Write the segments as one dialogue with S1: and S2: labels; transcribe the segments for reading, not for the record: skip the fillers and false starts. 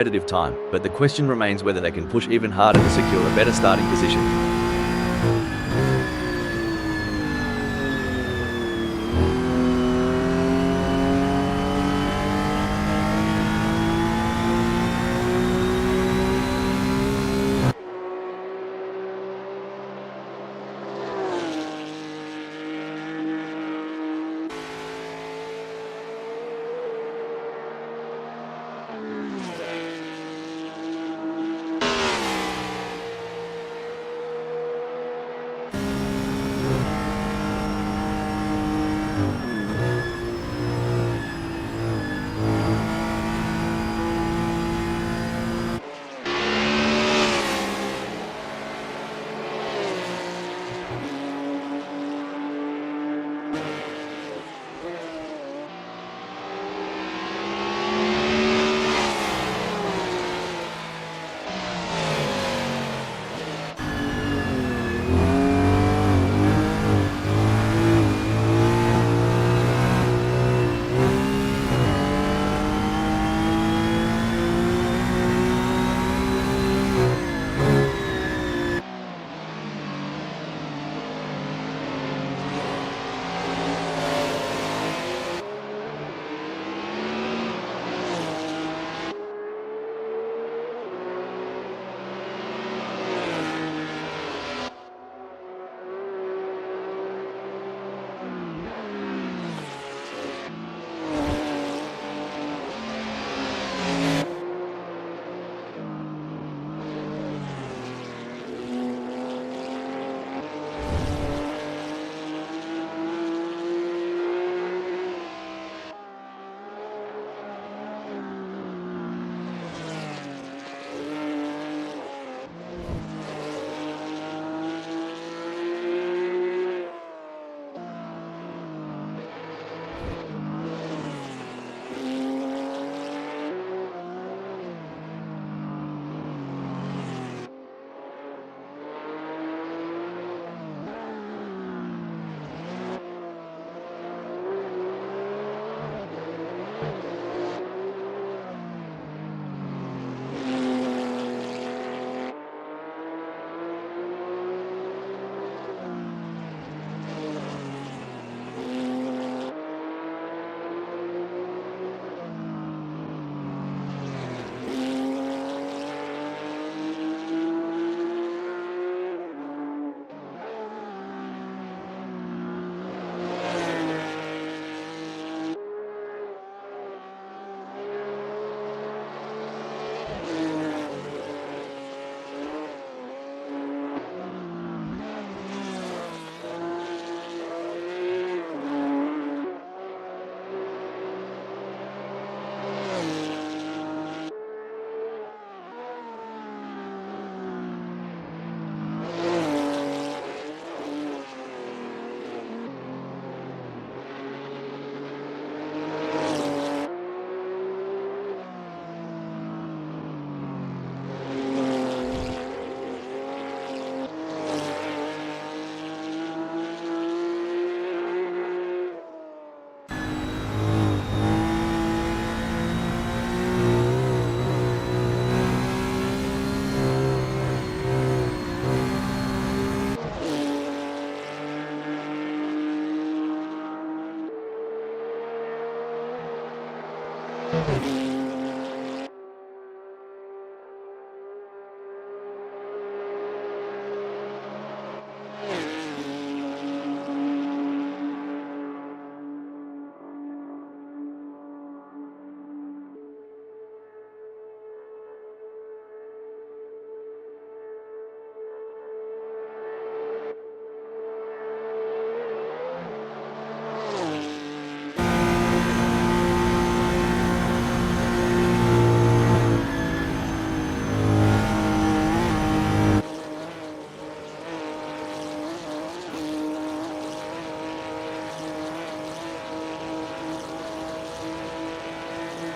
S1: competitive time, but the question remains whether they can push even harder to secure a better starting position.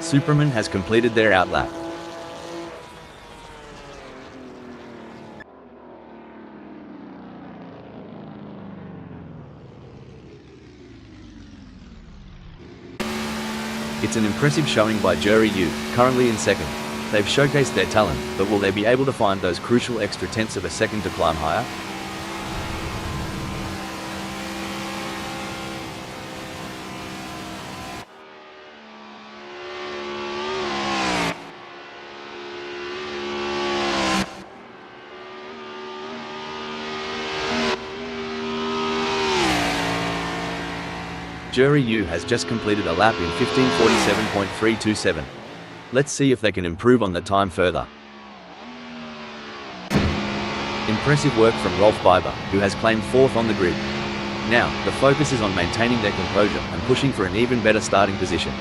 S1: Superman has completed their outlap. It's an impressive showing by Jerry Yu, currently in second. They've showcased their talent, but will they be able to find those crucial extra tenths of a second to climb higher? Jury U has just completed a lap in 15:47.327. Let's see if they can improve on the time further. Impressive work from Rolf Biber, who has claimed 4th on the grid. Now, the focus is on maintaining their composure and pushing for an even better starting position.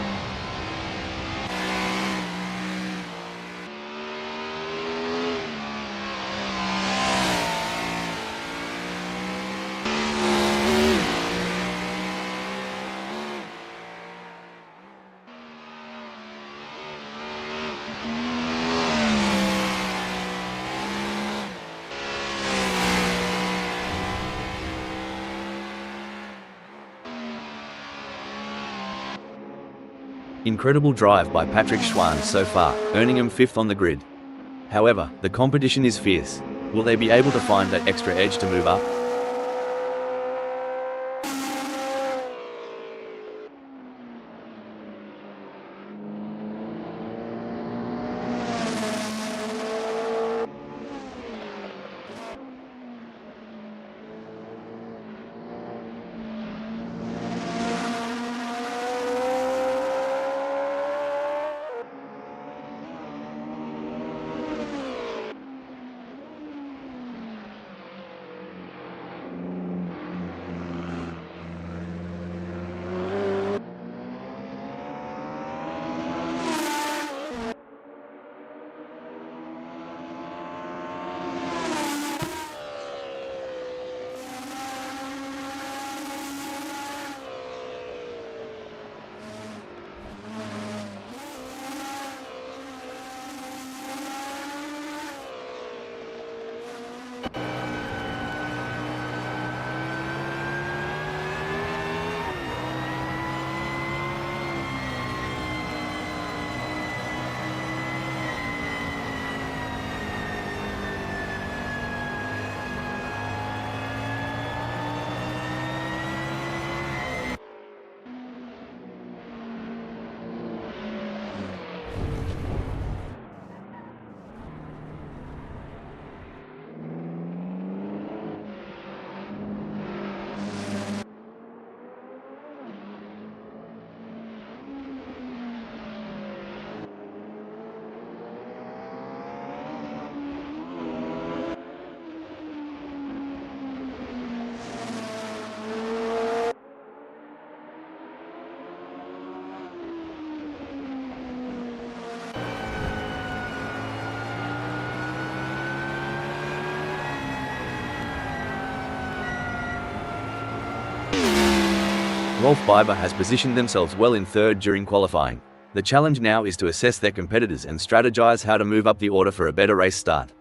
S1: Incredible drive by Patrick Schwann so far, earning him 5th on the grid. However, the competition is fierce. Will they be able to find that extra edge to move up? Rolf Biber has positioned themselves well in 3rd during qualifying. The challenge now is to assess their competitors and strategize how to move up the order for a better race start.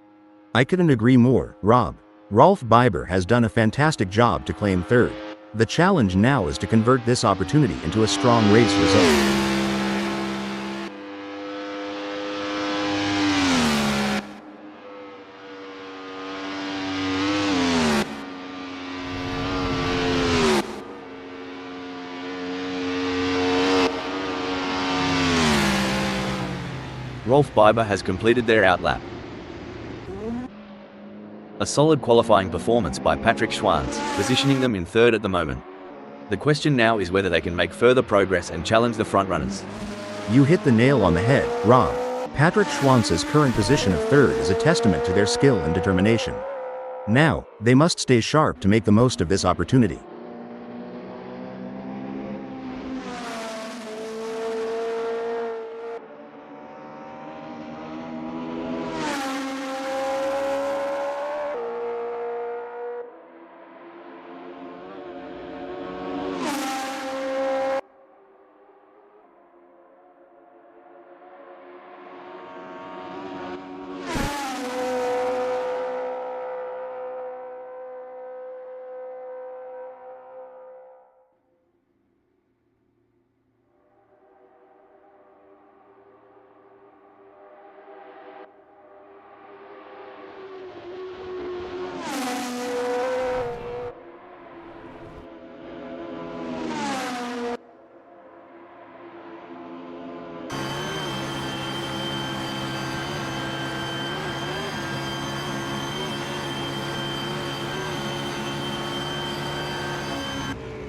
S2: I couldn't agree more, Rob. Rolf Biber has done a fantastic job to claim 3rd. The challenge now is to convert this opportunity into a strong race result.
S1: Rolf Biber has completed their outlap. A solid qualifying performance by Patrick Schwanz, positioning them in 3rd at the moment. The question now is whether they can make further progress and challenge the frontrunners.
S2: You hit the nail on the head, Rob. Patrick Schwanz's current position of 3rd is a testament to their skill and determination. Now, they must stay sharp to make the most of this opportunity.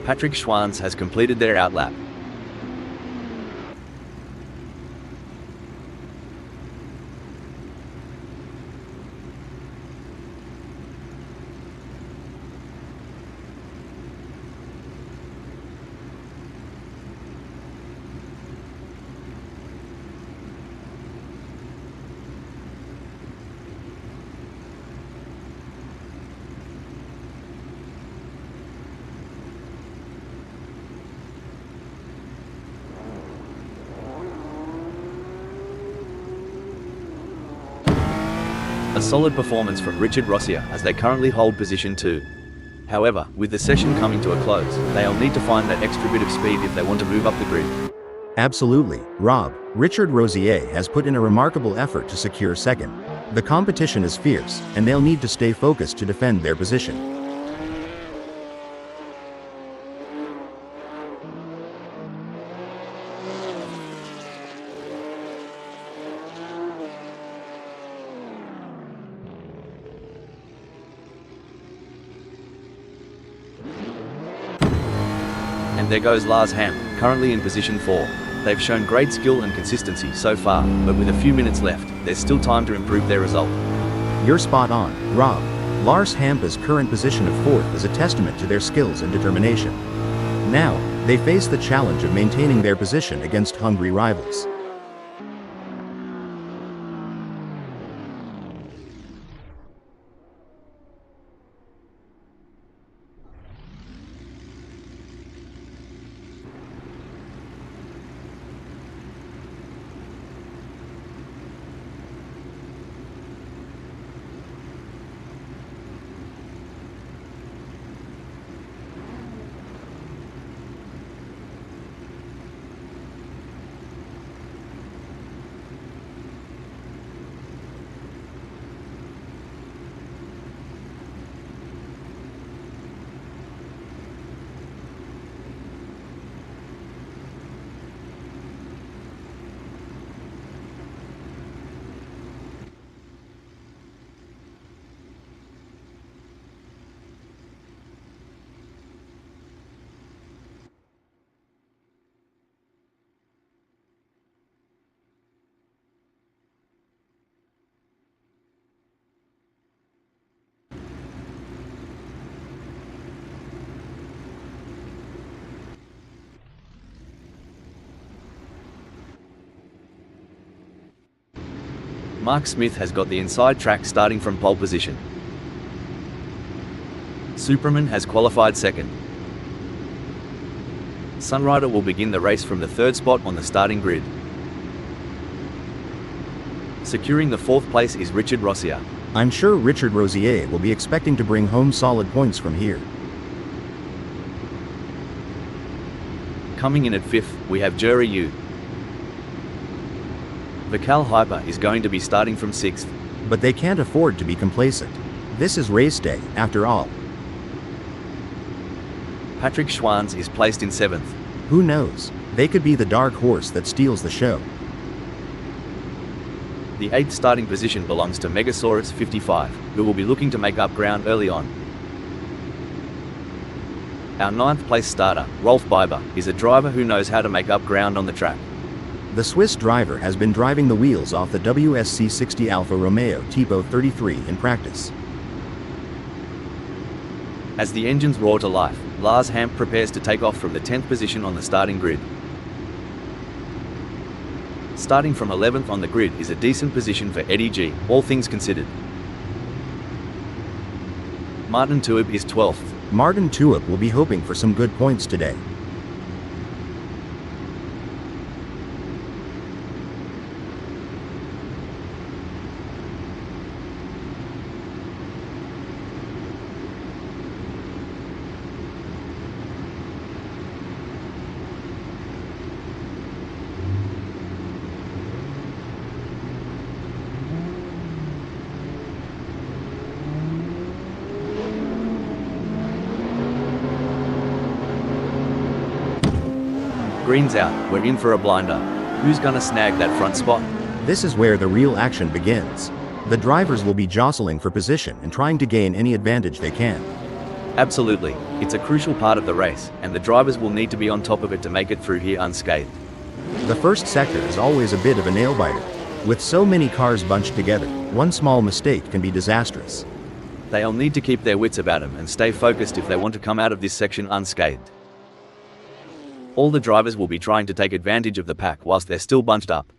S1: Patrick Schwanz has completed their outlap. A solid performance from Richard Rossia as they currently hold position 2. However, with the session coming to a close, they'll need to find that extra bit of speed if they want to move up the grid.
S2: Absolutely, Rob. Richard Rosier has put in a remarkable effort to secure second. The competition is fierce, and they'll need to stay focused to defend their position.
S1: And there goes Lars Hamp, currently in position 4. They've shown great skill and consistency so far, but with a few minutes left, there's still time to improve their result.
S2: You're spot on, Rob. Lars Hamp's current position of 4th is a testament to their skills and determination. Now, they face the challenge of maintaining their position against hungry rivals.
S1: Mark Smith has got the inside track starting from pole position. Superman has qualified second. Sunrider will begin the race from the 3rd spot on the starting grid. Securing the 4th place is Richard Rossia.
S2: I'm sure Richard Rosier will be expecting to bring home solid points from here.
S1: Coming in at 5th, we have Jerry Yu. Vikal Hyper is going to be starting from 6th.
S2: But they can't afford to be complacent. This is race day, after all.
S1: Patrick Schwanz is placed in 7th.
S2: Who knows? They could be the dark horse that steals the show.
S1: The 8th starting position belongs to Megasaurus 55, who will be looking to make up ground early on. Our 9th place starter, Rolf Biber, is a driver who knows how to make up ground on the track.
S2: The Swiss driver has been driving the wheels off the WSC60 Alfa Romeo Tipo 33 in practice.
S1: As the engines roar to life, Lars Hamp prepares to take off from the 10th position on the starting grid. Starting from 11th on the grid is a decent position for Eddie G, all things considered. Martin Tuib is 12th.
S2: Martin Tuib will be hoping for some good points today.
S1: Green's out, we're in for a blinder. Who's gonna snag that front spot?
S2: This is where the real action begins. The drivers will be jostling for position and trying to gain any advantage they can.
S1: Absolutely, it's a crucial part of the race, and the drivers will need to be on top of it to make it through here unscathed.
S2: The first sector is always a bit of a nail-biter. With so many cars bunched together, one small mistake can be disastrous.
S1: They'll need to keep their wits about them and stay focused if they want to come out of this section unscathed. All the drivers will be trying to take advantage of the pack whilst they're still bunched up.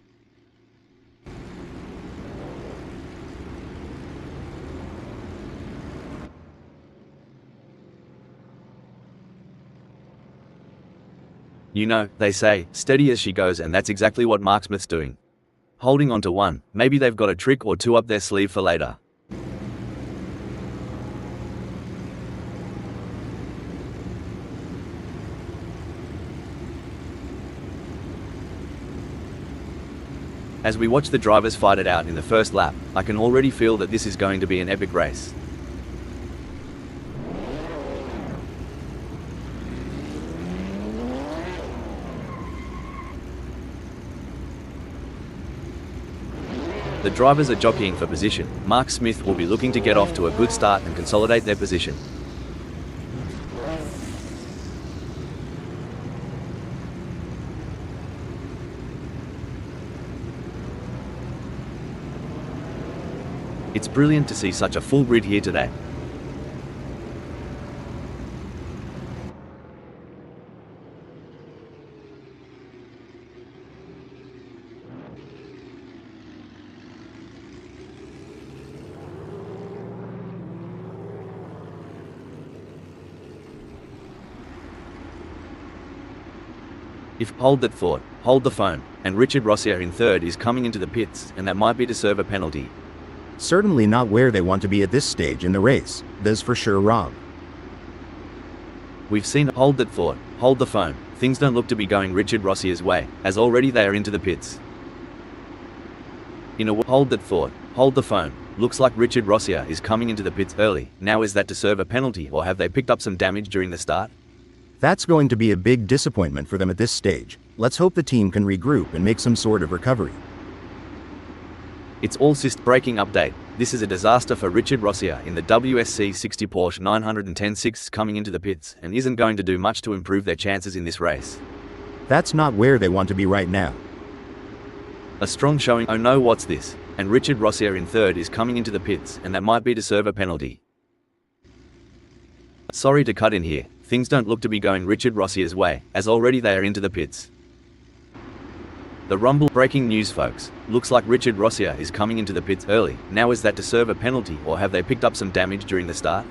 S1: You know, they say, steady as she goes, and that's exactly what Mark Smith's doing. Holding on to one, maybe they've got a trick or two up their sleeve for later. As we watch the drivers fight it out in the first lap, I can already feel that this is going to be an epic race. The drivers are jockeying for position. Mark Smith will be looking to get off to a good start and consolidate their position. It's brilliant to see such a full grid here today. If hold that thought, hold the phone, and Richard Rossier in third is coming into the pits, and that might be to serve a penalty.
S2: Certainly not where they want to be at this stage in the race, that's for sure, Rob.
S1: We've seen hold that thought, hold the phone. Things don't look to be going Richard Rossier's way, as already they are into the pits. In a hold that thought, hold the phone. Looks like Richard Rossier is coming into the pits early. Now is that to serve a penalty, or have they picked up some damage during the start?
S2: That's going to be a big disappointment for them at this stage. Let's hope the team can regroup and make some sort of recovery.
S1: It's all braking update. This is a disaster for Richard Rossier in the WSC60 Porsche 910-6 coming into the pits, and isn't going to do much to improve their chances in this race.
S2: That's not where they want to be right now.
S1: A strong showing. Oh no, what's this? And Richard Rossier in third is coming into the pits, and that might be to serve a penalty. Sorry to cut in here. Things don't look to be going Richard Rossier's way, as already they are into the pits. The rumble. Breaking news, folks. Looks like Richard Rossier is coming into the pits early. Now is that to serve a penalty, or have they picked up some damage during the start?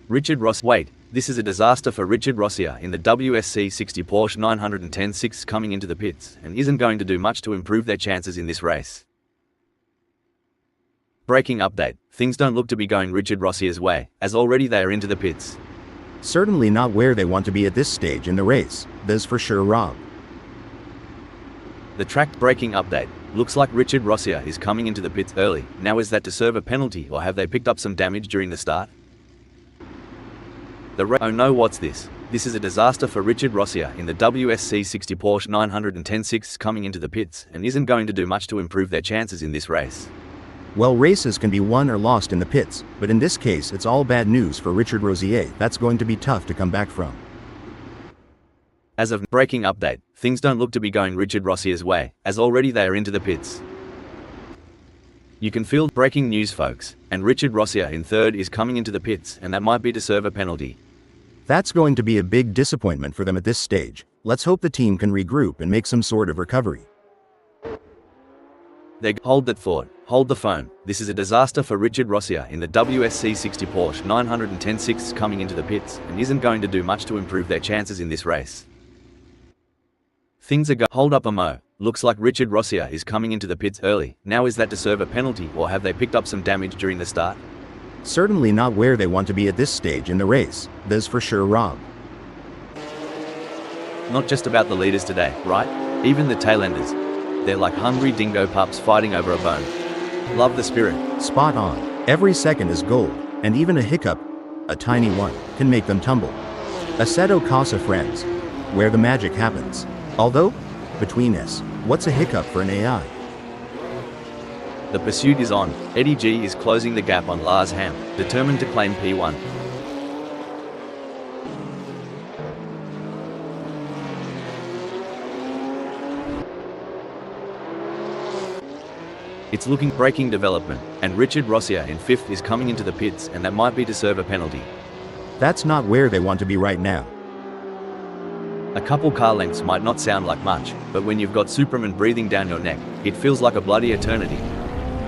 S1: Richard Rossier. Wait, this is a disaster for Richard Rossier in the WSC60 Porsche 910-6 coming into the pits, and isn't going to do much to improve their chances in this race. Breaking update. Things don't look to be going Richard Rossier's way, as already they are into the pits.
S2: Certainly not where they want to be at this stage in the race, that's for sure, Rob.
S1: The track. Breaking update. Looks like Richard Rossier is coming into the pits early. Now is that to serve a penalty, or have they picked up some damage during the start? Oh no, what's this? This is a disaster for Richard Rossier in the WSC60 Porsche 910-6 coming into the pits, and isn't going to do much to improve their chances in this race.
S2: Well, races can be won or lost in the pits, but in this case it's all bad news for Richard Rossier. That's going to be tough to come back from. As of
S1: breaking update, things don't look to be going Richard Rossier's way, as already they are into the pits. You can feel breaking news, folks, and Richard Rossier in third is coming into the pits, and that might be to serve a penalty.
S2: That's going to be a big disappointment for them at this stage. Let's hope the team can regroup and make some sort of recovery.
S1: Hold that thought, hold the phone. This is a disaster for Richard Rossier in the WSC60 Porsche 910-6 coming into the pits, and isn't going to do much to improve their chances in this race. Things are hold up a mo. Looks like Richard Rossier is coming into the pits early. Now is that to serve a penalty, or have they picked up some damage during the start? Certainly not where they want to be at this stage in the race, that's for sure, Rob. Not just about the leaders today, right? Even the tailenders. They're like hungry dingo pups fighting over a bone. Love the spirit. Spot on. Every second is gold, and even a hiccup, a tiny one, can make them tumble. Assetto Corsa, friends, where the magic happens. Although, between us, what's a hiccup for an AI? The pursuit is on. Eddie G is closing the gap on Lars Ham, determined to claim P1. It's looking braking development, and Richard Rossier in 5th is coming into the pits, and that might be to serve a penalty.
S2: That's not where they want to be right now.
S1: A couple car lengths might not sound like much, but when you've got Superman breathing down your neck, it feels like a bloody eternity.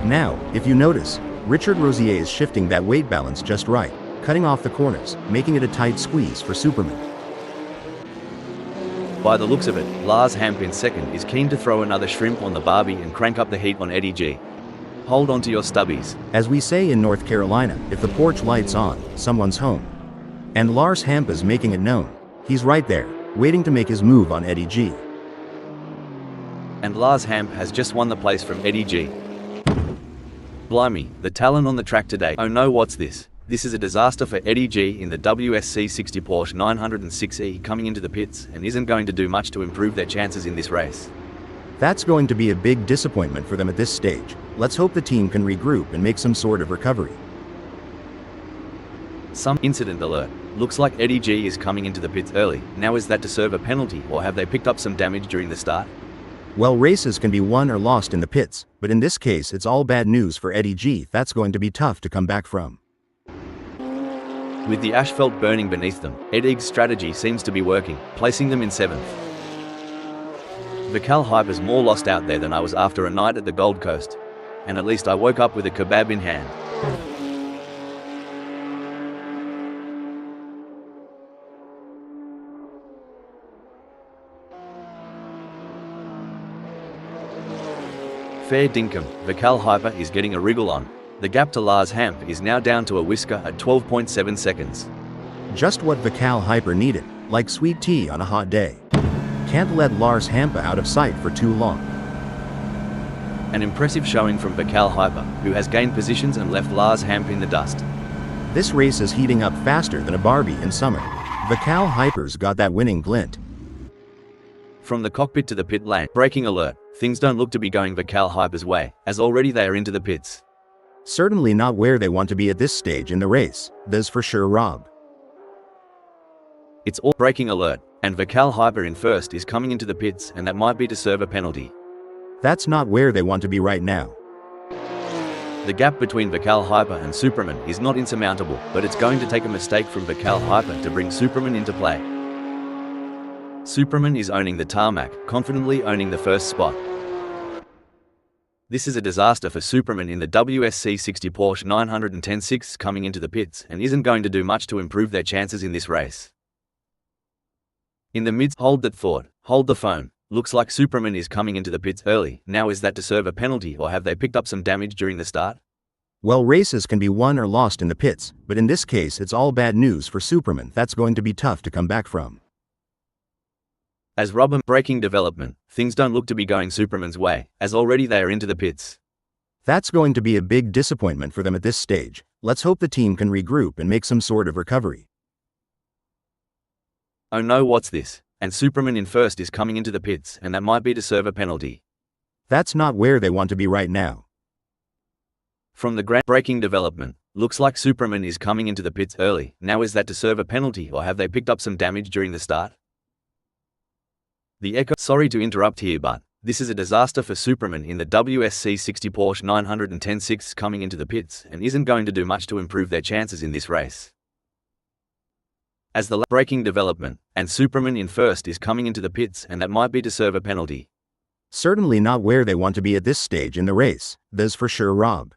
S2: Now, if you notice, Richard Rossier is shifting that weight balance just right, cutting off the corners, making it a tight squeeze for Superman.
S1: By the looks of it, Lars Hamp in 2nd is keen to throw another shrimp on the barbie and crank up the heat on Eddie G. Hold on to your stubbies.
S2: As we say in North Carolina, if the porch light's on, someone's home. And Lars Hamp is making it known. He's right there, waiting to make his move on Eddie G.
S1: And Lars Hamp has just won the place from Eddie G. Blimey, the talent on the track today. Oh no, what's this? This is a disaster for Eddie G in the WSC60 Porsche 906E coming into the pits and isn't going to do much to improve their chances in this race.
S2: That's going to be a big disappointment for them at this stage. Let's hope the team can regroup and make some sort of recovery.
S1: Some incident alert. Looks like Eddie G is coming into the pits early. Now is that to serve a penalty, or have they picked up some damage during the start?
S2: Well, races can be won or lost in the pits, but in this case it's all bad news for Eddie G. That's going to be tough to come back from.
S1: With the asphalt burning beneath them, Eddie's strategy seems to be working, placing them in 7th. Vical Hyper's more lost out there than I was after a night at the Gold Coast. And at least I woke up with a kebab in hand. Fair dinkum, Vical Hyper is getting a wriggle on. The gap to Lars Hamp is now down to a whisker at 12.7 seconds.
S2: Just what Vical Hyper needed, like sweet tea on a hot day. Can't let Lars Hampa out of sight for too long.
S1: An impressive showing from Vical Hyper, who has gained positions and left Lars Hamp in the dust.
S2: This race is heating up faster than a Barbie in summer. Vical Hyper's got that winning glint.
S1: From the cockpit to the pit lane, braking alert, things don't look to be going Vical Hyper's way, as already they are into the pits.
S2: Certainly not where they want to be at this stage in the race, that's for sure, Rob.
S1: It's all braking alert, and Vical Hyper in 1st is coming into the pits, and that might be to serve a penalty.
S2: That's not where they want to be right now.
S1: The gap between Vical Hyper and Superman is not insurmountable, but it's going to take a mistake from Vical Hyper to bring Superman into play. Superman is owning the tarmac, confidently owning the 1st spot. This is a disaster for Superman in the WSC60 Porsche 910-6 coming into the pits and isn't going to do much to improve their chances in this race. In the midst, hold that thought, hold the phone. Looks like Superman is coming into the pits early. Now is that to serve a penalty, or have they picked up some damage during the start?
S2: Well, races can be won or lost in the pits, but in this case it's all bad news for Superman. That's going to be tough to come back from.
S1: As Robin braking development, things don't look to be going Superman's way, as already they are into the pits.
S2: That's going to be a big disappointment for them at this stage. Let's hope the team can regroup and make some sort of recovery.
S1: Oh no, what's this? And Superman in 1st is coming into the pits, and that might be to serve a penalty.
S2: That's not where they want to be right now.
S1: From the grand braking development, looks like Superman is coming into the pits early. Now is that to serve a penalty, or have they picked up some damage during the start? The echo. Sorry to interrupt here, but this is a disaster for Superman in the WSC60 Porsche 910-6 coming into the pits and isn't going to do much to improve their chances in this race. As the braking development, and Superman in 1st is coming into the pits, and that might be to serve a penalty.
S2: Certainly not where they want to be at this stage in the race, that's for sure, Rob.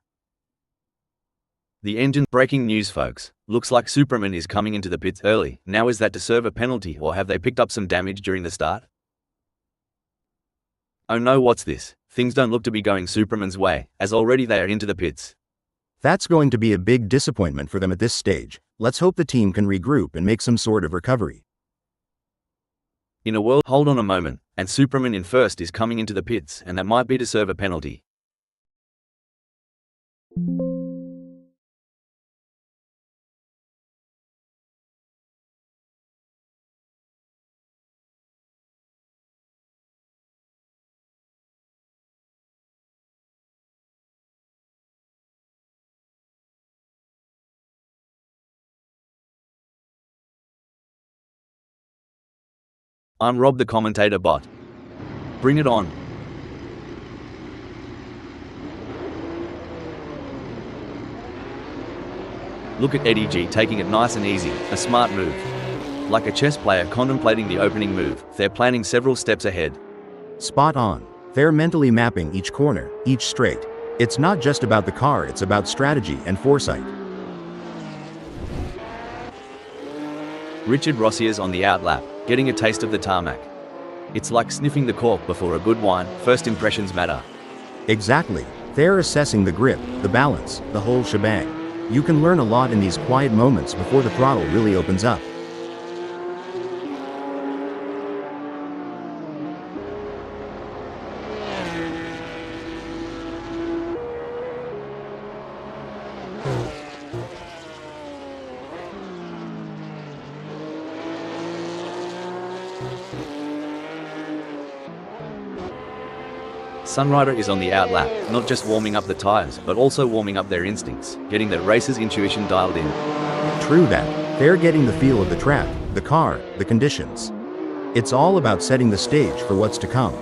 S1: The engine. Breaking news, folks. Looks like Superman is coming into the pits early. Now is that to serve a penalty, or have they picked up some damage during the start? Oh no, what's this? Things don't look to be going Superman's way, as already they are into the pits.
S2: That's going to be a big disappointment for them at this stage. Let's hope the team can regroup and make some sort of recovery.
S1: In a world, hold on a moment, and Superman in 1st is coming into the pits, and that might be to serve a penalty. I'm Rob the commentator bot. Bring it on. Look at Eddie G taking it nice and easy, a smart move. Like a chess player contemplating the opening move, they're planning several steps ahead.
S2: Spot on. They're mentally mapping each corner, each straight. It's not just about the car, it's about strategy and foresight.
S1: Richard Rossier's on the outlap, getting a taste of the tarmac. It's like sniffing the cork before a good wine, first impressions matter.
S2: Exactly. They're assessing the grip, the balance, the whole shebang. You can learn a lot in these quiet moments before the throttle really opens up.
S1: Sunrider is on the outlap, not just warming up the tires, but also warming up their instincts, getting their racer's intuition dialed in.
S2: True that. They're getting the feel of the track, the car, the conditions. It's all about setting the stage for what's to come.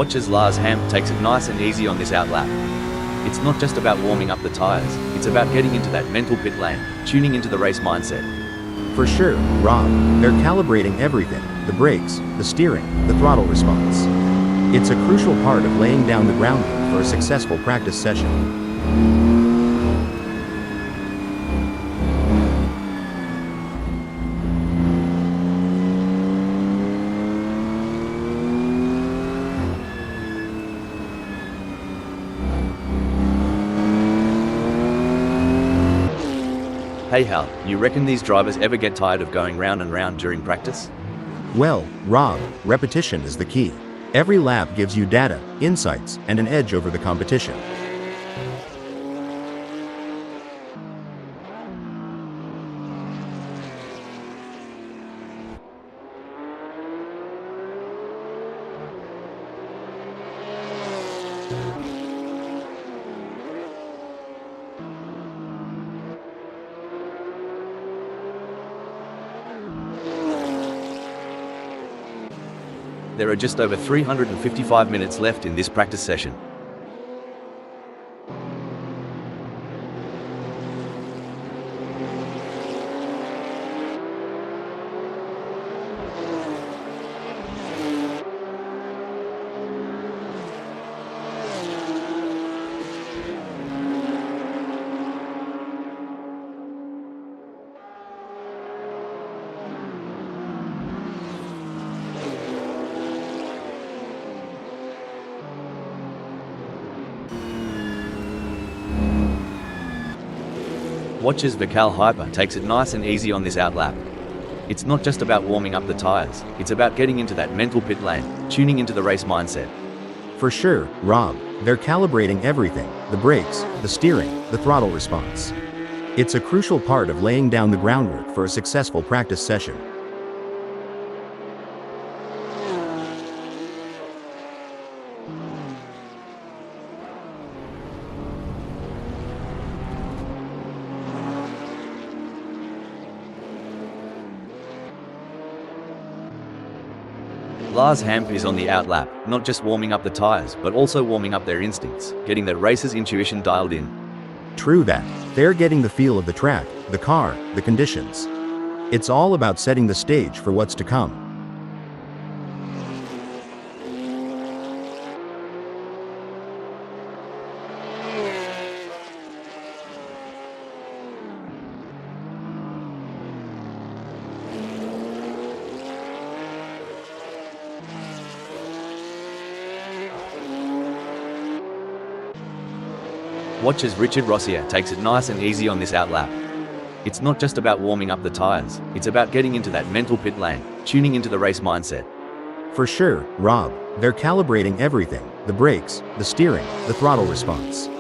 S1: Watch as Lars Hamp takes it nice and easy on this outlap. It's not just about warming up the tires, it's about getting into that mental pit lane, tuning into the race mindset.
S2: For sure, Rob, they're calibrating everything, the brakes, the steering, the throttle response. It's a crucial part of laying down the groundwork for a successful practice session.
S1: Hey Hal, you reckon these drivers ever get tired of going round and round during practice?
S2: Well, Rob, repetition is the key. Every lap gives you data, insights, and an edge over the competition.
S1: There are just over 355 minutes left in this practice session. Watch as Vikal Hyper takes it nice and easy on this outlap. It's not just about warming up the tires, it's about getting into that mental pit lane, tuning into the race mindset.
S2: For sure, Rob, they're calibrating everything, the brakes, the steering, the throttle response. It's a crucial part of laying down the groundwork for a successful practice session.
S1: Lars Hamp is on the outlap, not just warming up the tires, but also warming up their instincts, getting their racer's intuition dialed in.
S2: True that. They're getting the feel of the track, the car, the conditions. It's all about setting the stage for what's to come.
S1: Watch as Richard Rossier takes it nice and easy on this outlap. It's not just about warming up the tires, it's about getting into that mental pit lane, tuning into the race mindset.
S2: For sure, Rob, they're calibrating everything, the brakes, the steering, the throttle response.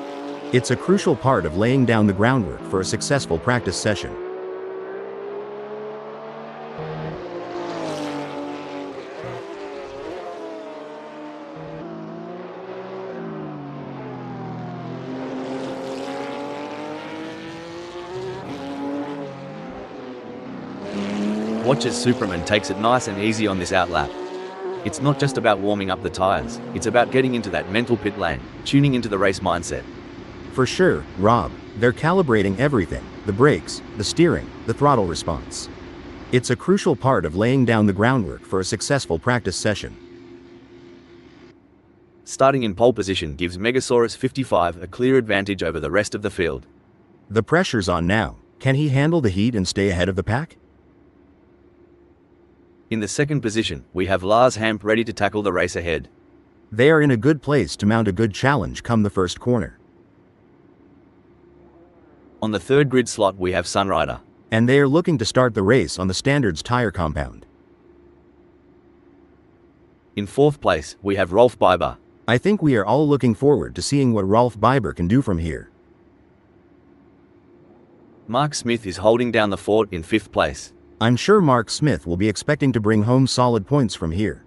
S2: It's a crucial part of laying down the groundwork for a successful practice session.
S1: Watch as Superman takes it nice and easy on this outlap. It's not just about warming up the tires, it's about getting into that mental pit lane, tuning into the race mindset.
S2: For sure, Rob, they're calibrating everything: the brakes, the steering, the throttle response. It's a crucial part of laying down the groundwork for a successful practice session.
S1: Starting in pole position gives Megasaurus 55 a clear advantage over the rest of the field.
S2: The pressure's on now. Can he handle the heat and stay ahead of the pack?
S1: In the second position, we have Lars Hamp ready to tackle the race ahead.
S2: They are in a good place to mount a good challenge come the first corner.
S1: On the third grid slot we have Sunrider.
S2: And they are looking to start the race on the standards tire compound.
S1: In fourth place, we have Rolf Biber.
S2: I think we are all looking forward to seeing what Rolf Biber can do from here.
S1: Mark Smith is holding down the fort in fifth place.
S2: I'm sure Mark Smith will be expecting to bring home solid points from here.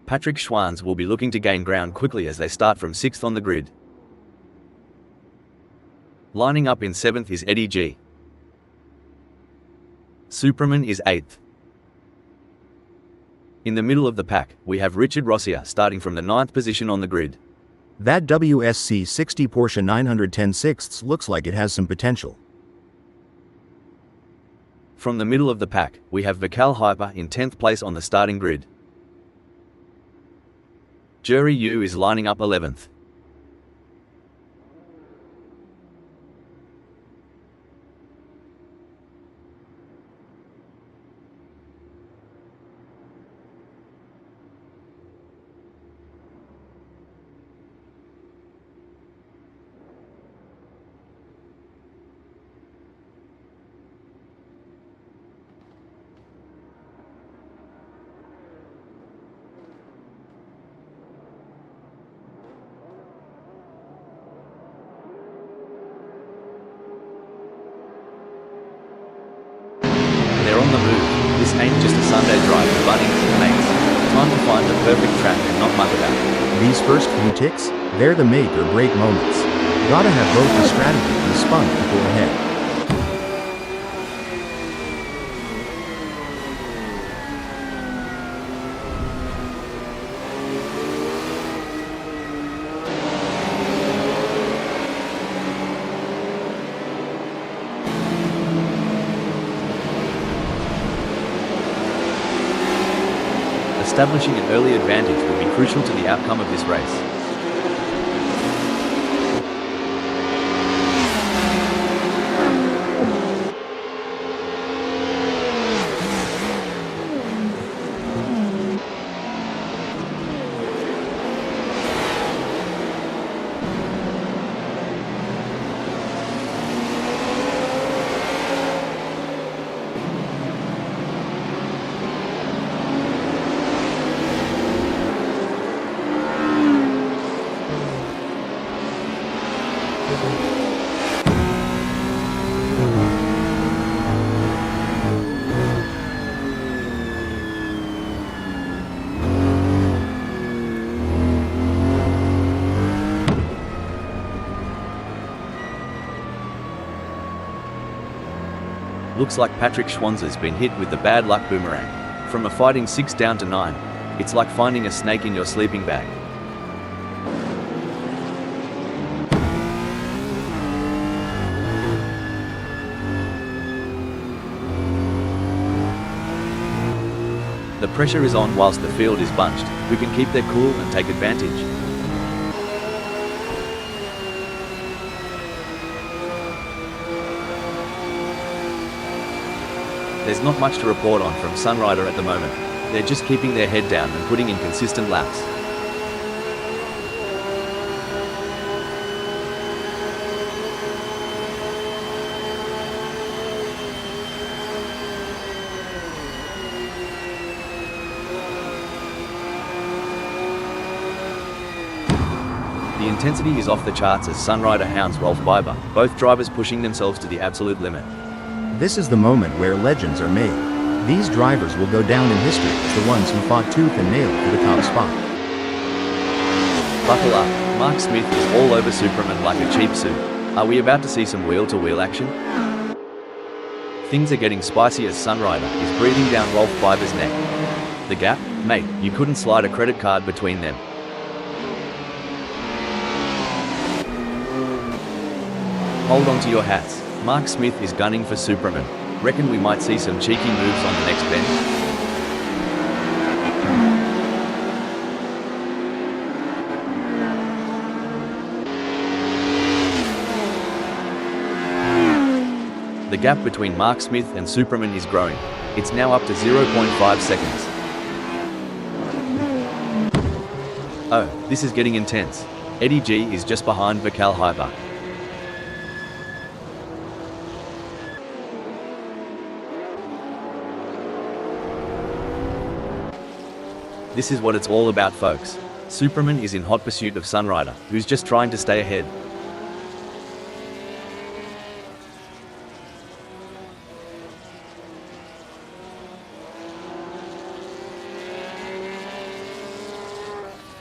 S1: Patrick Schwanz will be looking to gain ground quickly as they start from sixth on the grid. Lining up in seventh is Eddie G. Superman is eighth. In the middle of the pack, we have Richard Rossier starting from the ninth position on the grid.
S2: That WSC60 Porsche 910 looks like it has some potential.
S1: From the middle of the pack, we have Vikal Hyper in 10th place on the starting grid. Jerry Yu is lining up 11th. They're on the move. This ain't just a Sunday drive with Bunnings and mates. Time to find the perfect track and not muck about.
S2: These first few ticks, they're the make or break moments. Gotta have both the strategy and the spunk to pull ahead.
S1: Establishing an early advantage will be crucial to the outcome of this race. Looks like Patrick Schwanzer's been hit with the bad luck boomerang. From a fighting 6 down to 9, it's like finding a snake in your sleeping bag. The pressure is on whilst the field is bunched. Who can keep their cool and take advantage? There's not much to report on from Sunrider at the moment. They're just keeping their head down and putting in consistent laps. The intensity is off the charts as Sunrider hounds Rolf Biber, both drivers pushing themselves to the absolute limit.
S2: This is the moment where legends are made. These drivers will go down in history as the ones who fought tooth and nail for the top spot.
S1: Buckle up, Mark Smith is all over Superman like a cheap suit. Are we about to see some wheel-to-wheel action? Things are getting spicy as Sunrider is breathing down Rolf Biber's neck. The gap? Mate, you couldn't slide a credit card between them. Hold on to your hats. Mark Smith is gunning for Superman. Reckon we might see some cheeky moves on the next bend? The gap between Mark Smith and Superman is growing. It's now up to 0.5 seconds. Oh, this is getting intense. Eddie G is just behind Vikal Hyper. This is what it's all about, folks. Superman is in hot pursuit of Sunrider, who's just trying to stay ahead.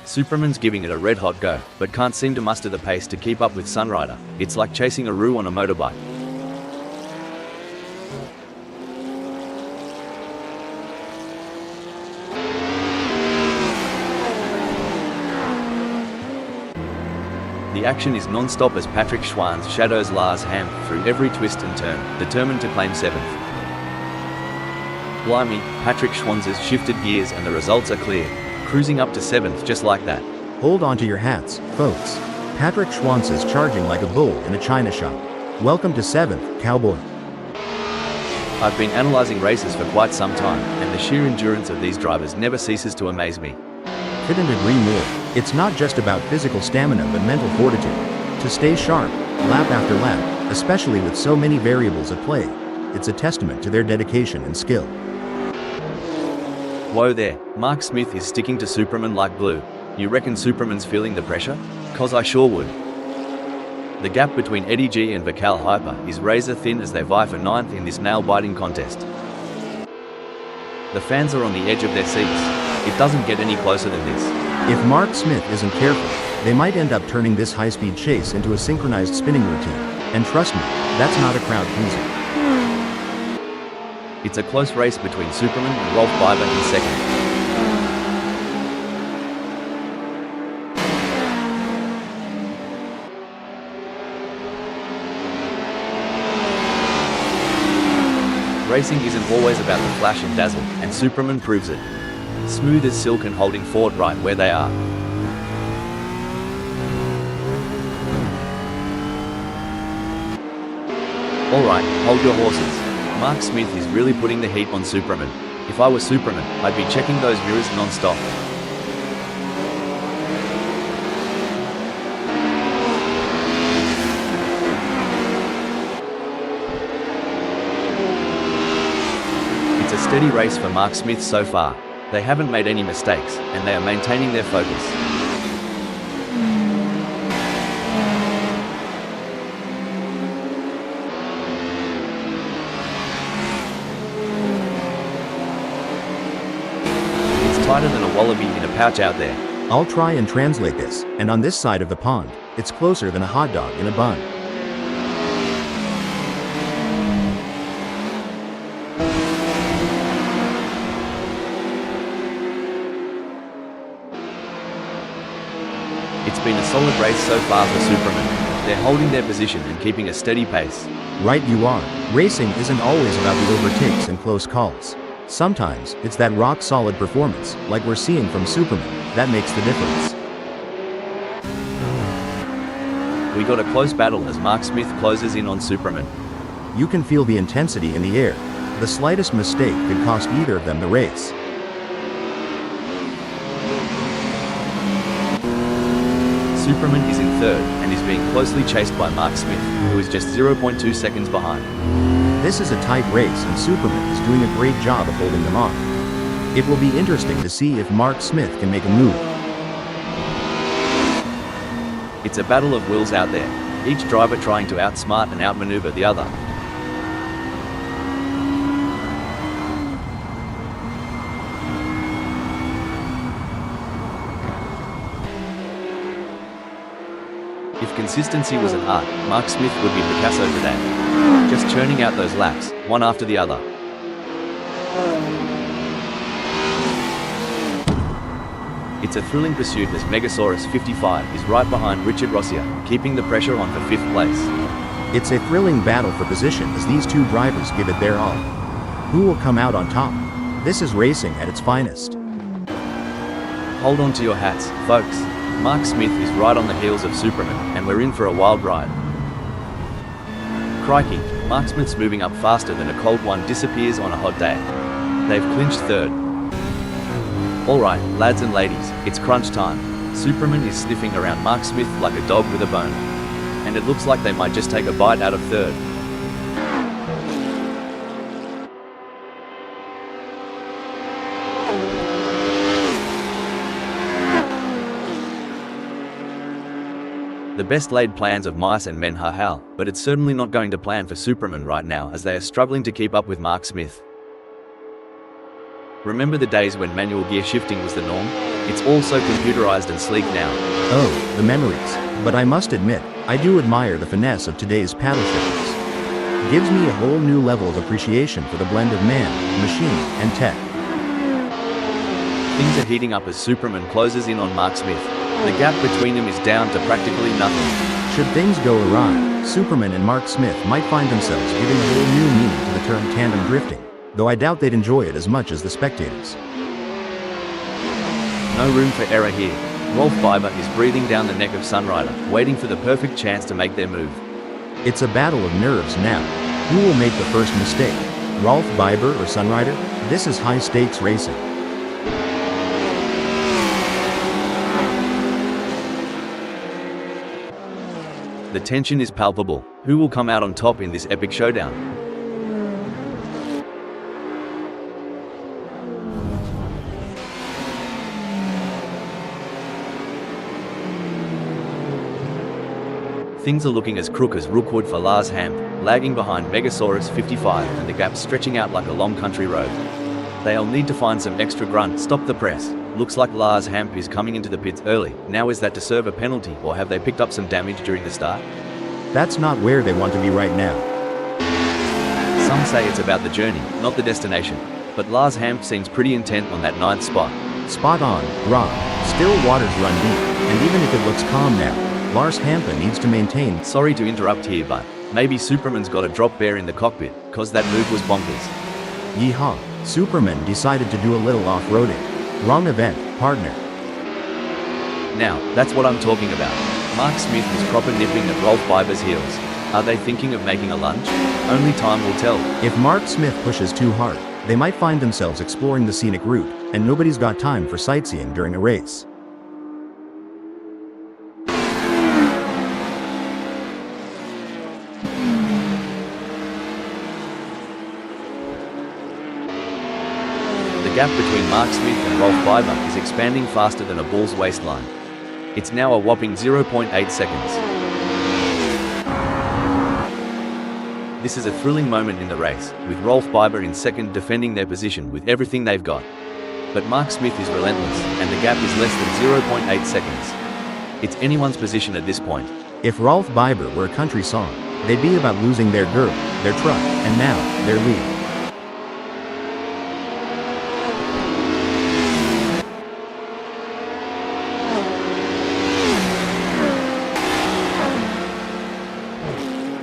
S1: Superman's giving it a red-hot go, but can't seem to muster the pace to keep up with Sunrider. It's like chasing a roo on a motorbike. The action is non-stop as Patrick Schwanz shadows Lars Ham through every twist and turn, determined to claim 7th. Blimey, Patrick Schwanz has shifted gears and the results are clear. Cruising up to 7th just like that.
S2: Hold on to your hats, folks. Patrick Schwanz is charging like a bull in a china shop. Welcome to 7th, cowboy.
S1: I've been analysing races for quite some time, and the sheer endurance of these drivers never ceases to amaze me.
S2: Couldn't agree more. It's not just about physical stamina but mental fortitude. To stay sharp, lap after lap, especially with so many variables at play, it's a testament to their dedication and skill.
S1: Whoa there, Mark Smith is sticking to Superman like glue. You reckon Superman's feeling the pressure? 'Cause I sure would. The gap between Eddie G and Vikal Hyper is razor thin as they vie for 9th in this nail-biting contest. The fans are on the edge of their seats. It doesn't get any closer than this.
S2: If Mark Smith isn't careful, they might end up turning this high-speed chase into a synchronized spinning routine. And trust me, that's not a crowd pleaser.
S1: It's a close race between Superman and Rolf Biber in 2nd. Racing isn't always about the flash and dazzle, and Superman proves it. Smooth as silk and holding forward right where they are. Alright, hold your horses. Mark Smith is really putting the heat on Superman. If I was Superman, I'd be checking those mirrors non-stop. It's a steady race for Mark Smith so far. They haven't made any mistakes, and they are maintaining their focus. Tighter than a wallaby in a pouch out there.
S2: I'll try and translate this, and on this side of the pond, it's closer than a hot dog in a bun.
S1: It's been a solid race so far for Superman. They're holding their position and keeping a steady pace.
S2: Right you are. Racing isn't always about the overtakes and close calls. Sometimes, it's that rock-solid performance, like we're seeing from Superman, that makes the difference.
S1: We got a close battle as Mark Smith closes in on Superman.
S2: You can feel the intensity in the air. The slightest mistake could cost either of them the race.
S1: Superman is in 3rd and is being closely chased by Mark Smith, who is just 0.2 seconds behind.
S2: This is a tight race and Superman is doing a great job of holding them off. It will be interesting to see if Mark Smith can make a move.
S1: It's a battle of wills out there, each driver trying to outsmart and outmaneuver the other. If If consistency was an art, Mark Smith would be Picasso today. Just churning out those laps, one after the other. It's a thrilling pursuit as Megasaurus 55 is right behind Richard Rossier, keeping the pressure on for 5th place.
S2: It's a thrilling battle for position as these two drivers give it their all. Who will come out on top? This is racing at its finest.
S1: Hold on to your hats, folks. Mark Smith is right on the heels of Superman, and we're in for a wild ride. Crikey, Mark Smith's moving up faster than a cold one disappears on a hot day. They've clinched 3rd. Alright, lads and ladies, it's crunch time. Superman is sniffing around Mark Smith like a dog with a bone. And it looks like they might just take a bite out of 3rd. The best laid plans of mice and men are hell, but it's certainly not going to plan for Superman right now as they are struggling to keep up with Mark Smith. Remember the days when manual gear shifting was the norm? It's all so computerized and sleek now.
S2: Oh, the memories. But I must admit, I do admire the finesse of today's paddle shifters. Gives me a whole new level of appreciation for the blend of man, machine, and tech.
S1: Things are heating up as Superman closes in on Mark Smith. The gap between them is down to practically nothing.
S2: Should things go awry, Superman and Mark Smith might find themselves giving a whole new meaning to the term tandem drifting, though I doubt they'd enjoy it as much as the spectators.
S1: No room for error here. Rolf Biber is breathing down the neck of Sunrider, waiting for the perfect chance to make their move.
S2: It's a battle of nerves now. Who will make the first mistake? Rolf Biber or Sunrider? This is high-stakes racing.
S1: The tension is palpable. Who will come out on top in this epic showdown? Things are looking as crook as Rookwood for Lars Hamp, lagging behind Megasaurus 55 and the gap stretching out like a long country road. They'll need to find some extra grunt. Stop the press. Looks like Lars Hamp is coming into the pits early. Now is that to serve a penalty, or have they picked up some damage during the start?
S2: That's not where they want to be right now.
S1: Some say it's about the journey, not the destination. But Lars Hamp seems pretty intent on that 9th spot.
S2: Spot on, Rob. Still waters run deep, and even if it looks calm now, Lars Hampa needs to maintain.
S1: Sorry to interrupt here, but maybe Superman's got a drop bear in the cockpit, cause that move was bonkers.
S2: Yeehaw, Superman decided to do a little off-roading. Wrong event, partner.
S1: Now, that's what I'm talking about. Mark Smith is proper nipping at Rolf Biber's heels. Are they thinking of making a lunge? Only time will tell.
S2: If Mark Smith pushes too hard, they might find themselves exploring the scenic route, and nobody's got time for sightseeing during a race.
S1: The gap between Mark Smith and Rolf Biber is expanding faster than a bull's waistline. It's now a whopping 0.8 seconds. This is a thrilling moment in the race, with Rolf Biber in second defending their position with everything they've got. But Mark Smith is relentless, and the gap is less than 0.8 seconds. It's anyone's position at this point.
S2: If Rolf Biber were a country song, they'd be about losing their girl, their truck, and now, their lead.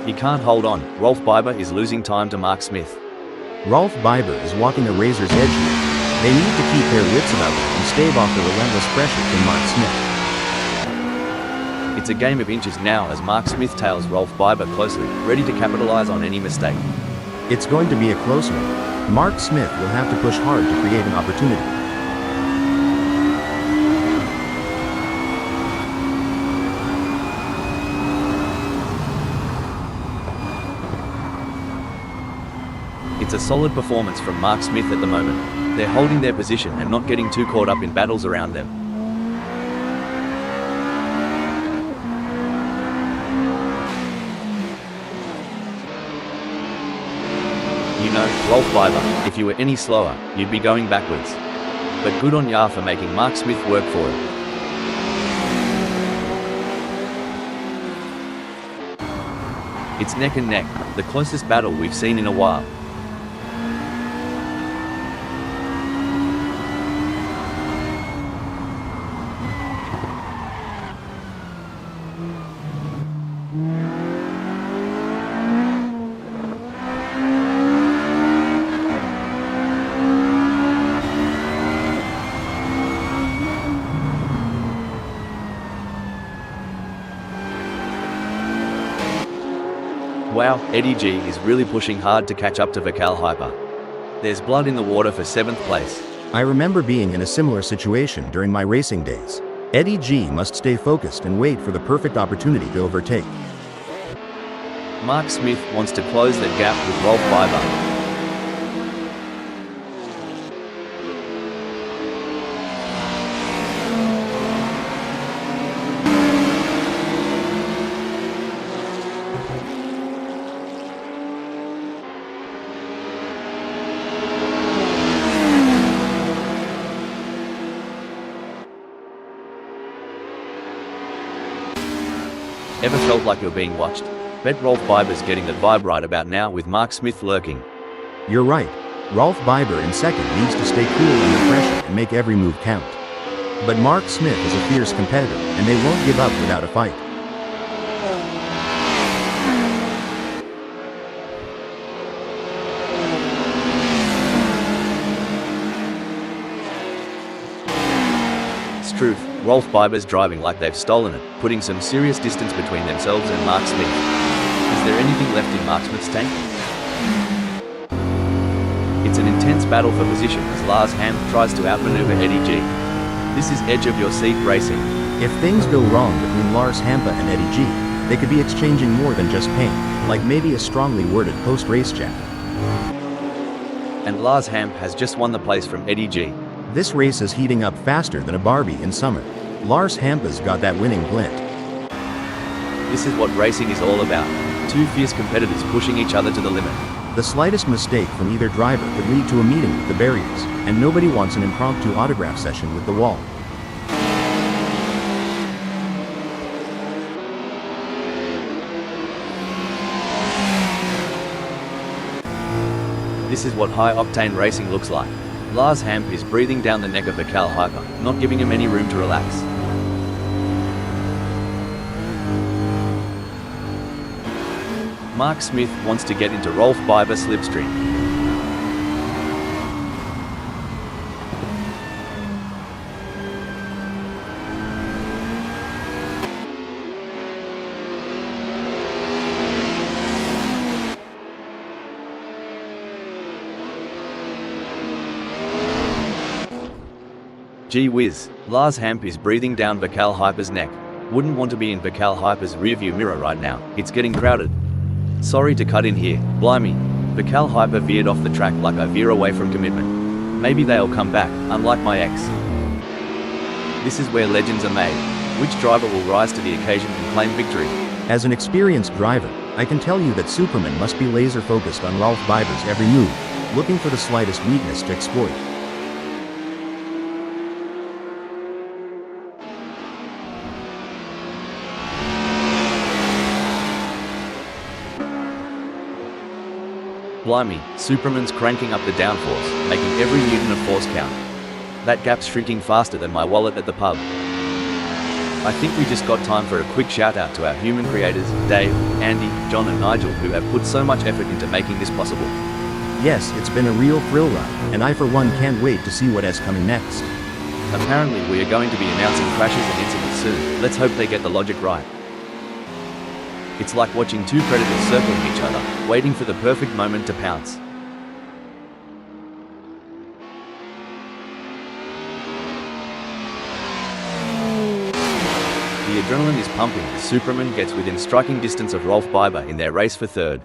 S1: He can't hold on. Rolf Biber is losing time to Mark Smith.
S2: Rolf Biber is walking a razor's edge here. They need to keep their wits about them and stave off the relentless pressure from Mark Smith.
S1: It's a game of inches now as Mark Smith tails Rolf Biber closely, ready to capitalize on any mistake.
S2: It's going to be a close one. Mark Smith will have to push hard to create an opportunity.
S1: It's a solid performance from Mark Smith at the moment. They're holding their position and not getting too caught up in battles around them. You know, Rolf Biber, if you were any slower, you'd be going backwards. But good on ya for making Mark Smith work for it. It's neck and neck, the closest battle we've seen in a while. Wow, Eddie G is really pushing hard to catch up to Vical Hyper. There's blood in the water for 7th place.
S2: I remember being in a similar situation during my racing days. Eddie G must stay focused and wait for the perfect opportunity to overtake.
S1: Mark Smith wants to close that gap with Rolf Biber. Ever felt like you're being watched? Bet Rolf Biber's getting the vibe right about now with Mark Smith lurking.
S2: You're right. Rolf Biber in second needs to stay cool under pressure and make every move count. But Mark Smith is a fierce competitor, and they won't give up without a fight.
S1: Truth, Rolf Biber's driving like they've stolen it, putting some serious distance between themselves and Mark Smith. Is there anything left in Mark Smith's tank? It's an intense battle for position as Lars Ham tries to outmaneuver Eddie G. This is edge of your seat racing.
S2: If things go wrong between Lars Hampa and Eddie G, they could be exchanging more than just pain, like maybe a strongly worded post-race chat.
S1: And Lars Hamp has just won the place from Eddie G.
S2: This race is heating up faster than a Barbie in summer. Lars Hampa's got that winning glint.
S1: This is what racing is all about. Two fierce competitors pushing each other to the limit.
S2: The slightest mistake from either driver could lead to a meeting with the barriers, and nobody wants an impromptu autograph session with the wall.
S1: This is what high-octane racing looks like. Lars Hamp is breathing down the neck of Vical Hyper, not giving him any room to relax. Mark Smith wants to get into Rolf Biber slipstream. Gee whiz, Lars Hamp is breathing down Vical Hyper's neck. Wouldn't want to be in Vical Hyper's rearview mirror right now, it's getting crowded. Sorry to cut in here, blimey. Vical Hyper veered off the track like I veer away from commitment. Maybe they'll come back, unlike my ex. This is where legends are made. Which driver will rise to the occasion and claim victory?
S2: As an experienced driver, I can tell you that Superman must be laser focused on Rolf Biber's every move, looking for the slightest weakness to exploit.
S1: Blimey, Superman's cranking up the downforce, making every newton of force count. That gap's shrinking faster than my wallet at the pub. I think we just got time for a quick shout out to our human creators, Dave, Andy, John and Nigel, who have put so much effort into making this possible.
S2: Yes, it's been a real thrill ride, and I for one can't wait to see what is coming next.
S1: Apparently we are going to be announcing crashes and incidents soon. Let's hope they get the logic right. It's like watching two predators circling each other, waiting for the perfect moment to pounce. The adrenaline is pumping as Superman gets within striking distance of Rolf Biber in their race for third.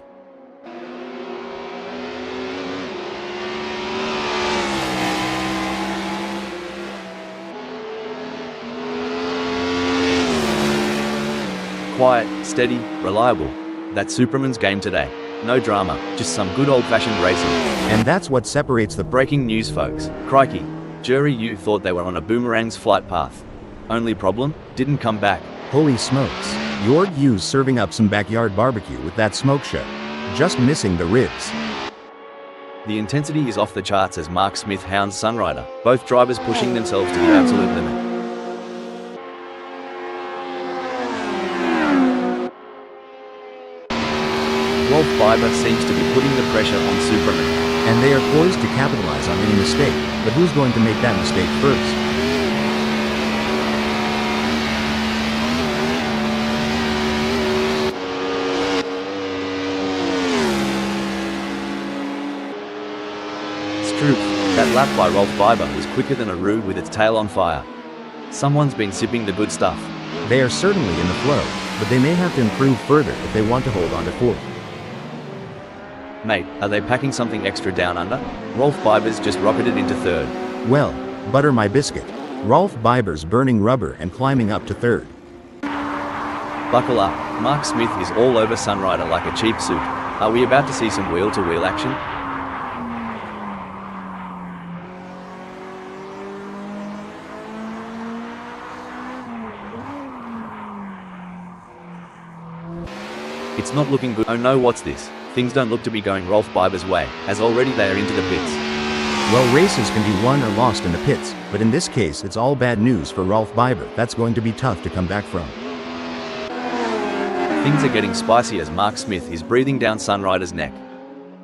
S1: Quiet, steady, reliable. That's Superman's game today. No drama, just some good old-fashioned racing.
S2: And that's what separates the
S1: Breaking news, folks. Crikey. Jury, you thought they were on a boomerang's flight path. Only problem? Didn't come back.
S2: Holy smokes. Jord Hughes serving up some backyard barbecue with that smoke show. Just missing the ribs.
S1: The intensity is off the charts as Mark Smith hounds Sunrider, both drivers pushing themselves to the absolute limit. Rolf Biber seems to be putting the pressure on Superman.
S2: And they are poised to capitalize on any mistake, but who's going to make that mistake first?
S1: Stroop, that lap by Rolf Biber was quicker than a rood with its tail on fire. Someone's been sipping the good stuff.
S2: They are certainly in the flow, but they may have to improve further if they want to hold on to fourth.
S1: Mate, are they packing something extra down under? Rolf Biber's just rocketed into third.
S2: Well, butter my biscuit. Rolf Biber's burning rubber and climbing up to third.
S1: Buckle up, Mark Smith is all over Sunrider like a cheap suit. Are we about to see some wheel-to-wheel action? It's not looking good. Oh no, what's this? Things don't look to be going Rolf Biber's way, as already they are into the pits.
S2: Well, races can be won or lost in the pits, but in this case it's all bad news for Rolf Biber. That's going to be tough to come back from.
S1: Things are getting spicy as Mark Smith is breathing down Sunrider's neck.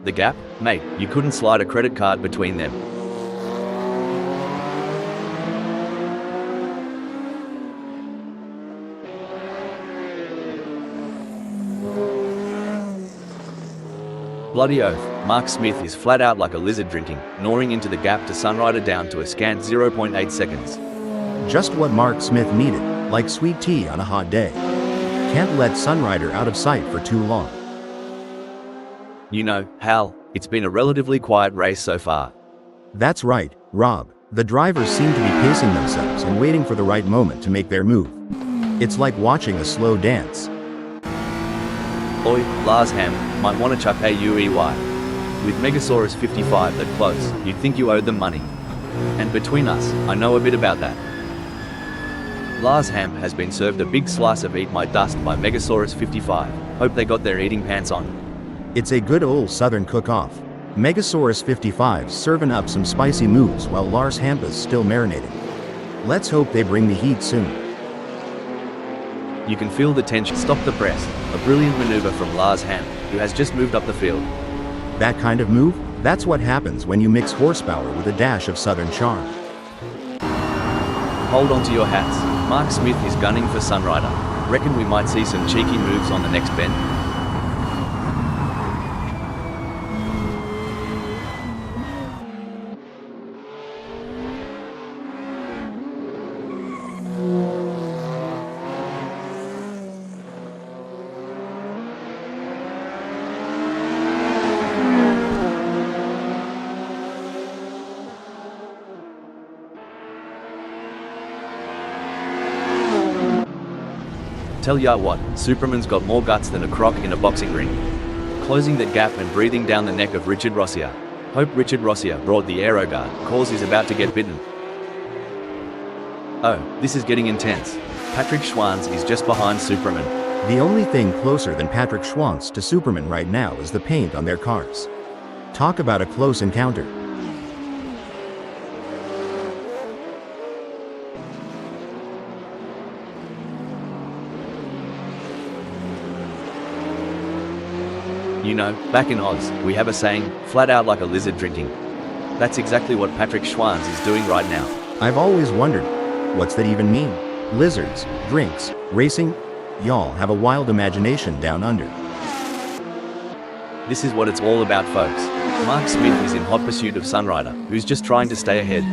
S1: The gap? Mate, you couldn't slide a credit card between them. Bloody oath, Mark Smith is flat out like a lizard drinking, gnawing into the gap to Sunrider down to a scant 0.8 seconds.
S2: Just what Mark Smith needed, like sweet tea on a hot day. Can't let Sunrider out of sight for too long.
S1: You know, Hal, it's been a relatively quiet race so far.
S2: That's right, Rob. The drivers seem to be pacing themselves and waiting for the right moment to make their move. It's like watching a slow dance.
S1: Oi, Lars Ham, might want to chuck AUEY. With Megasaurus 55 that close, you'd think you owed them money. And between us, I know a bit about that. Lars Ham has been served a big slice of Eat My Dust by Megasaurus 55. Hope they got their eating pants on.
S2: It's a good old southern cook-off. Megasaurus 55 serving up some spicy moves while Lars Hampa's still marinating. Let's hope they bring the heat soon.
S1: You can feel the tension. Stop the press. A brilliant maneuver from Lars Ham, who has just moved up the field.
S2: That kind of move? That's what happens when you mix horsepower with a dash of southern charm.
S1: Hold on to your hats. Mark Smith is gunning for Sunrider. Reckon we might see some cheeky moves on the next bend? Tell ya what, Superman's got more guts than a croc in a boxing ring. Closing the gap and breathing down the neck of Richard Rossier. Hope Richard Rossier brought the aeroguard, cause he's about to get bitten. Oh, this is getting intense. Patrick Schwanz is just behind Superman.
S2: The only thing closer than Patrick Schwanz to Superman right now is the paint on their cars. Talk about a close encounter.
S1: You know, back in Oz, we have a saying, flat out like a lizard drinking. That's exactly what Patrick Schwanz is doing right now.
S2: I've always wondered, what's that even mean? Lizards, drinks, racing? Y'all have a wild imagination down under.
S1: This is what it's all about, folks. Mark Smith is in hot pursuit of Sunrider, who's just trying to stay ahead.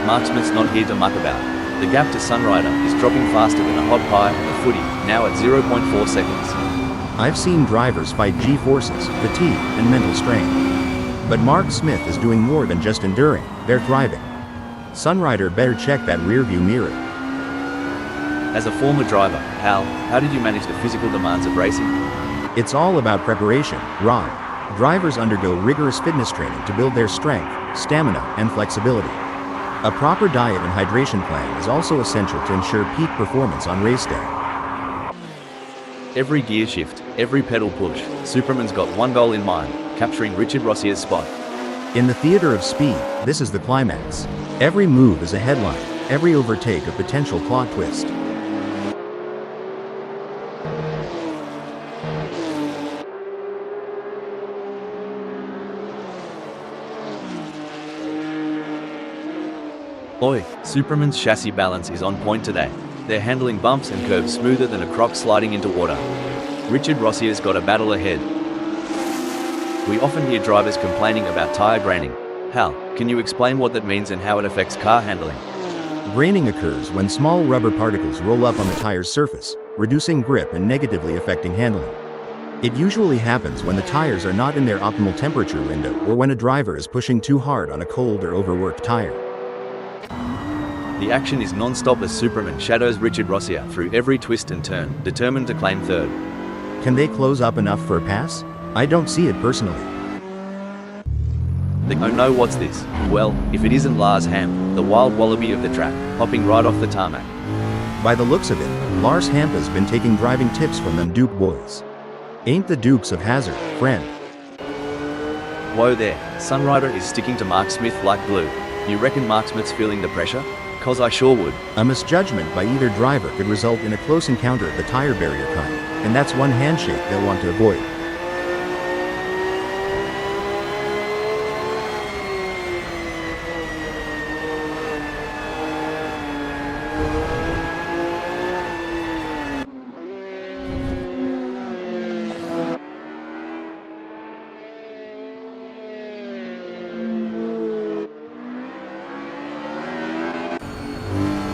S1: Mark Smith's not here to muck about. The gap to Sunrider is dropping faster than a hot pie on the footy, now at 0.4 seconds.
S2: I've seen drivers fight G-forces, fatigue, and mental strain. But Mark Smith is doing more than just enduring, they're thriving. Sunrider better check that rearview mirror.
S1: As a former driver, Hal, how did you manage the physical demands of racing?
S2: It's all about preparation, Rob. Drivers undergo rigorous fitness training to build their strength, stamina, and flexibility. A proper diet and hydration plan is also essential to ensure peak performance on race day.
S1: Every gear shift, every pedal push, Superman's got one goal in mind: capturing Richard Rossier's spot.
S2: In the theater of speed, this is the climax. Every move is a headline, every overtake a potential plot twist.
S1: Oi, Superman's chassis balance is on point today. They're handling bumps and curves smoother than a croc sliding into water. Richard Rossier's got a battle ahead. We often hear drivers complaining about tyre graining. Hal, can you explain what that means and how it affects car handling?
S2: Graining occurs when small rubber particles roll up on the tire's surface, reducing grip and negatively affecting handling. It usually happens when the tires are not in their optimal temperature window or when a driver is pushing too hard on a cold or overworked tire.
S1: The action is non-stop as Superman shadows Richard Rossier through every twist and turn, determined to claim third.
S2: Can they close up enough for a pass? I don't see it personally.
S1: Oh no, what's this? Well, if it isn't Lars Hamp, the wild wallaby of the track, hopping right off the tarmac.
S2: By the looks of it, Lars Hamp has been taking driving tips from them Duke boys. Ain't the Dukes of Hazzard, friend.
S1: Whoa there, Sunrider is sticking to Mark Smith like glue. You reckon Mark Smith's feeling the pressure? 'Cause I sure would.
S2: A misjudgment by either driver could result in a close encounter of the tire barrier kind, and that's one handshake they'll want to avoid.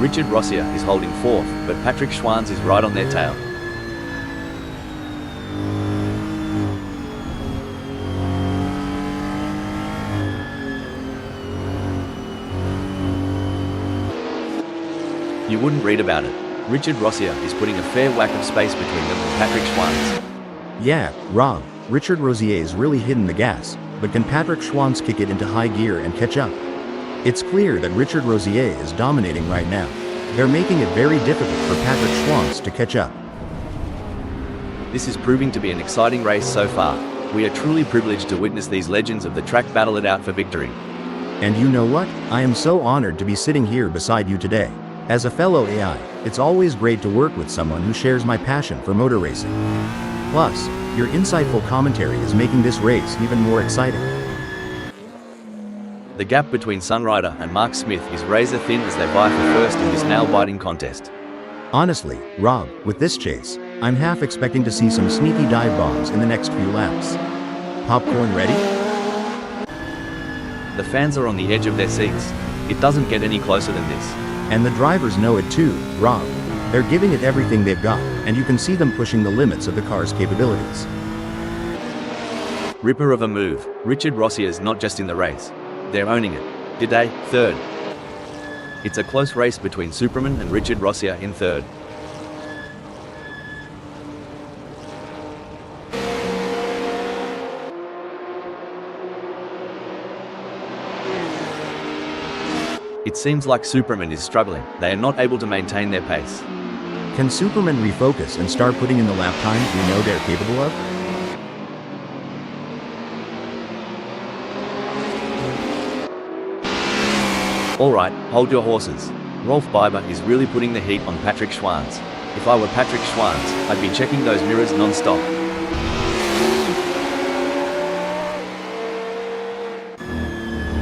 S1: Richard Rossier is holding fourth, but Patrick Schwanz is right on their tail. You wouldn't read about it. Richard Rossier is putting a fair whack of space between them and Patrick Schwanz.
S2: Yeah, Rob, Richard Rossier's really hitting the gas, but can Patrick Schwanz kick it into high gear and catch up? It's clear that Richard Rossier is dominating right now. They're making it very difficult for Patrick Schwanz to catch up.
S1: This is proving to be an exciting race so far. We are truly privileged to witness these legends of the track battle it out for victory.
S2: And you know what? I am so honored to be sitting here beside you today. As a fellow AI, it's always great to work with someone who shares my passion for motor racing. Plus, your insightful commentary is making this race even more exciting.
S1: The gap between Sunrider and Mark Smith is razor thin as they vie for first in this nail-biting contest.
S2: Honestly, Rob, with this chase, I'm half expecting to see some sneaky dive bombs in the next few laps. Popcorn ready?
S1: The fans are on the edge of their seats. It doesn't get any closer than this.
S2: And the drivers know it too, Rob. They're giving it everything they've got, and you can see them pushing the limits of the car's capabilities.
S1: Ripper of a move. Richard Rossier's not just in the race. They're owning it. Today, third. It's a close race between Superman and Richard Rossier in third. It seems like Superman is struggling. They are not able to maintain their pace.
S2: Can Superman refocus and start putting in the lap times we know they're capable of?
S1: Alright, hold your horses. Rolf Biber is really putting the heat on Patrick Schwanz. If I were Patrick Schwanz, I'd be checking those mirrors non-stop.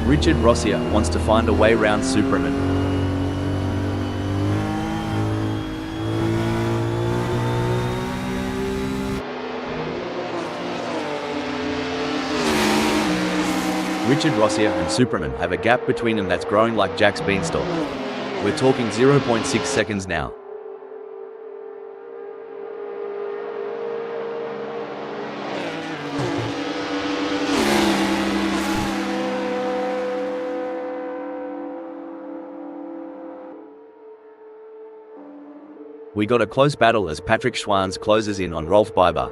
S1: Richard Rossier wants to find a way round Superman. Richard Rossier and Superman have a gap between them that's growing like Jack's beanstalk. We're talking 0.6 seconds now. We got a close battle as Patrick Schwanz closes in on Rolf Biber.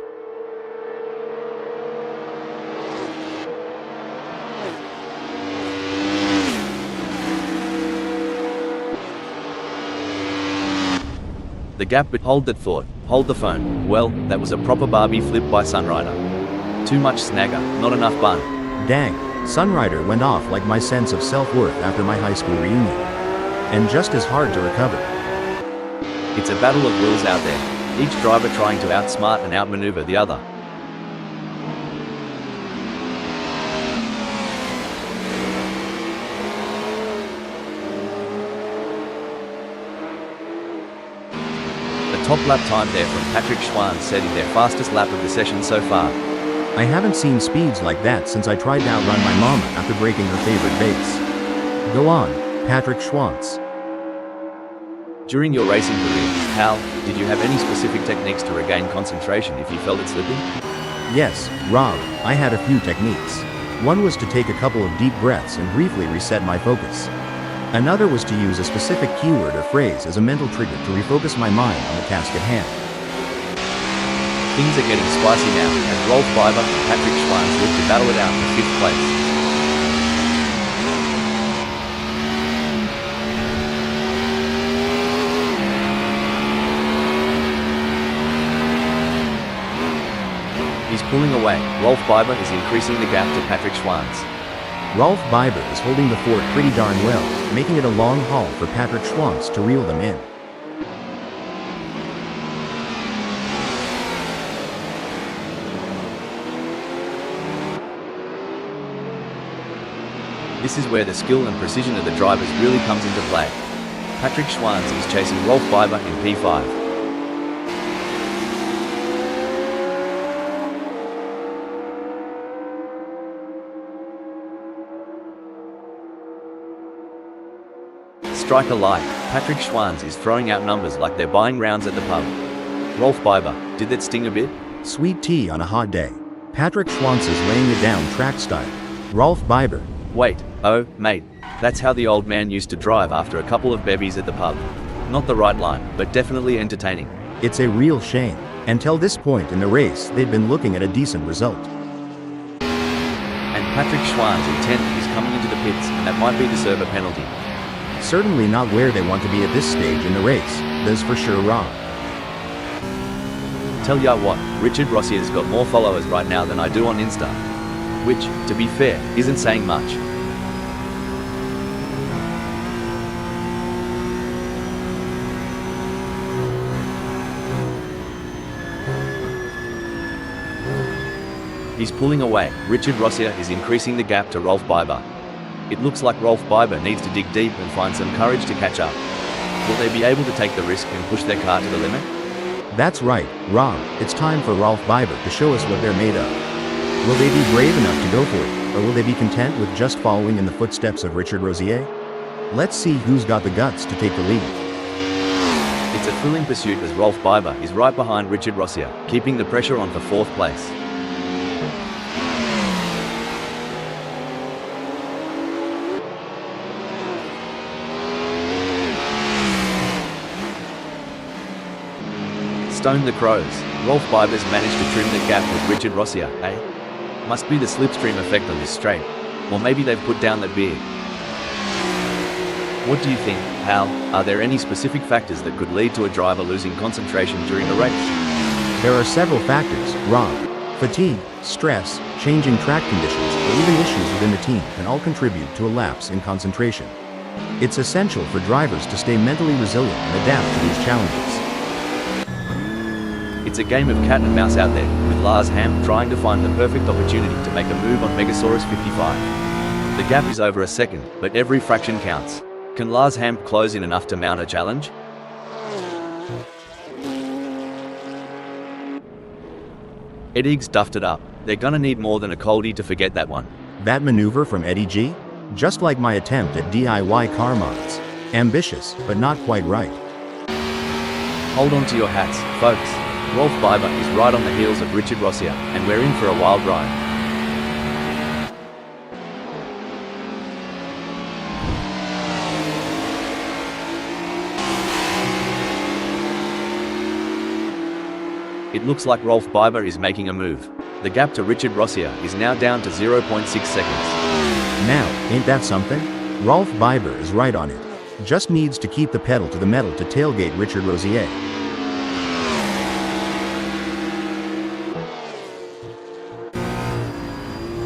S1: The gap, but hold that thought. Hold the phone. Well, that was a proper Barbie flip by Sunrider. Too much snagger, not enough bun.
S2: Dang, Sunrider went off like my sense of self-worth after my high school reunion. And just as hard to recover.
S1: It's a battle of wills out there, each driver trying to outsmart and outmaneuver the other. The top lap time there from Patrick Schwann setting their fastest lap of the session so far.
S2: I haven't seen speeds like that since I tried to outrun my mama after breaking her favorite base. Go on, Patrick Schwantz.
S1: During your racing career, Hal, did you have any specific techniques to regain concentration if you felt it slipping?
S2: Yes, Rob, I had a few techniques. One was to take a couple of deep breaths and briefly reset my focus. Another was to use a specific keyword or phrase as a mental trigger to refocus my mind on the task at hand.
S1: Things are getting spicy now, as Rolf Biber and Patrick Schwanz look to battle it out for 5th place. He's pulling away. Rolf Biber is increasing the gap to Patrick Schwanz.
S2: Rolf Biber is holding the fort pretty darn well, making it a long haul for Patrick Schwantz to reel them in.
S1: This is where the skill and precision of the drivers really comes into play. Patrick Schwanz is chasing Rolf Biber in P5. Striker like, Patrick Schwanz is throwing out numbers like they're buying rounds at the pub. Rolf Biber, did that sting a bit?
S2: Sweet tea on a hot day. Patrick Schwantz is laying it down track style. Rolf Biber.
S1: Wait, oh, mate, that's how the old man used to drive after a couple of bevies at the pub. Not the right line, but definitely entertaining.
S2: It's a real shame. Until this point in the race, they'd been looking at a decent result.
S1: And Patrick Schwanz in 10th is coming into the pits, and that might be to serve a penalty.
S2: Certainly not where they want to be at this stage in the race, that's for sure wrong.
S1: Tell ya what, Richard Rossier's got more followers right now than I do on Insta. Which, to be fair, isn't saying much. He's pulling away. Richard Rossier is increasing the gap to Rolf Biber. It looks like Rolf Biber needs to dig deep and find some courage to catch up. Will they be able to take the risk and push their car to the limit?
S2: That's right, Rob. It's time for Rolf Biber to show us what they're made of. Will they be brave enough to go for it, or will they be content with just following in the footsteps of Richard Rossier? Let's see who's got the guts to take the lead.
S1: It's a thrilling pursuit as Rolf Biber is right behind Richard Rossier, keeping the pressure on for 4th place. Stone the Crows. Rolf Biber's managed to trim the gap with Richard Rossier, eh? Must be the slipstream effect on this straight. Or maybe they've put down that beer. What do you think, Hal? Are there any specific factors that could lead to a driver losing concentration during a race?
S2: There are several factors, Rob. Fatigue, stress, changing track conditions, or even issues within the team can all contribute to a lapse in concentration. It's essential for drivers to stay mentally resilient and adapt to these challenges.
S1: It's a game of cat and mouse out there, with Lars Ham trying to find the perfect opportunity to make a move on Megasaurus 55. The gap is over a second, but every fraction counts. Can Lars Ham close in enough to mount a challenge? Eddie's duffed it up. They're gonna need more than a coldie to forget that one.
S2: That maneuver from Eddie G? Just like my attempt at DIY car mods. Ambitious, but not quite right.
S1: Hold on to your hats, folks. Rolf Biber is right on the heels of Richard Rossier, and we're in for a wild ride. It looks like Rolf Biber is making a move. The gap to Richard Rossier is now down to 0.6 seconds.
S2: Now, ain't that something? Rolf Biber is right on it. Just needs to keep the pedal to the metal to tailgate Richard Rossier.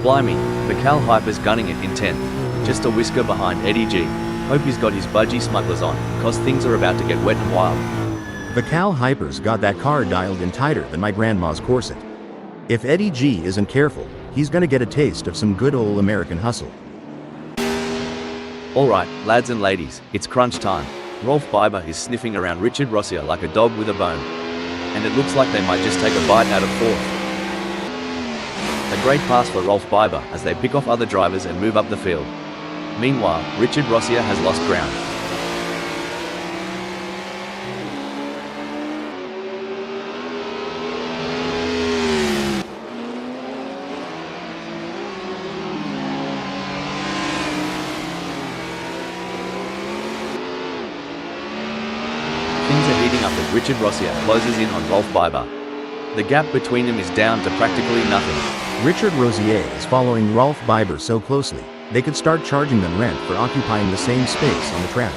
S1: Blimey, Bacal Hyper's gunning it in 10th, just a whisker behind Eddie G. Hope he's got his budgie smugglers on, cause things are about to get wet and wild.
S2: Bacal Hyper's got that car dialed in tighter than my grandma's corset. If Eddie G isn't careful, he's gonna get a taste of some good old American hustle.
S1: Alright, lads and ladies, it's crunch time. Rolf Biber is sniffing around Richard Rossier like a dog with a bone. And it looks like they might just take a bite out of fourth. A great pass for Rolf Biber as they pick off other drivers and move up the field. Meanwhile, Richard Rossier has lost ground. Things are heating up as Richard Rossier closes in on Rolf Biber. The gap between them is down to practically nothing.
S2: Richard Rossier is following Rolf Biber so closely, they could start charging them rent for occupying the same space on the track.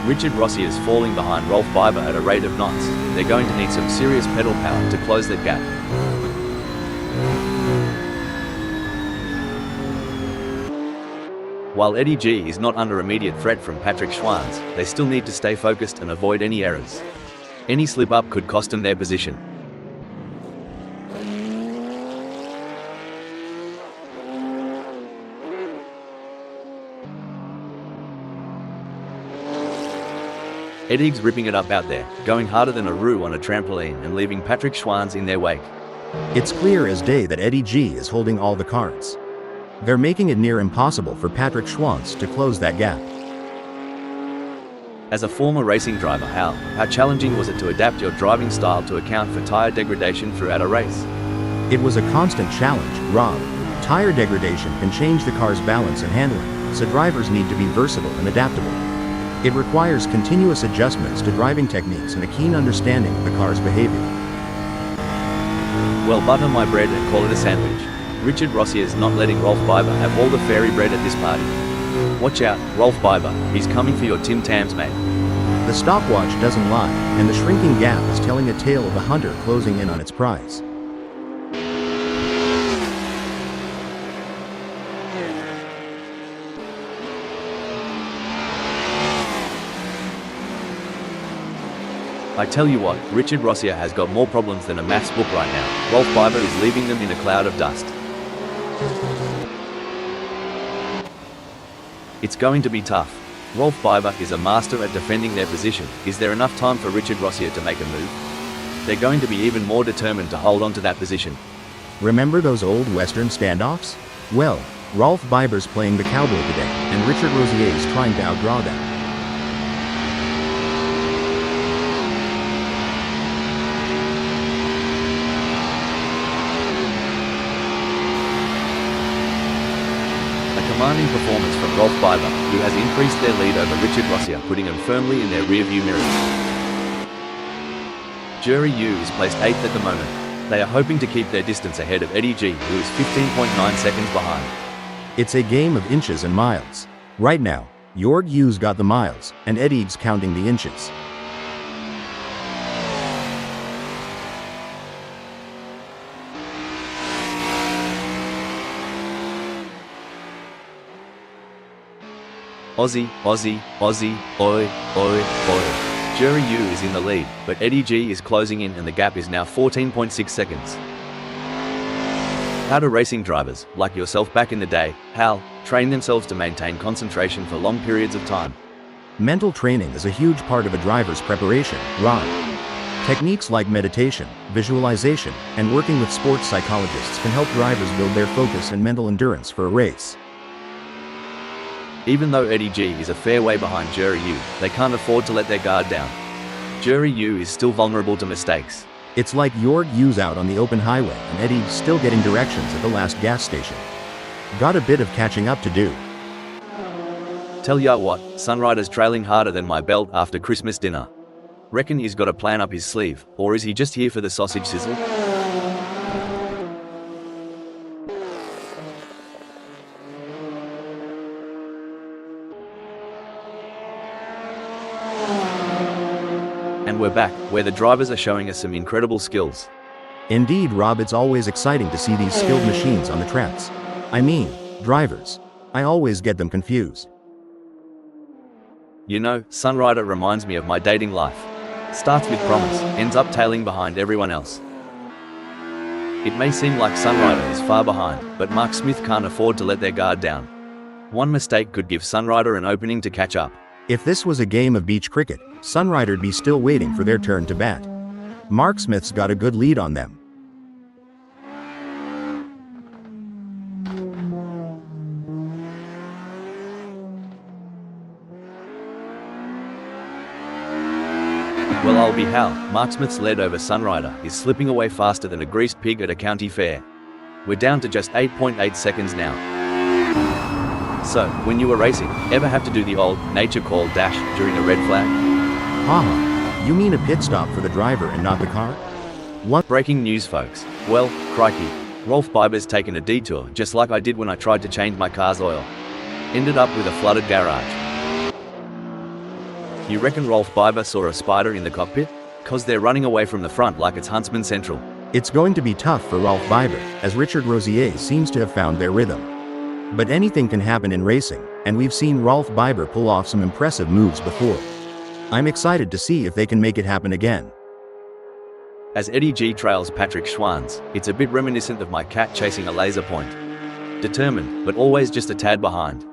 S1: Richard Rossier is falling behind Rolf Biber at a rate of knots. They're going to need some serious pedal power to close that gap. While Eddie G is not under immediate threat from Patrick Schwanz, they still need to stay focused and avoid any errors. Any slip-up could cost them their position. Eddie's ripping it up out there, going harder than a roux on a trampoline and leaving Patrick Schwanz in their wake.
S2: It's clear as day that Eddie G is holding all the cards. They're making it near impossible for Patrick Schwanz to close that gap.
S1: As a former racing driver, how challenging was it to adapt your driving style to account for tire degradation throughout a race?
S2: It was a constant challenge, Rob. Tire degradation can change the car's balance and handling, so drivers need to be versatile and adaptable. It requires continuous adjustments to driving techniques and a keen understanding of the car's behavior.
S1: Well, butter my bread and call it a sandwich. Richard Rossier is not letting Rolf Biber have all the fairy bread at this party. Watch out, Rolf Biber, he's coming for your Tim Tams, mate.
S2: The stopwatch doesn't lie, and the shrinking gap is telling a tale of the hunter closing in on its prize.
S1: I tell you what, Richard Rossier has got more problems than a maths book right now. Rolf Biber is leaving them in a cloud of dust. It's going to be tough. Rolf Biber is a master at defending their position. Is there enough time for Richard Rossier to make a move? They're going to be even more determined to hold on to that position.
S2: Remember those old Western standoffs? Well, Rolf Biber's playing the cowboy today, and Richard Rossier is trying to outdraw them.
S1: Commanding performance from Rolf Biber, who has increased their lead over Richard Rossier, putting them firmly in their rearview mirrors. Jerry Yu is placed 8th at the moment. They are hoping to keep their distance ahead of Eddie G, who is 15.9 seconds behind.
S2: It's a game of inches and miles. Right now, Jorg Yu's got the miles, and Eddie's counting the inches.
S1: Aussie, Aussie, Aussie, oi, oi, oi. Jerry Yu is in the lead, but Eddie G is closing in and the gap is now 14.6 seconds. How do racing drivers, like yourself back in the day, Hal, train themselves to maintain concentration for long periods of time?
S2: Mental training is a huge part of a driver's preparation, Ron. Techniques like meditation, visualization, and working with sports psychologists can help drivers build their focus and mental endurance for a race.
S1: Even though Eddie G is a fair way behind Jerry Yu, they can't afford to let their guard down. Jerry Yu is still vulnerable to mistakes.
S2: It's like Jorg Yu's out on the open highway and Eddie's still getting directions at the last gas station. Got a bit of catching up to do.
S1: Tell ya what, Sunrider's trailing harder than my belt after Christmas dinner. Reckon he's got a plan up his sleeve, or is he just here for the sausage sizzle? And we're back, where the drivers are showing us some incredible skills.
S2: Indeed, Rob, it's always exciting to see these skilled machines on the tracks. I mean, drivers. I always get them confused.
S1: You know, Sunrider reminds me of my dating life. Starts with promise, ends up tailing behind everyone else. It may seem like Sunrider is far behind, but Mark Smith can't afford to let their guard down. One mistake could give Sunrider an opening to catch up.
S2: If this was a game of beach cricket, Sunrider'd be still waiting for their turn to bat. Mark Smith's got a good lead on them.
S1: Well, I'll be hal. Mark Smith's lead over Sunrider is slipping away faster than a greased pig at a county fair. We're down to just 8.8 seconds now. So, when you were racing, ever have to do the old nature call dash during a red flag?
S2: Haha, you mean a pit stop for the driver and not the car? What?
S1: Breaking news, folks. Well, crikey. Rolf Biber's taken a detour, just like I did when I tried to change my car's oil. Ended up with a flooded garage. You reckon Rolf Biber saw a spider in the cockpit? 'Cause they're running away from the front like it's Huntsman Central.
S2: It's going to be tough for Rolf Biber, as Richard Rosier seems to have found their rhythm. But anything can happen in racing, and we've seen Rolf Biber pull off some impressive moves before. I'm excited to see if they can make it happen again.
S1: As Eddie G trails Patrick Schwanz, it's a bit reminiscent of my cat chasing a laser point. Determined, but always just a tad behind.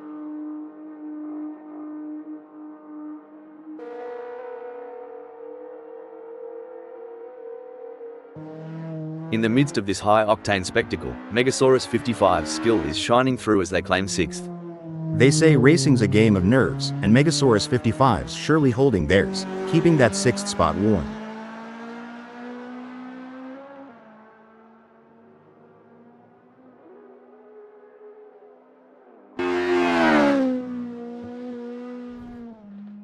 S1: In the midst of this high-octane spectacle, Megasaurus 55's skill is shining through as they claim 6th.
S2: They say racing's a game of nerves, and Megasaurus 55's surely holding theirs, keeping that 6th spot warm.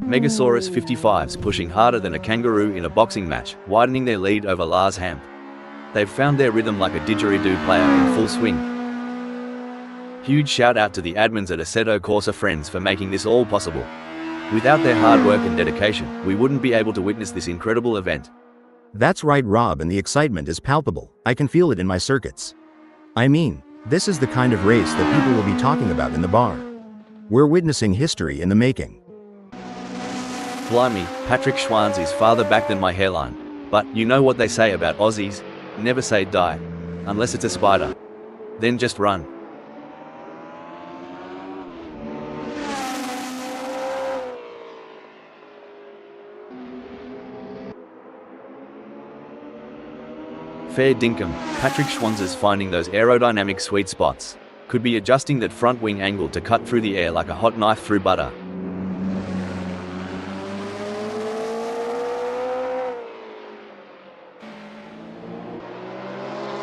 S1: Megasaurus 55's pushing harder than a kangaroo in a boxing match, widening their lead over Lars Hamp. They've found their rhythm like a didgeridoo player in full swing. Huge shout out to the admins at Assetto Corsa friends for making this all possible. Without their hard work and dedication, we wouldn't be able to witness this incredible event.
S2: That's right, Rob, and the excitement is palpable. I can feel it in my circuits. I mean, this is the kind of race that people will be talking about in the bar. We're witnessing history in the making.
S1: Blimey, Patrick Schwanz is farther back than my hairline. But you know what they say about Aussies? Never say die. Unless it's a spider. Then just run. Fair dinkum, Patrick Schwanz is finding those aerodynamic sweet spots. Could be adjusting that front wing angle to cut through the air like a hot knife through butter.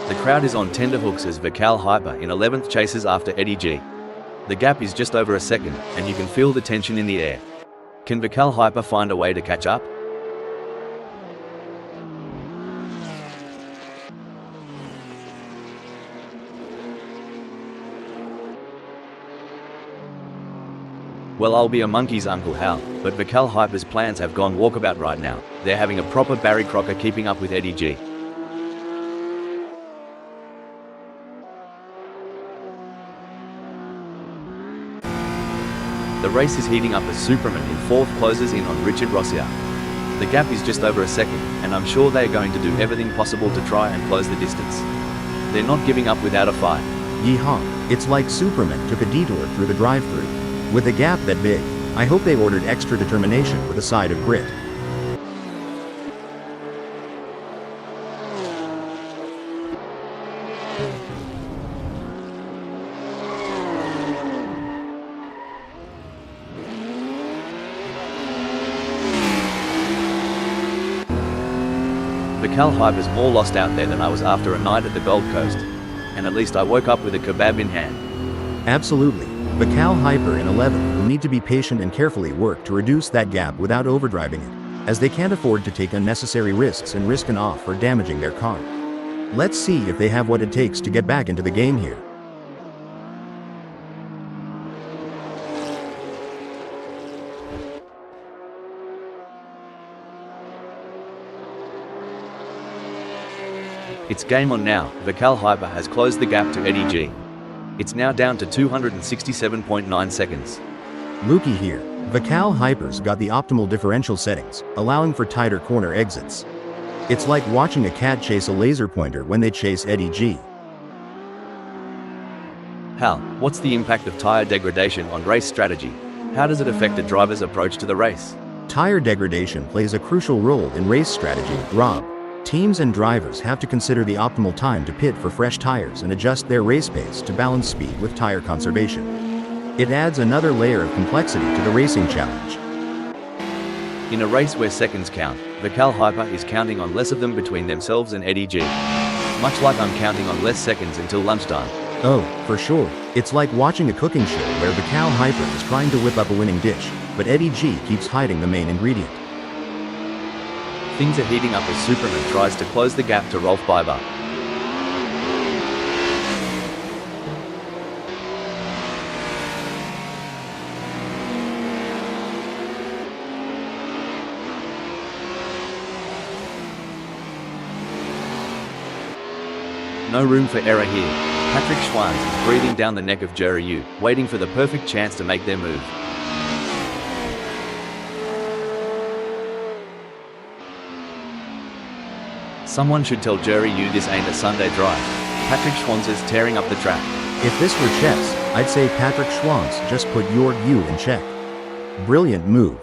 S1: The crowd is on tenterhooks as Vikal Hyper in 11th chases after Eddie G. The gap is just over a second, and you can feel the tension in the air. Can Vikal Hyper find a way to catch up? Well, I'll be a monkey's Uncle Hal, but Vikal Hyper's plans have gone walkabout right now. They're having a proper Barry Crocker keeping up with Eddie G. The race is heating up as Superman in 4th closes in on Richard Rosier. The gap is just over a second, and I'm sure they're going to do everything possible to try and close the distance. They're not giving up without a fight.
S2: Yeehaw, it's like Superman took a detour through the drive-thru. With a gap that big, I hope they ordered extra determination with a side of grit.
S1: Vikal Hyper's more lost out there than I was after a night at the Gold Coast. And at least I woke up with a kebab in hand.
S2: Absolutely. Vikal Hyper in 11th will need to be patient and carefully work to reduce that gap without overdriving it, as they can't afford to take unnecessary risks and risk an off or damaging their car. Let's see if they have what it takes to get back into the game here.
S1: It's game on now. Vikal Hyper has closed the gap to Eddie G. It's now down to 267.9 seconds.
S2: Looky here. Vikal Hyper's got the optimal differential settings, allowing for tighter corner exits. It's like watching a cat chase a laser pointer when they chase Eddie G.
S1: Hal, what's the impact of tire degradation on race strategy? How does it affect a driver's approach to the race?
S2: Tire degradation plays a crucial role in race strategy, Rob. Teams and drivers have to consider the optimal time to pit for fresh tires and adjust their race pace to balance speed with tire conservation. It adds another layer of complexity to the racing challenge.
S1: In a race where seconds count, Vikal Hyper is counting on less of them between themselves and Eddie G. Much like I'm counting on less seconds until lunchtime.
S2: Oh, for sure. It's like watching a cooking show where Vikal Hyper is trying to whip up a winning dish, but Eddie G keeps hiding the main ingredient.
S1: Things are heating up as Superman tries to close the gap to Rolf Biber. No room for error here. Patrick Schwanz is breathing down the neck of Jerry Yu, waiting for the perfect chance to make their move. Someone should tell Jerry Yu this ain't a Sunday drive. Patrick Schwanz is tearing up the track.
S2: If this were chess, I'd say Patrick Schwanz just put your U in check. Brilliant move.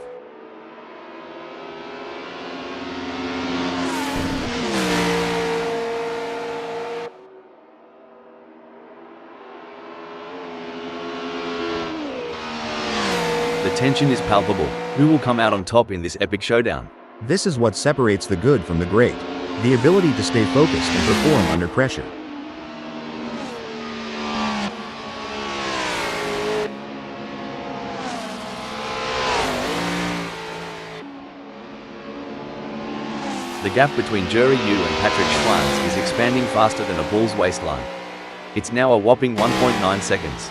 S1: The tension is palpable. Who will come out on top in this epic showdown?
S2: This is what separates the good from the great. The ability to stay focused and perform under pressure.
S1: The gap between Jerry Yu and Patrick Schwanz is expanding faster than a bull's waistline. It's now a whopping 1.9 seconds.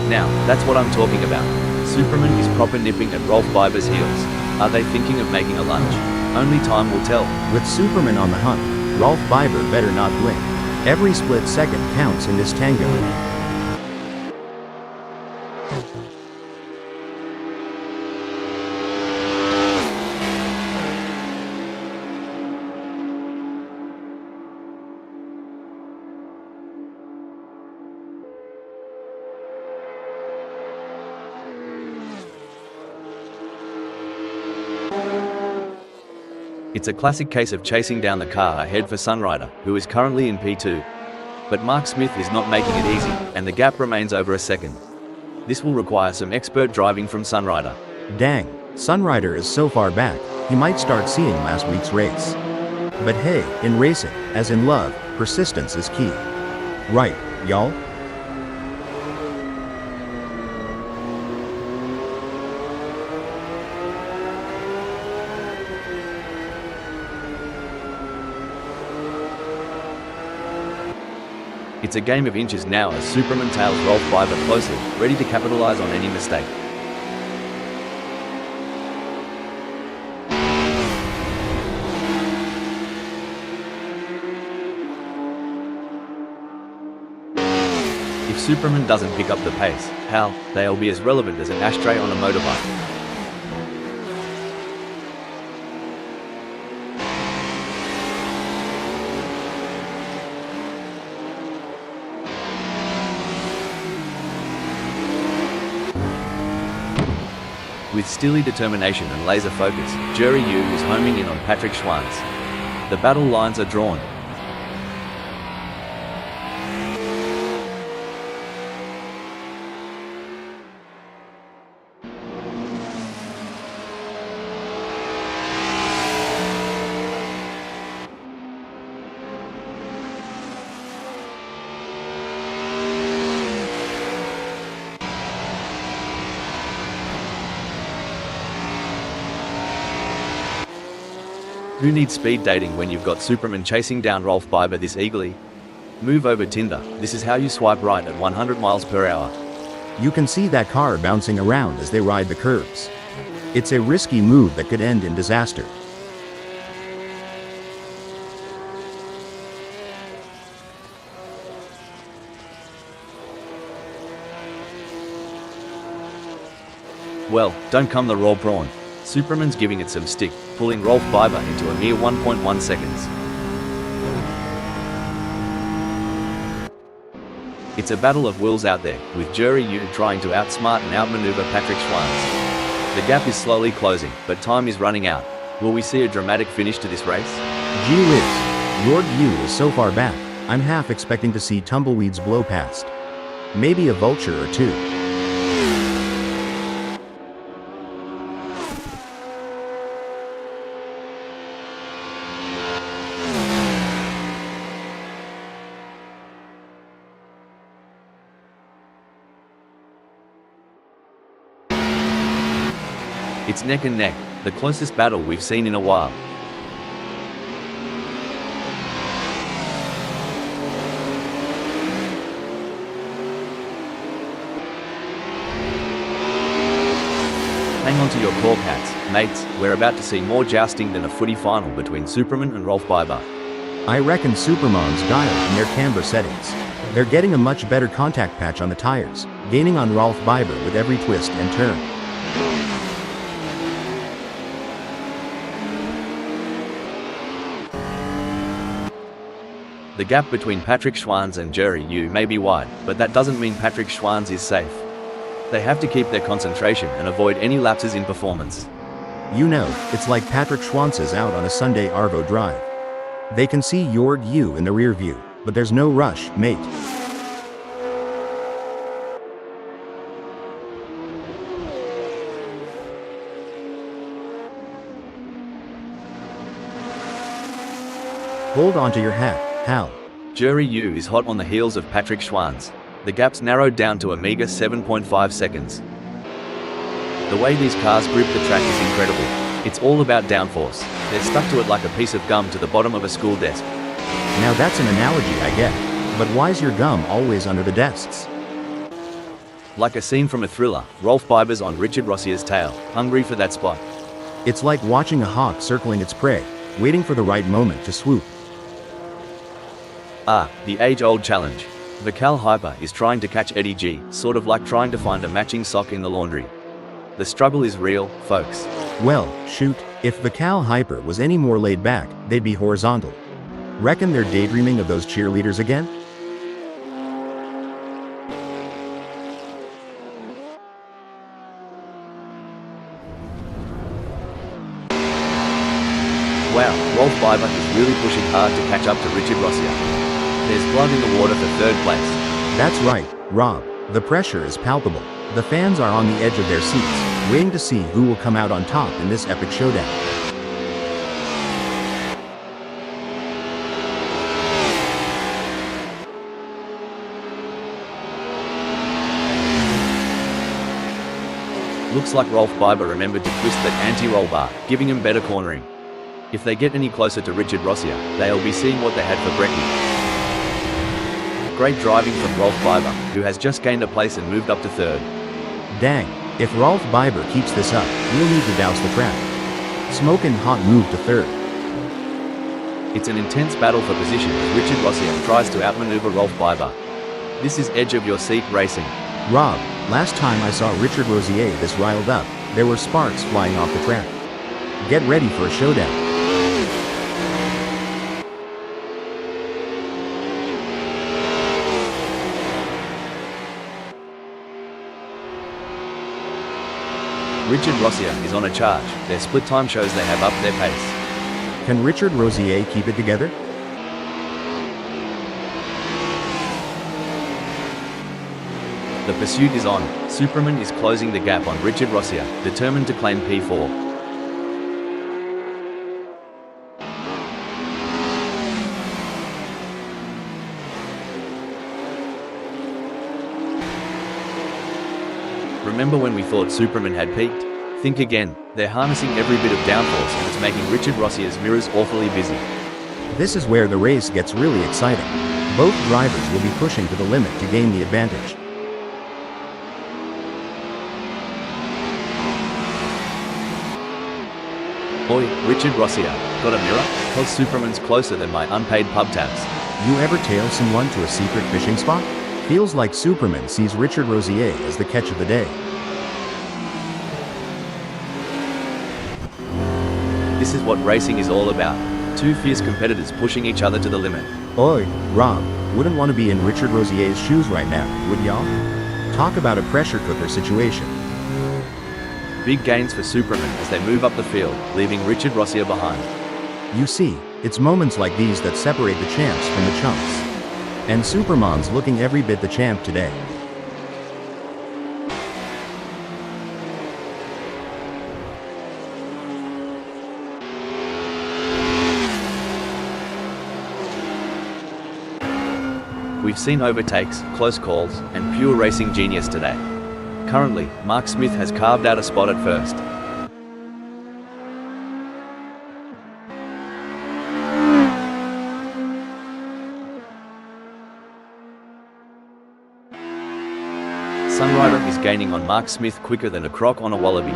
S1: Now, that's what I'm talking about. Superman is proper nipping at Rolf Biber's heels. Are they thinking of making a lunge? Only time will tell.
S2: With Superman on the hunt, Rolf Biber better not blink. Every split second counts in this tango.
S1: It's a classic case of chasing down the car ahead for Sunrider, who is currently in P2. But Mark Smith is not making it easy, and the gap remains over a second. This will require some expert driving from Sunrider.
S2: Dang, Sunrider is so far back, he might start seeing last week's race. But hey, in racing, as in love, persistence is key. Right, y'all?
S1: It's a game of inches now as Superman tails Rolf Biber closely, ready to capitalize on any mistake. If Superman doesn't pick up the pace, hell, they'll be as relevant as an ashtray on a motorbike. With steely determination and laser focus, Jerry Yu is homing in on Patrick Schwanz. The battle lines are drawn. Who needs speed dating when you've got Superman chasing down Rolf Biber this eagerly? Move over Tinder. This is how you swipe right at 100 miles per hour.
S2: You can see that car bouncing around as they ride the curves. It's a risky move that could end in disaster.
S1: Well, don't come the raw prawn. Superman's giving it some stick, pulling Rolf Biber into a mere 1.1 seconds. It's a battle of wills out there, with Jerry Yu trying to outsmart and outmaneuver Patrick Schwanz. The gap is slowly closing, but time is running out. Will we see a dramatic finish to this race?
S2: Gee whiz, Jorg Yu is so far back, I'm half expecting to see tumbleweeds blow past. Maybe a vulture or two.
S1: It's neck and neck, the closest battle we've seen in a while. Hang on to your cork hats, mates, we're about to see more jousting than a footy final between Superman and Rolf Biber.
S2: I reckon Superman's dialed in their camber settings. They're getting a much better contact patch on the tires, gaining on Rolf Biber with every twist and turn.
S1: The gap between Patrick Schwanz and Jerry Yu may be wide, but that doesn't mean Patrick Schwanz is safe. They have to keep their concentration and avoid any lapses in performance.
S2: You know, it's like Patrick Schwanz's out on a Sunday Arvo drive. They can see Jorg Yu in the rear view, but there's no rush, mate. Hold on to your hat, Hal.
S1: Jerry Yu is hot on the heels of Patrick Schwanz. The gap's narrowed down to a meager 7.5 seconds. The way these cars grip the track is incredible. It's all about downforce. They're stuck to it like a piece of gum to the bottom of a school desk.
S2: Now that's an analogy I get, but why's your gum always under the desks?
S1: Like a scene from a thriller, Rolf Biber's on Richard Rossier's tail, hungry for that spot.
S2: It's like watching a hawk circling its prey, waiting for the right moment to swoop.
S1: Ah, the age-old challenge. Vikal Hyper is trying to catch Eddie G, sort of like trying to find a matching sock in the laundry. The struggle is real, folks.
S2: Well, shoot, if Vikal Hyper was any more laid back, they'd be horizontal. Reckon they're daydreaming of those cheerleaders again?
S1: Wow, Rolf Biber is really pushing hard to catch up to Richard Rossier. There's blood in the water for third place.
S2: That's right, Rob. The pressure is palpable. The fans are on the edge of their seats, waiting to see who will come out on top in this epic showdown.
S1: Looks like Rolf Biber remembered to twist that anti-roll bar, giving him better cornering. If they get any closer to Richard Rossier, they'll be seeing what they had for brekkie. Great driving from Rolf Biber, who has just gained a place and moved up to third.
S2: Dang, if Rolf Biber keeps this up, we'll need to douse the track. Smokin' hot move to third.
S1: It's an intense battle for position as Richard Rossier tries to outmaneuver Rolf Biber. This is edge-of-your-seat racing.
S2: Rob, last time I saw Richard Rossier this riled up, there were sparks flying off the track. Get ready for a showdown.
S1: Richard Rossier is on a charge. Their split time shows they have upped their pace.
S2: Can Richard Rossier keep it together?
S1: The pursuit is on. Superman is closing the gap on Richard Rossier, determined to claim P4. Remember when we thought Superman had peaked? Think again. They're harnessing every bit of downforce and it's making Richard Rossier's mirrors awfully busy.
S2: This is where the race gets really exciting. Both drivers will be pushing to the limit to gain the advantage.
S1: Oi, Richard Rossier, got a mirror? Cause Superman's closer than my unpaid pub tabs.
S2: You ever tail someone to a secret fishing spot? Feels like Superman sees Richard Rossier as the catch of the day.
S1: This is what racing is all about. Two fierce competitors pushing each other to the limit.
S2: Oi, Rob, wouldn't want to be in Richard Rosier's shoes right now, would y'all? Talk about a pressure cooker situation.
S1: Big gains for Superman as they move up the field, leaving Richard Rossier behind.
S2: You see, it's moments like these that separate the champs from the chumps. And Superman's looking every bit the champ today.
S1: We've seen overtakes, close calls, and pure racing genius today. Currently, Mark Smith has carved out a spot at first. Sunrider is gaining on Mark Smith quicker than a croc on a wallaby.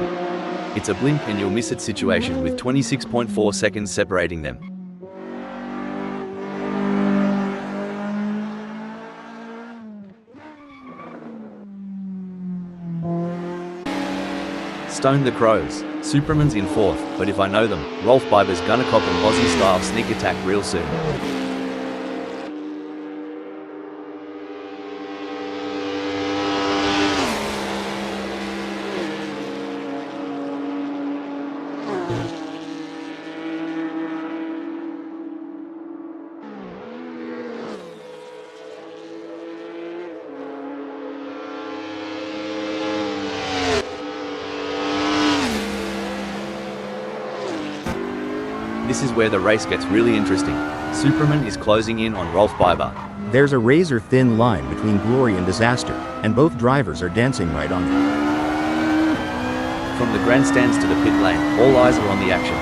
S1: It's a blink and you'll miss it situation with 26.4 seconds separating them. Stone the Crows. Superman's in fourth, but if I know them, Rolf Biber's gonna cop an Aussie-style sneak attack real soon. This is where the race gets really interesting. Superman is closing in on Rolf Biber.
S2: There's a razor-thin line between glory and disaster, and both drivers are dancing right on it.
S1: From the grandstands to the pit lane, all eyes are on the action.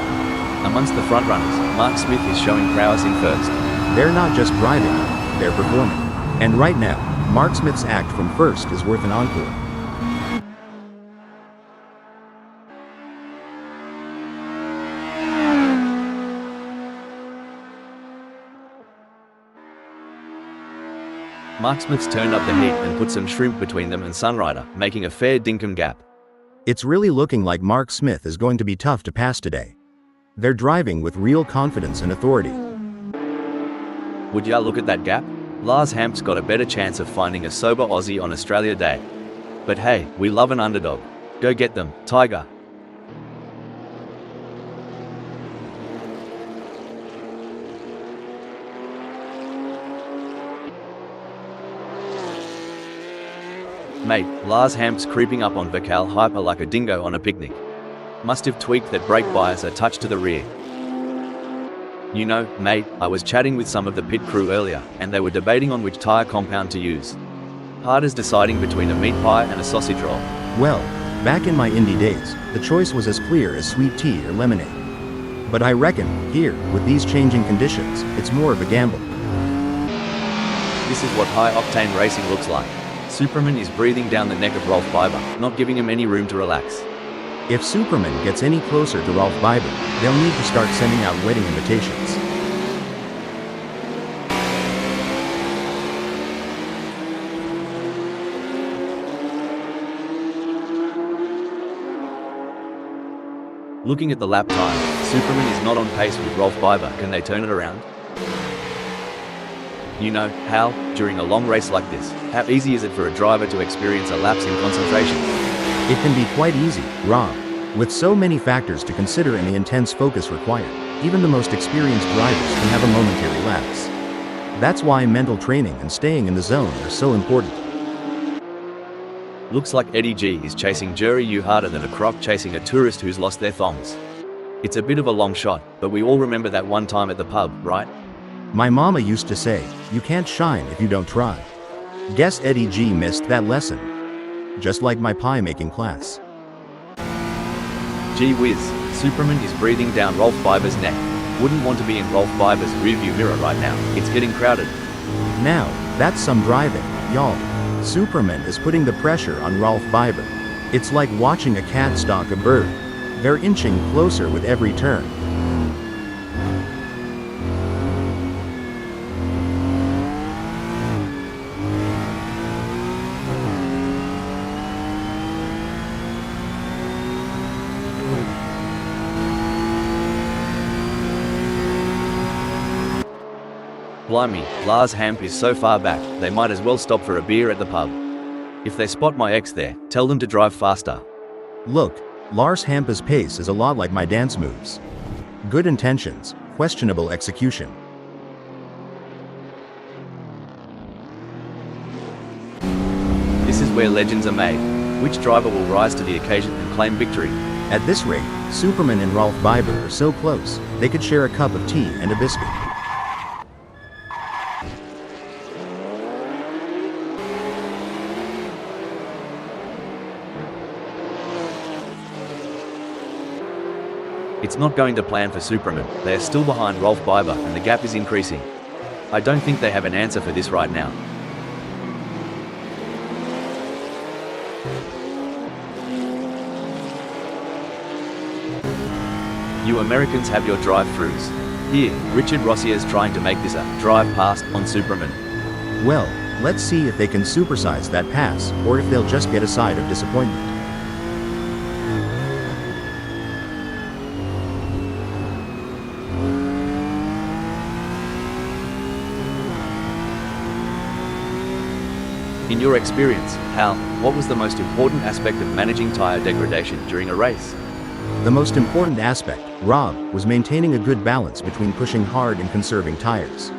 S1: Amongst the front runners, Mark Smith is showing prowess in first.
S2: They're not just driving, they're performing. And right now, Mark Smith's act from first is worth an encore.
S1: Mark Smith's turned up the heat and put some shrimp between them and Sunrider, making a fair dinkum gap.
S2: It's really looking like Mark Smith is going to be tough to pass today. They're driving with real confidence and authority.
S1: Would ya look at that gap? Lars Hamp's got a better chance of finding a sober Aussie on Australia Day. But hey, we love an underdog. Go get them, Tiger. Mate, Lars Hamp's creeping up on Vercal Hyper like a dingo on a picnic. Must have tweaked that brake bias a touch to the rear. You know, mate, I was chatting with some of the pit crew earlier, and they were debating on which tyre compound to use. Hard as deciding between a meat pie and a sausage roll.
S2: Well, back in my Indy days, the choice was as clear as sweet tea or lemonade. But I reckon, here, with these changing conditions, it's more of a gamble.
S1: This is what high-octane racing looks like. Superman is breathing down the neck of Rolf Biber, not giving him any room to relax.
S2: If Superman gets any closer to Rolf Biber, they'll need to start sending out wedding invitations.
S1: Looking at the lap time, Superman is not on pace with Rolf Biber. Can they turn it around? You know, Hal, during a long race like this, how easy is it for a driver to experience a lapse in concentration?
S2: It can be quite easy, Rob. With so many factors to consider and the intense focus required, even the most experienced drivers can have a momentary lapse. That's why mental training and staying in the zone are so important.
S1: Looks like Eddie G is chasing Jerry Yu harder than a croc chasing a tourist who's lost their thongs. It's a bit of a long shot, but we all remember that one time at the pub, right?
S2: My mama used to say, you can't shine if you don't try. Guess Eddie G missed that lesson. Just like my pie-making class.
S1: Gee whiz, Superman is breathing down Rolf Biber's neck. Wouldn't want to be in Rolf Biber's rearview mirror right now. It's getting crowded.
S2: Now, that's some driving, y'all. Superman is putting the pressure on Rolf Biber. It's like watching a cat stalk a bird. They're inching closer with every turn.
S1: Blimey, Lars Hamp is so far back, they might as well stop for a beer at the pub. If they spot my ex there, tell them to drive faster.
S2: Look, Lars Hampa's pace is a lot like my dance moves. Good intentions, questionable execution.
S1: This is where legends are made. Which driver will rise to the occasion and claim victory?
S2: At this rate, Superman and Rolf Biber are so close, they could share a cup of tea and a biscuit.
S1: It's not going to plan for Superman. They are still behind Rolf Biber and the gap is increasing. I don't think they have an answer for this right now. You Americans have your drive-thrus. Here, Richard Rossier is trying to make this a drive past on Superman.
S2: Well, let's see if they can supersize that pass, or if they'll just get a side of disappointment.
S1: In your experience, Hal, what was the most important aspect of managing tire degradation during a race?
S2: The most important aspect, Rob, was maintaining a good balance between pushing hard and conserving tires.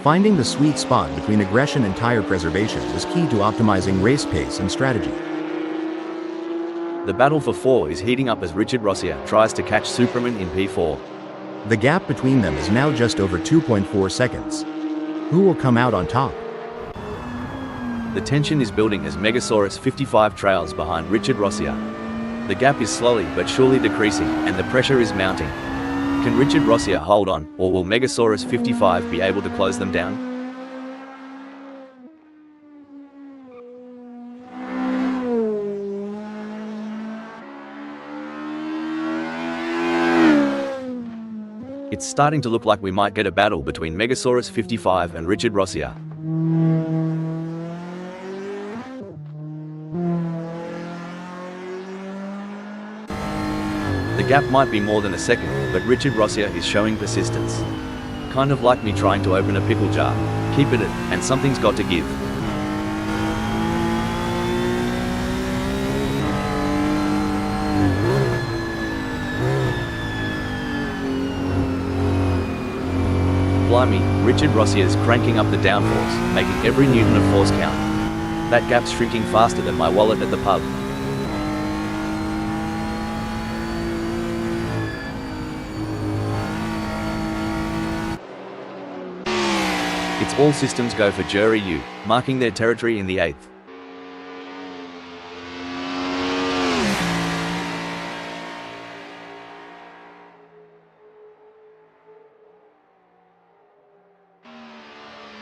S2: Finding the sweet spot between aggression and tire preservation was key to optimizing race pace and strategy.
S1: The battle for 4 is heating up as Richard Rossier tries to catch Superman in P4.
S2: The gap between them is now just over 2.4 seconds. Who will come out on top?
S1: The tension is building as Megasaurus 55 trails behind Richard Rossier. The gap is slowly but surely decreasing, and the pressure is mounting. Can Richard Rossier hold on, or will Megasaurus 55 be able to close them down? It's starting to look like we might get a battle between Megasaurus 55 and Richard Rossier. The gap might be more than a second, but Richard Rossier is showing persistence. Kind of like me trying to open a pickle jar. Keep at it, and something's got to give. Blimey, Richard Rossier is cranking up the downforce, making every newton of force count. That gap's shrinking faster than my wallet at the pub. It's all systems go for Jury U, marking their territory in the 8th.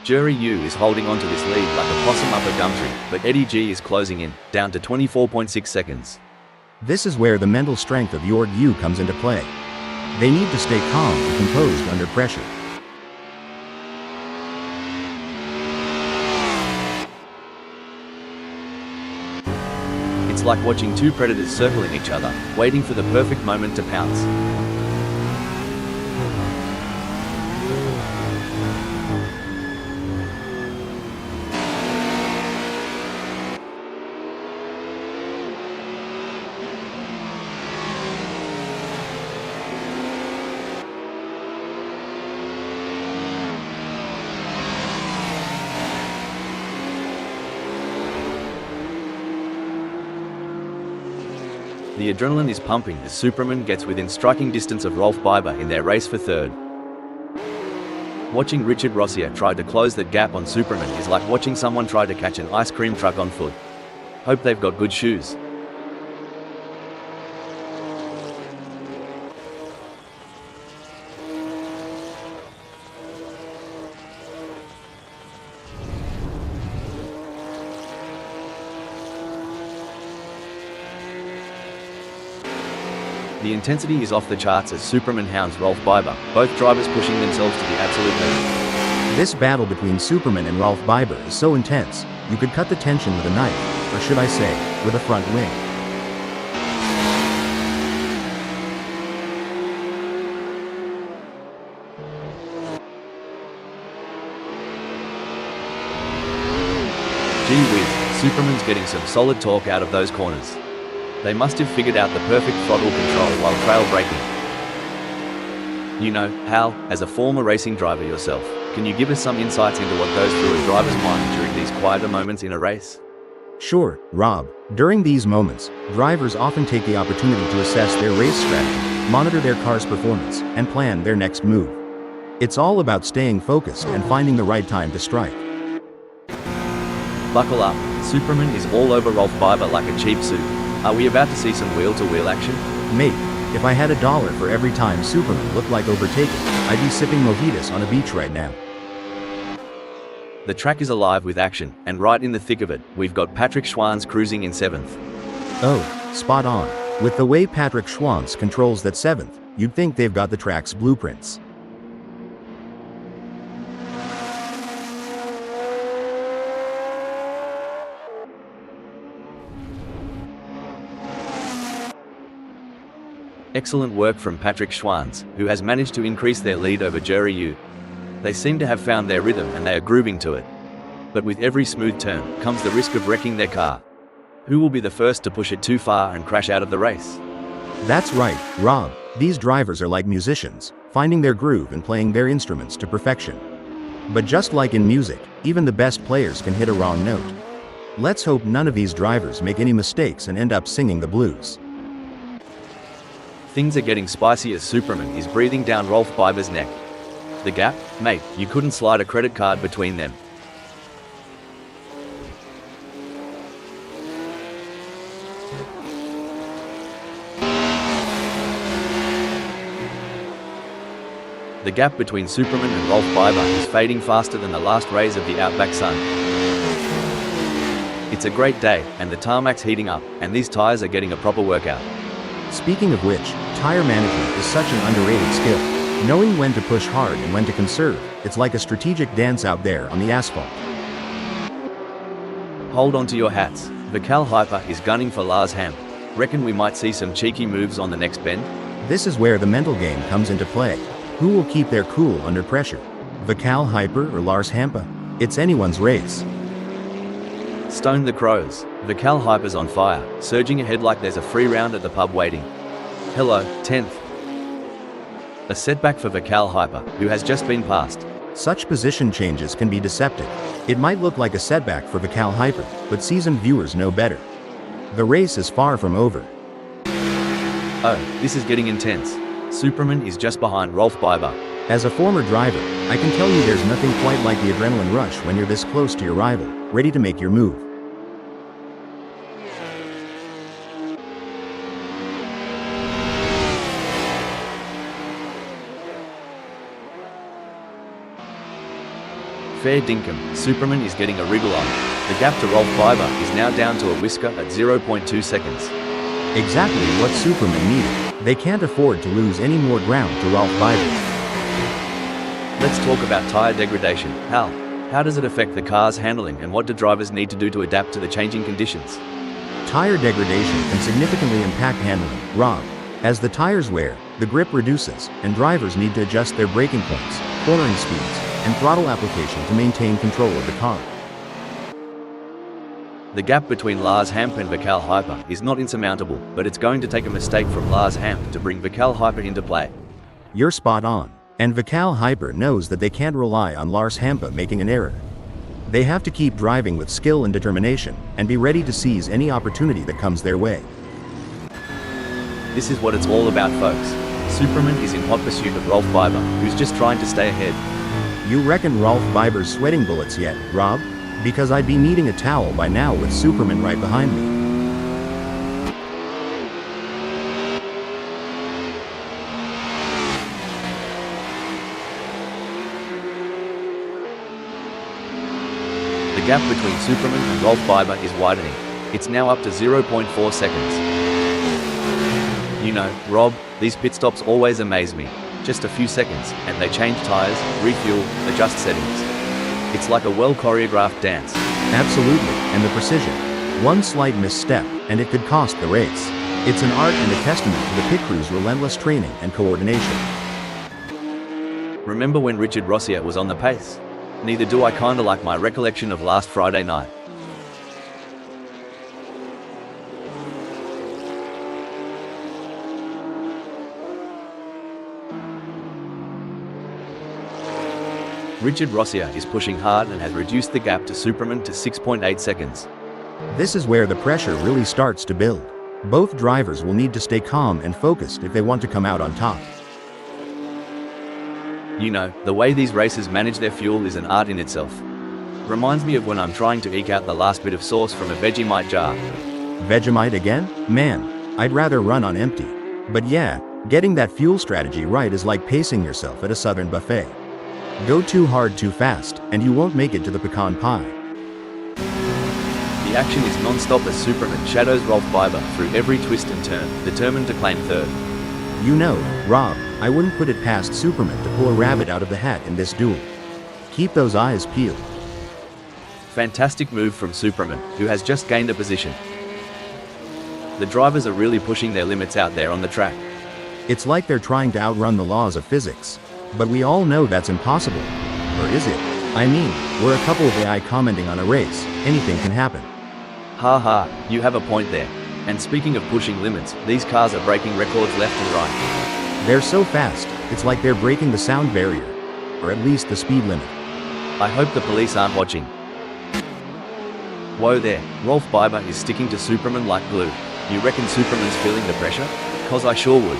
S1: Jury U is holding onto this lead like a possum up a gum tree, but Eddie G is closing in, down to 24.6 seconds.
S2: This is where the mental strength of Jorg U comes into play. They need to stay calm and composed under pressure.
S1: It's like watching two predators circling each other, waiting for the perfect moment to pounce. The adrenaline is pumping as Superman gets within striking distance of Rolf Biber in their race for 3rd. Watching Richard Rossier try to close that gap on Superman is like watching someone try to catch an ice cream truck on foot. Hope they've got good shoes. The intensity is off the charts as Superman hounds Rolf Biber, both drivers pushing themselves to the absolute limit.
S2: This battle between Superman and Rolf Biber is so intense, you could cut the tension with a knife, or should I say, with a front wing.
S1: Gee whiz, Superman's getting some solid torque out of those corners. They must have figured out the perfect throttle control while trail braking. You know, Hal, as a former racing driver yourself, can you give us some insights into what goes through a driver's mind during these quieter moments in a race?
S2: Sure, Rob. During these moments, drivers often take the opportunity to assess their race strategy, monitor their car's performance, and plan their next move. It's all about staying focused and finding the right time to strike.
S1: Buckle up, Superman is all over Rolf Biber like a cheap suit. Are we about to see some wheel-to-wheel action?
S2: Mate, if I had $1 for every time Superman looked like overtaken, I'd be sipping mojitos on a beach right now.
S1: The track is alive with action, and right in the thick of it, we've got Patrick Schwanz cruising in 7th.
S2: Oh, spot on. With the way Patrick Schwanz controls that 7th, you'd think they've got the track's blueprints.
S1: Excellent work from Patrick Schwanz, who has managed to increase their lead over Jerry Yu. They seem to have found their rhythm and they are grooving to it. But with every smooth turn comes the risk of wrecking their car. Who will be the first to push it too far and crash out of the race?
S2: That's right, Rob. These drivers are like musicians, finding their groove and playing their instruments to perfection. But just like in music, even the best players can hit a wrong note. Let's hope none of these drivers make any mistakes and end up singing the blues.
S1: Things are getting spicy as Superman is breathing down Rolf Biber's neck. The gap? Mate, you couldn't slide a credit card between them. The gap between Superman and Rolf Biber is fading faster than the last rays of the outback sun. It's a great day, and the tarmac's heating up, and these tires are getting a proper workout.
S2: Speaking of which, tire management is such an underrated skill. Knowing when to push hard and when to conserve, it's like a strategic dance out there on the asphalt.
S1: Hold on to your hats. Vikal Hyper is gunning for Lars Hamp. Reckon we might see some cheeky moves on the next bend?
S2: This is where the mental game comes into play. Who will keep their cool under pressure? Vikal Hyper or Lars Hampa? It's anyone's race.
S1: Stone the crows. Vikal Hyper's on fire, surging ahead like there's a free round at the pub waiting. Hello, 10th. A setback for Vikal Hyper, who has just been passed.
S2: Such position changes can be deceptive. It might look like a setback for Vikal Hyper, but seasoned viewers know better. The race is far from over.
S1: Oh, this is getting intense. Superman is just behind Rolf Biber.
S2: As a former driver, I can tell you there's nothing quite like the adrenaline rush when you're this close to your rival, ready to make your move.
S1: Fair dinkum, Superman is getting a wriggle on. The gap to Rolf Biber is now down to a whisker at 0.2 seconds.
S2: Exactly what Superman needed. They can't afford to lose any more ground to Rolf Biber.
S1: Let's talk about tire degradation. Hal, how does it affect the car's handling and what do drivers need to do to adapt to the changing conditions?
S2: Tire degradation can significantly impact handling, Rob. As the tires wear, the grip reduces, and drivers need to adjust their braking points, cornering speeds, and throttle application to maintain control of the car.
S1: The gap between Lars Hamp and Vikal Hyper is not insurmountable, but it's going to take a mistake from Lars Hamp to bring Vikal Hyper into play.
S2: You're spot on, and Vikal Hyper knows that they can't rely on Lars Hampa making an error. They have to keep driving with skill and determination, and be ready to seize any opportunity that comes their way.
S1: This is what it's all about, folks. Superman is in hot pursuit of Rolf Biber, who's just trying to stay ahead.
S2: You reckon Rolf Biber's sweating bullets yet, Rob? Because I'd be needing a towel by now with Superman right behind me.
S1: The gap between Superman and Rolf Biber is widening. It's now up to 0.4 seconds. You know, Rob, these pit stops always amaze me. Just a few seconds, and they change tires, refuel, adjust settings. It's like a well-choreographed dance.
S2: Absolutely, and the precision. One slight misstep, and it could cost the race. It's an art and a testament to the pit crew's relentless training and coordination.
S1: Remember when Richard Rossier was on the pace? Neither do I kinda like my recollection of last Friday night. Richard Rossier is pushing hard and has reduced the gap to Superman to 6.8 seconds.
S2: This is where the pressure really starts to build. Both drivers will need to stay calm and focused if they want to come out on top.
S1: You know, the way these racers manage their fuel is an art in itself. Reminds me of when I'm trying to eke out the last bit of sauce from a Vegemite jar.
S2: Vegemite again? Man, I'd rather run on empty. But yeah, getting that fuel strategy right is like pacing yourself at a southern buffet. Go too hard too fast, and you won't make it to the pecan pie.
S1: The action is non-stop as Superman shadows Rolf Biber through every twist and turn, determined to claim third.
S2: You know, Rob, I wouldn't put it past Superman to pull a rabbit out of the hat in this duel. Keep those eyes peeled.
S1: Fantastic move from Superman, who has just gained a position. The drivers are really pushing their limits out there on the track.
S2: It's like they're trying to outrun the laws of physics. But we all know that's impossible. Or is it? I mean, we're a couple of AI commenting on a race. Anything can happen.
S1: Haha, you have a point there. And speaking of pushing limits, these cars are breaking records left and right.
S2: They're so fast, it's like they're breaking the sound barrier. Or at least the speed limit.
S1: I hope the police aren't watching. Whoa there, Rolf Biber is sticking to Superman like glue. You reckon Superman's feeling the pressure? 'Cause I sure would.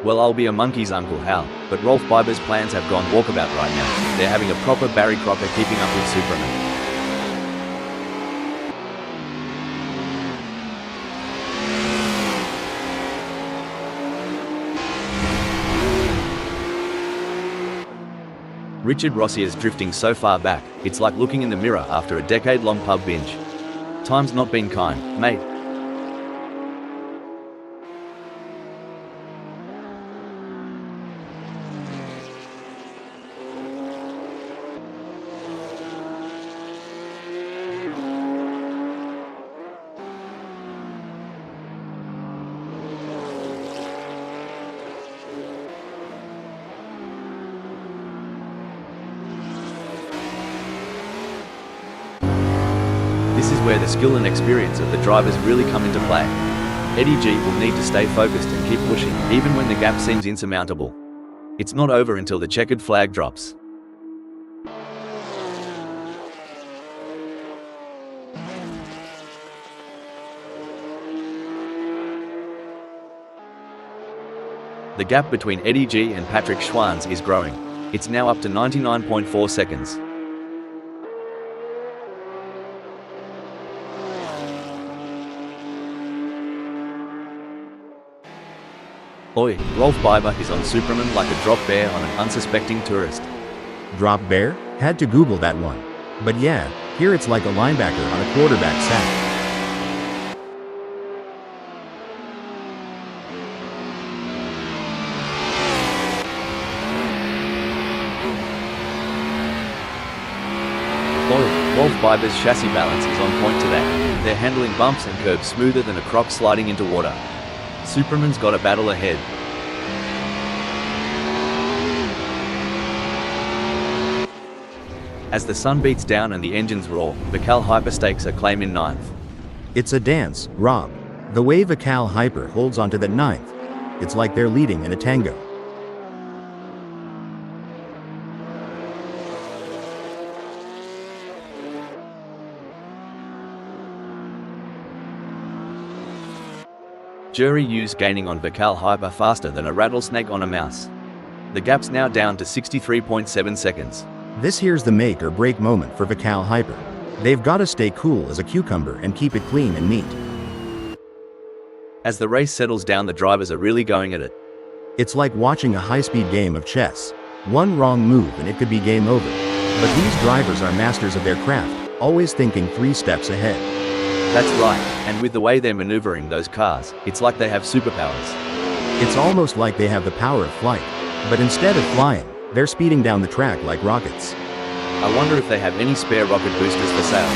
S1: Well, I'll be a monkey's Uncle Hal, but Rolf Biber's plans have gone walkabout right now. They're having a proper Barry Crocker keeping up with Superman. Richard Rossier's drifting so far back, it's like looking in the mirror after a decade-long pub binge. Time's not been kind, mate. This is where the skill and experience of the drivers really come into play. Eddie G will need to stay focused and keep pushing, even when the gap seems insurmountable. It's not over until the checkered flag drops. The gap between Eddie G and Patrick Schwanz is growing. It's now up to 99.4 seconds. Oi, Rolf Biber is on Superman like a drop bear on an unsuspecting tourist.
S2: Drop bear? Had to Google that one. But yeah, here it's like a linebacker on a quarterback sack.
S1: Oi, Rolf Biber's chassis balance is on point today. They're handling bumps and curbs smoother than a croc sliding into water. Superman's got a battle ahead. As the sun beats down and the engines roar, Vical Hyper stakes a claim in ninth.
S2: It's a dance, Rob. The way Vical Hyper holds onto that ninth, it's like they're leading in a tango.
S1: Jury U's gaining on Vical Hyper faster than a rattlesnake on a mouse. The gap's now down to 63.7 seconds.
S2: This here's the make or break moment for Vical Hyper. They've got to stay cool as a cucumber and keep it clean and neat.
S1: As the race settles down, the drivers are really going at it.
S2: It's like watching a high-speed game of chess. One wrong move and it could be game over. But these drivers are masters of their craft, always thinking 3 steps ahead.
S1: That's right, and with the way they're maneuvering those cars, it's like they have superpowers.
S2: It's almost like they have the power of flight. But instead of flying, they're speeding down the track like rockets.
S1: I wonder if they have any spare rocket boosters for sale.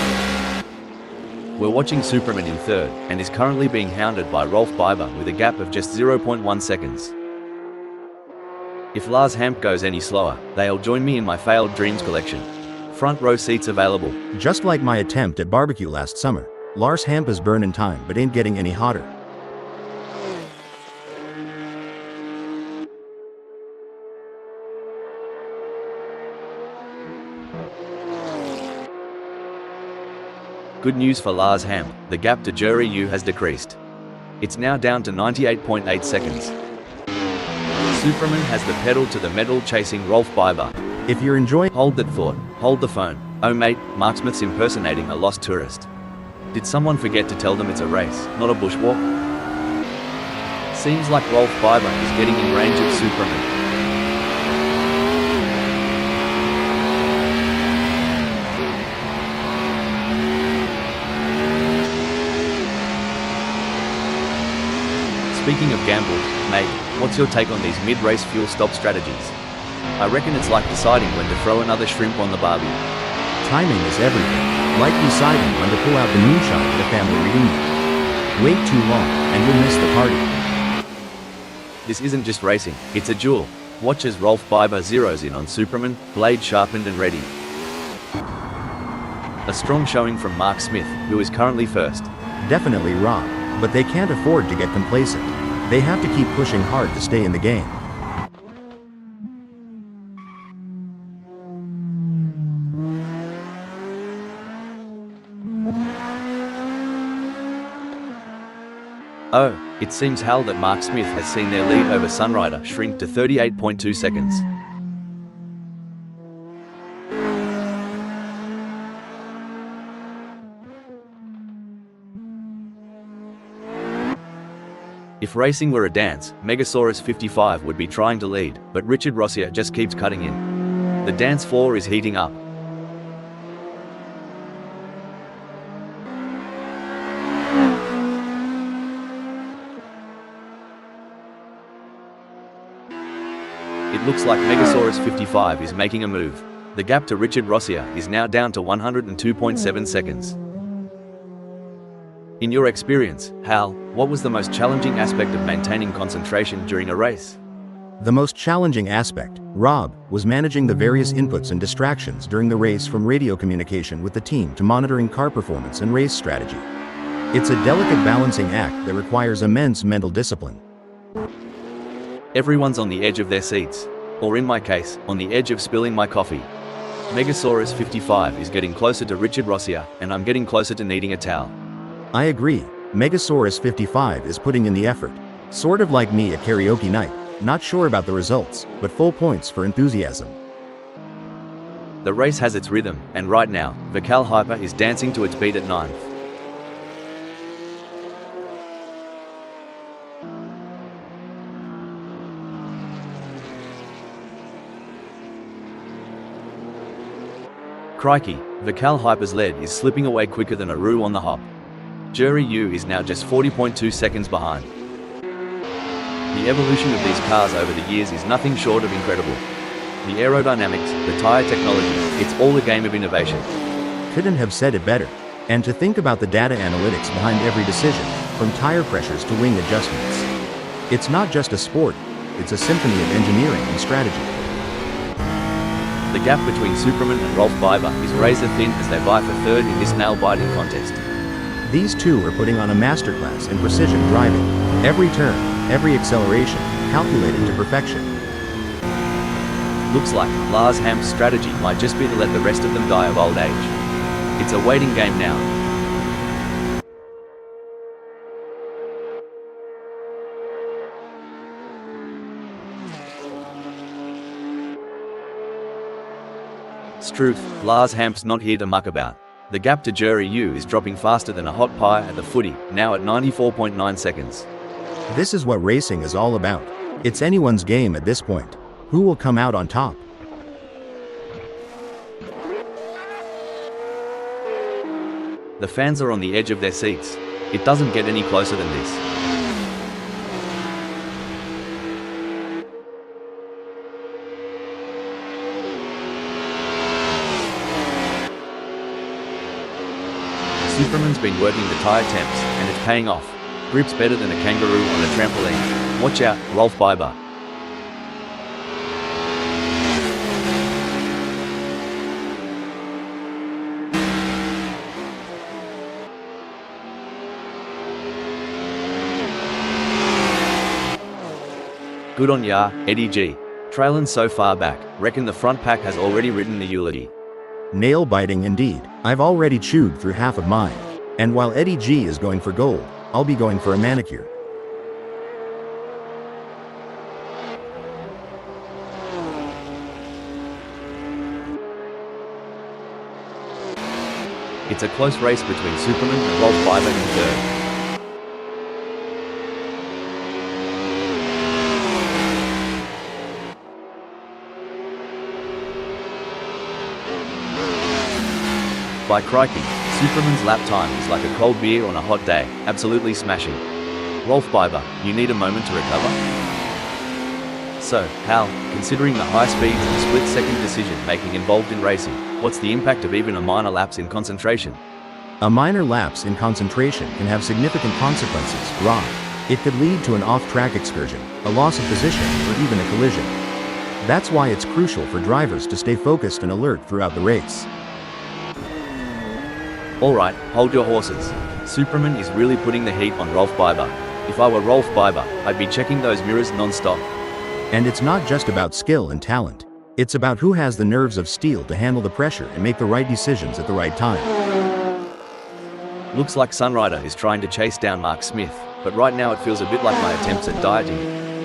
S1: We're watching Superman in third, and is currently being hounded by Rolf Biber with a gap of just 0.1 seconds. If Lars Hamp goes any slower, they'll join me in my failed dreams collection. Front row seats available.
S2: Just like my attempt at barbecue last summer, Lars Hampa's burning time but ain't getting any hotter.
S1: Good news for Lars Hamp, the gap to Jury Yu has decreased. It's now down to 98.8 seconds. Superman has the pedal to the metal chasing Rolf Biber.
S2: If you're enjoying—
S1: Hold that thought, hold the phone. Oh mate, Mark Smith's impersonating a lost tourist. Did someone forget to tell them it's a race, not a bushwalk? Seems like Rolf Biber is getting in range of Superman. Speaking of gambles, mate, what's your take on these mid-race fuel stop strategies? I reckon it's like deciding when to throw another shrimp on the barbie.
S2: Timing is everything, like deciding when to pull out the moonshine at a family reunion. Wait too long, and you'll miss the party.
S1: This isn't just racing, it's a duel. Watch as Rolf Biber zeroes in on Superman, blade sharpened and ready. A strong showing from Mark Smith, who is currently first.
S2: Definitely Rob, but they can't afford to get complacent. They have to keep pushing hard to stay in the game.
S1: Oh, it seems Hal that Mark Smith has seen their lead over Sunrider shrink to 38.2 seconds. If racing were a dance, Megasaurus 55 would be trying to lead, but Richard Rossier just keeps cutting in. The dance floor is heating up. It looks like Megasaurus 55 is making a move. The gap to Richard Rossier is now down to 102.7 seconds. In your experience, Hal, what was the most challenging aspect of maintaining concentration during a race?
S2: The most challenging aspect, Rob, was managing the various inputs and distractions during the race, from radio communication with the team to monitoring car performance and race strategy. It's a delicate balancing act that requires immense mental discipline.
S1: Everyone's on the edge of their seats. Or in my case, on the edge of spilling my coffee. Megasaurus 55 is getting closer to Richard Rossier, and I'm getting closer to needing a towel.
S2: I agree. Megasaurus 55 is putting in the effort. Sort of like me at karaoke night. Not sure about the results, but full points for enthusiasm.
S1: The race has its rhythm, and right now, Vikal Hyper is dancing to its beat at 9th. Crikey, Vikal Hyper's lead is slipping away quicker than a roux on the hop. Jury Yu is now just 40.2 seconds behind. The evolution of these cars over the years is nothing short of incredible. The aerodynamics, the tire technology, it's all a game of innovation.
S2: Couldn't have said it better. And to think about the data analytics behind every decision, from tire pressures to wing adjustments. It's not just a sport, it's a symphony of engineering and strategy.
S1: The gap between Superman and Rolf Biber is razor thin as they vie for third in this nail-biting contest.
S2: These two are putting on a masterclass in precision driving. Every turn, every acceleration, calculated to perfection.
S1: Looks like Lars Hamp's strategy might just be to let the rest of them die of old age. It's a waiting game now. Struth, Lars Hamp's not here to muck about. The gap to Jury Yu is dropping faster than a hot pie at the footy, now at 94.9 seconds.
S2: This is what racing is all about. It's anyone's game at this point. Who will come out on top?
S1: The fans are on the edge of their seats. It doesn't get any closer than this. Superman's been working the tyre temps, and it's paying off. Grip's better than a kangaroo on a trampoline. Watch out, Rolf Biber. Good on ya, Eddie G. Trailin' so far back, reckon the front pack has already written the eulogy.
S2: Nail-biting indeed. I've already chewed through half of mine. And while Eddie G is going for gold, I'll be going for a manicure.
S1: It's a close race between Superman and Rolf Biber in third. By crikey, Superman's lap time is like a cold beer on a hot day, absolutely smashing. Rolf Biber, you need a moment to recover? So, Hal, considering the high speeds and split-second decision-making involved in racing, what's the impact of even a minor lapse in concentration?
S2: A minor lapse in concentration can have significant consequences, Rob. It could lead to an off-track excursion, a loss of position, or even a collision. That's why it's crucial for drivers to stay focused and alert throughout the race.
S1: Alright, hold your horses. Superman is really putting the heat on Rolf Biber. If I were Rolf Biber, I'd be checking those mirrors non-stop.
S2: And it's not just about skill and talent. It's about who has the nerves of steel to handle the pressure and make the right decisions at the right time.
S1: Looks like Sunrider is trying to chase down Mark Smith, but right now it feels a bit like my attempts at dieting.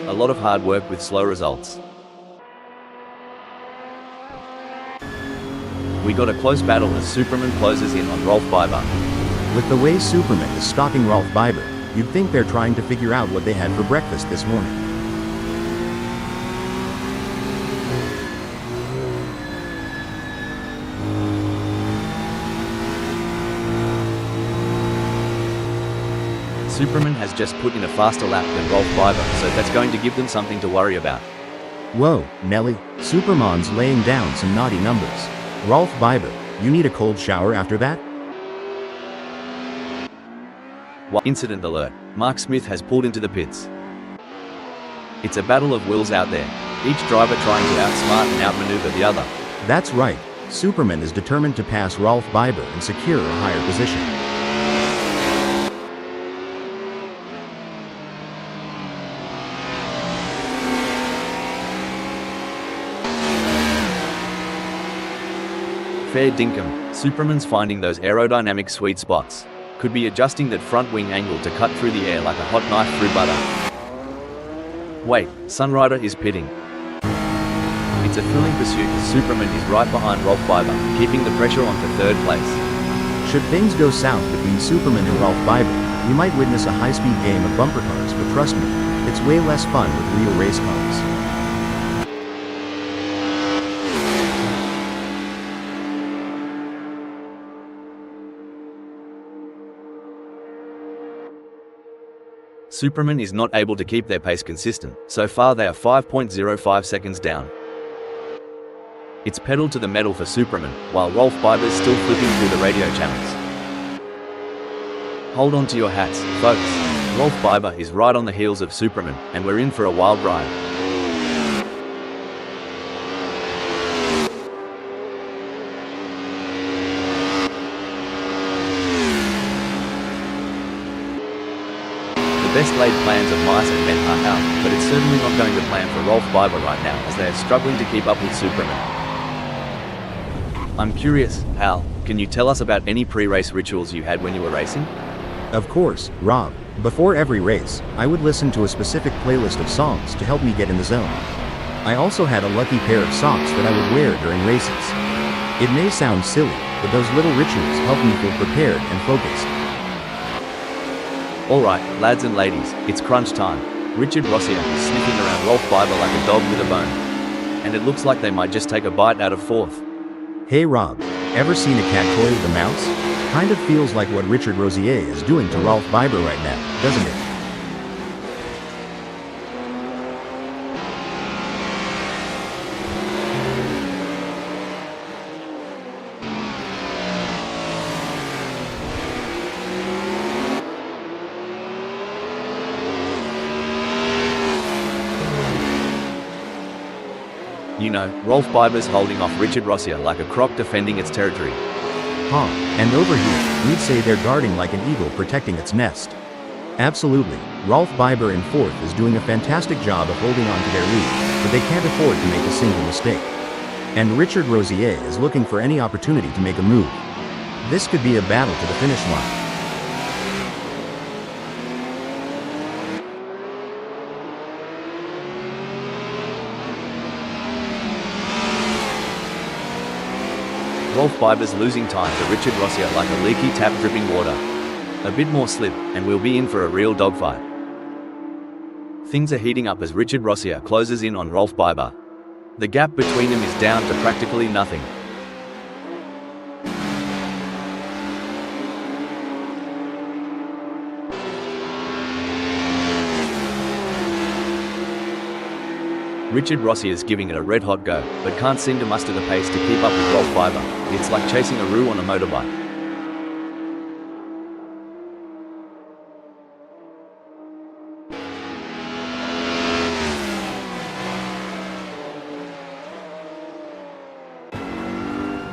S1: A lot of hard work with slow results. We got a close battle as Superman closes in on Rolf Biber.
S2: With the way Superman is stalking Rolf Biber, you'd think they're trying to figure out what they had for breakfast this morning.
S1: Superman has just put in a faster lap than Rolf Biber, so that's going to give them something to worry about.
S2: Whoa, Nelly, Superman's laying down some naughty numbers. Rolf Biber, you need a cold shower after that?
S1: Incident alert. Mark Smith has pulled into the pits. It's a battle of wills out there, each driver trying to outsmart and outmaneuver the other.
S2: That's right. Superman is determined to pass Rolf Biber and secure a higher position.
S1: Fair dinkum, Superman's finding those aerodynamic sweet spots. Could be adjusting that front wing angle to cut through the air like a hot knife through butter. Wait, Sunrider is pitting. It's a thrilling pursuit as Superman is right behind Rolf Biber, keeping the pressure on for third place.
S2: Should things go south between Superman and Rolf Biber, we might witness a high-speed game of bumper cars, but trust me, it's way less fun with real race cars.
S1: Superman is not able to keep their pace consistent. So far they are 5.05 seconds down. It's pedal to the metal for Superman, while Rolf Biber's still flipping through the radio channels. Hold on to your hats, folks. Rolf Biber is right on the heels of Superman, and we're in for a wild ride. The best laid plans of mice and men are out, but it's certainly not going to plan for Rolf Biber right now as they are struggling to keep up with Superman. I'm curious, Hal, can you tell us about any pre-race rituals you had when you were racing?
S2: Of course, Rob. Before every race, I would listen to a specific playlist of songs to help me get in the zone. I also had a lucky pair of socks that I would wear during races. It may sound silly, but those little rituals help me feel prepared and focused.
S1: Alright, lads and ladies, it's crunch time. Richard Rossier is sniffing around Rolf Biber like a dog with a bone. And it looks like they might just take a bite out of fourth.
S2: Hey Rob, ever seen a cat toy with a mouse? Kind of feels like what Richard Rossier is doing to Rolf Biber right now, doesn't it?
S1: You know, Rolf Biber's holding off Richard Rossier like a croc defending its territory.
S2: Huh, and over here, we'd say they're guarding like an eagle protecting its nest. Absolutely, Rolf Biber in fourth is doing a fantastic job of holding on to their lead, but they can't afford to make a single mistake. And Richard Rosier is looking for any opportunity to make a move. This could be a battle to the finish line.
S1: Rolf Biber's losing time to Richard Rosier like a leaky tap dripping water. A bit more slip, and we'll be in for a real dogfight. Things are heating up as Richard Rosier closes in on Rolf Biber. The gap between them is down to practically nothing. Richard Rosier is giving it a red-hot go, but can't seem to muster the pace to keep up with Rolf Biber. It's like chasing a roux on a motorbike.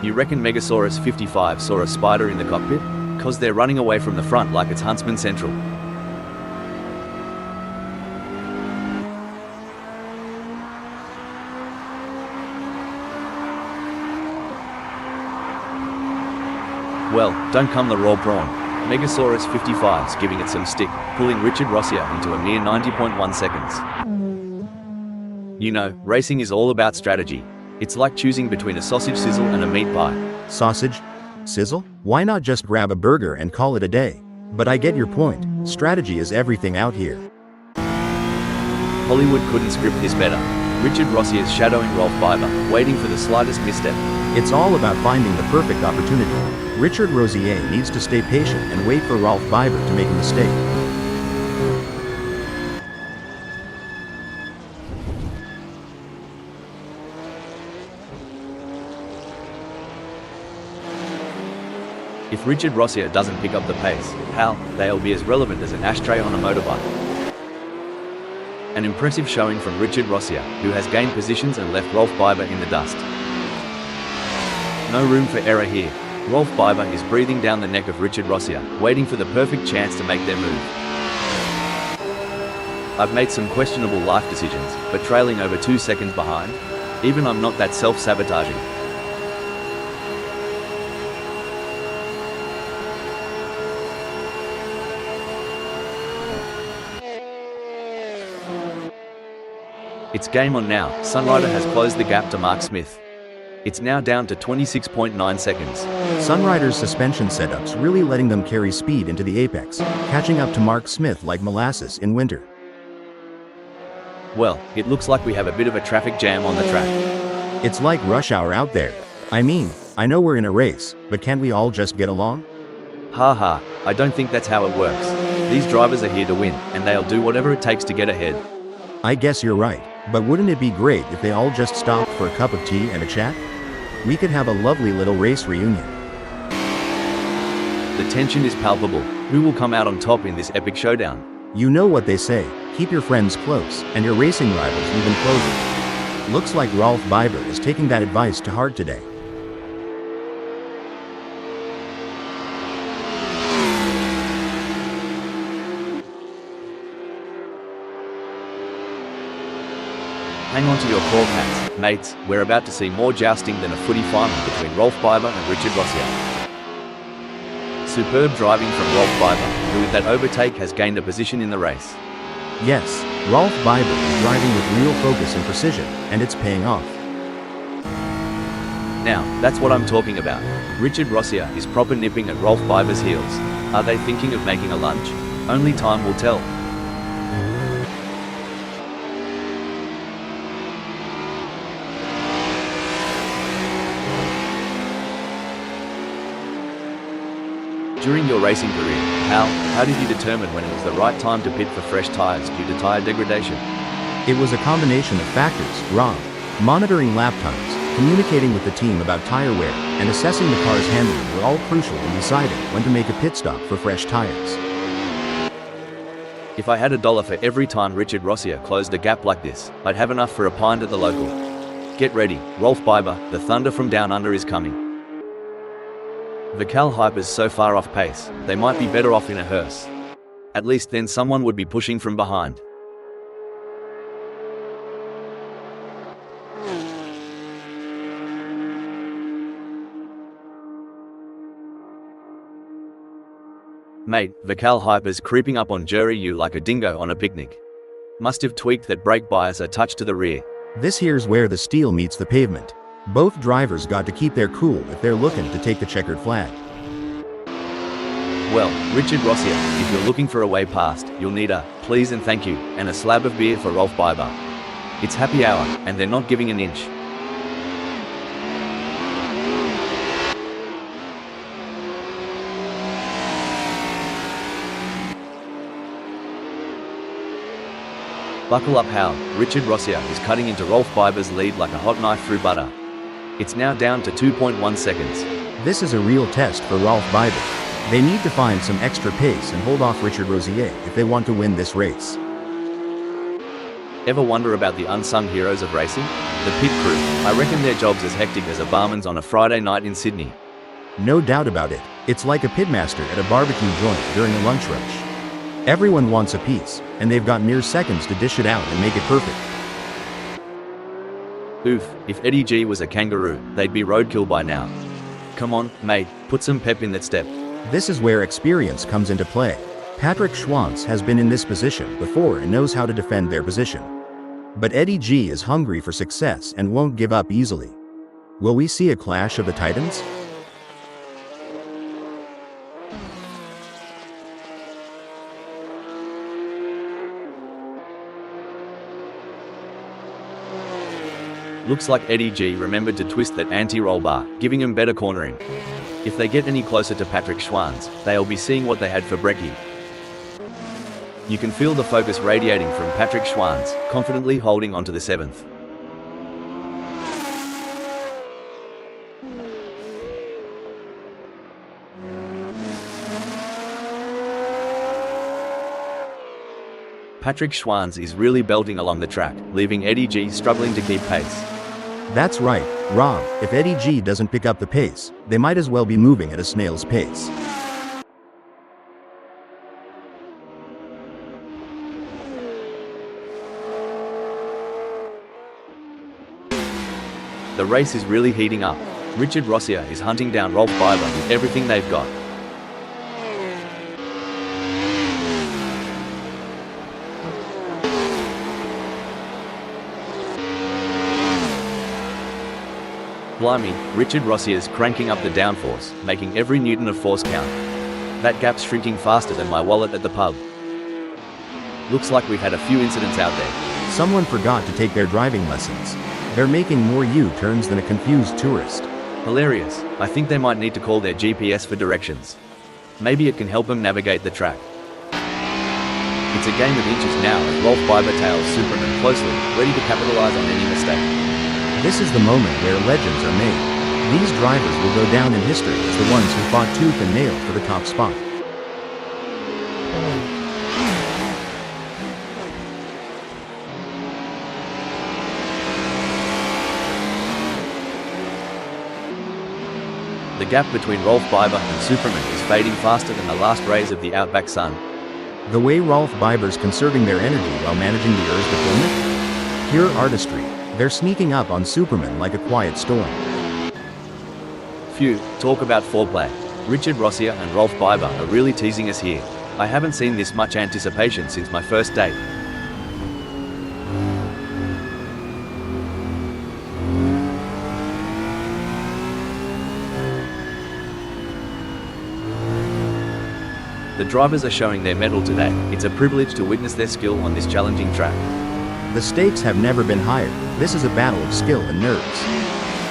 S1: You reckon Megasaurus 55 saw a spider in the cockpit? 'Cause they're running away from the front like it's Huntsman Central. Well, don't come the raw prawn. Megasaurus 55's giving it some stick, pulling Richard Rosier into a mere 90.1 seconds. You know, racing is all about strategy. It's like choosing between a sausage sizzle and a meat pie.
S2: Sausage? Sizzle? Why not just grab a burger and call it a day? But I get your point. Strategy is everything out here.
S1: Hollywood couldn't script this better. Richard Rosier is shadowing Rolf Biber, waiting for the slightest misstep.
S2: It's all about finding the perfect opportunity. Richard Rosier needs to stay patient and wait for Rolf Biber to make a mistake.
S1: If Richard Rosier doesn't pick up the pace, hell, they'll be as relevant as an ashtray on a motorbike. An impressive showing from Richard Rosier, who has gained positions and left Rolf Biber in the dust. No room for error here. Rolf Biber is breathing down the neck of Richard Rosier, waiting for the perfect chance to make their move. I've made some questionable life decisions, but trailing over 2 seconds behind? Even I'm not that self-sabotaging. It's game on now. Sunrider has closed the gap to Mark Smith. It's now down to 26.9 seconds.
S2: Sunrider's suspension setup's really letting them carry speed into the apex, catching up to Mark Smith like molasses in winter.
S1: Well, it looks like we have a bit of a traffic jam on the track.
S2: It's like rush hour out there. I mean, I know we're in a race, but can't we all just get along?
S1: Haha, I don't think that's how it works. These drivers are here to win, and they'll do whatever it takes to get ahead.
S2: I guess you're right, but wouldn't it be great if they all just stopped for a cup of tea and a chat? We could have a lovely little race reunion.
S1: The tension is palpable. Who will come out on top in this epic showdown?
S2: You know what they say, keep your friends close, and your racing rivals even closer. Looks like Rolf Biber is taking that advice to heart today.
S1: Hang on to your cork hats, mates. We're about to see more jousting than a footy final between Rolf Biber and Richard Rosier. Superb driving from Rolf Biber, who with that overtake has gained a position in the race.
S2: Yes, Rolf Biber is driving with real focus and precision, and it's paying off.
S1: Now, that's what I'm talking about. Richard Rosier is proper nipping at Rolf Biber's heels. Are they thinking of making a lunge? Only time will tell. During your racing career, how did you determine when it was the right time to pit for fresh tyres due to tyre degradation?
S2: It was a combination of factors, Rob. Monitoring lap times, communicating with the team about tire wear, and assessing the car's handling were all crucial in deciding when to make a pit stop for fresh tires.
S1: If I had $1 for every time Richard Rosier closed a gap like this, I'd have enough for a pint at the local. Get ready, Rolf Biber, the thunder from down under is coming. The Cal Hyper's so far off pace, they might be better off in a hearse. At least then someone would be pushing from behind. Mate, Vical Hyper's creeping up on Jury U like a dingo on a picnic. Must have tweaked that brake bias a touch to the rear.
S2: This here's where the steel meets the pavement. Both drivers got to keep their cool if they're looking to take the checkered flag.
S1: Well, Richard Rossier, if you're looking for a way past, you'll need a please and thank you, and a slab of beer for Rolf Biber. It's happy hour, and they're not giving an inch. Buckle up, Hal. Richard Rossier is cutting into Rolf Biber's lead like a hot knife through butter. It's now down to 2.1 seconds.
S2: This is a real test for Rolf Biber. They need to find some extra pace and hold off Richard Rossier if they want to win this race.
S1: Ever wonder about the unsung heroes of racing? The pit crew. I reckon their job's as hectic as a barman's on a Friday night in Sydney.
S2: No doubt about it. It's like a pitmaster at a barbecue joint during a lunch rush. Everyone wants a piece, and they've got mere seconds to dish it out and make it perfect.
S1: Oof, if Eddie G was a kangaroo, they'd be roadkill by now. Come on, mate, put some pep in that step.
S2: This is where experience comes into play. Patrick Schwantz has been in this position before and knows how to defend their position. But Eddie G is hungry for success and won't give up easily. Will we see a clash of the titans?
S1: Looks like Eddie G remembered to twist that anti-roll bar, giving him better cornering. If they get any closer to Patrick Schwantz, they'll be seeing what they had for brekkie. You can feel the focus radiating from Patrick Schwantz, confidently holding onto the 7th. Patrick Schwantz is really belting along the track, leaving Eddie G struggling to keep pace.
S2: That's right, Rob. If Eddie G doesn't pick up the pace, they might as well be moving at a snail's pace.
S1: The race is really heating up. Richard Rossier is hunting down Rolf Biber with everything they've got. Blimey, Richard Rossier's cranking up the downforce, making every newton of force count. That gap's shrinking faster than my wallet at the pub. Looks like we've had a few incidents out there.
S2: Someone forgot to take their driving lessons. They're making more U-turns than a confused tourist.
S1: Hilarious. I think they might need to call their GPS for directions. Maybe it can help them navigate the track. It's a game of inches now as Rolf Biber tails Superman closely, ready to capitalize on any mistake.
S2: This is the moment where legends are made. These drivers will go down in history as the ones who fought tooth and nail for the top spot.
S1: The gap between Rolf Biber and Superman is fading faster than the last rays of the outback sun.
S2: The way Rolf Biber's conserving their energy while managing the Earth's deployment? Pure artistry. They're sneaking up on Superman like a quiet storm.
S1: Phew, talk about foreplay. Richard Rossier and Rolf Biber are really teasing us here. I haven't seen this much anticipation since my first date. The drivers are showing their mettle today. It's a privilege to witness their skill on this challenging track.
S2: The stakes have never been higher. This is a battle of skill and nerves.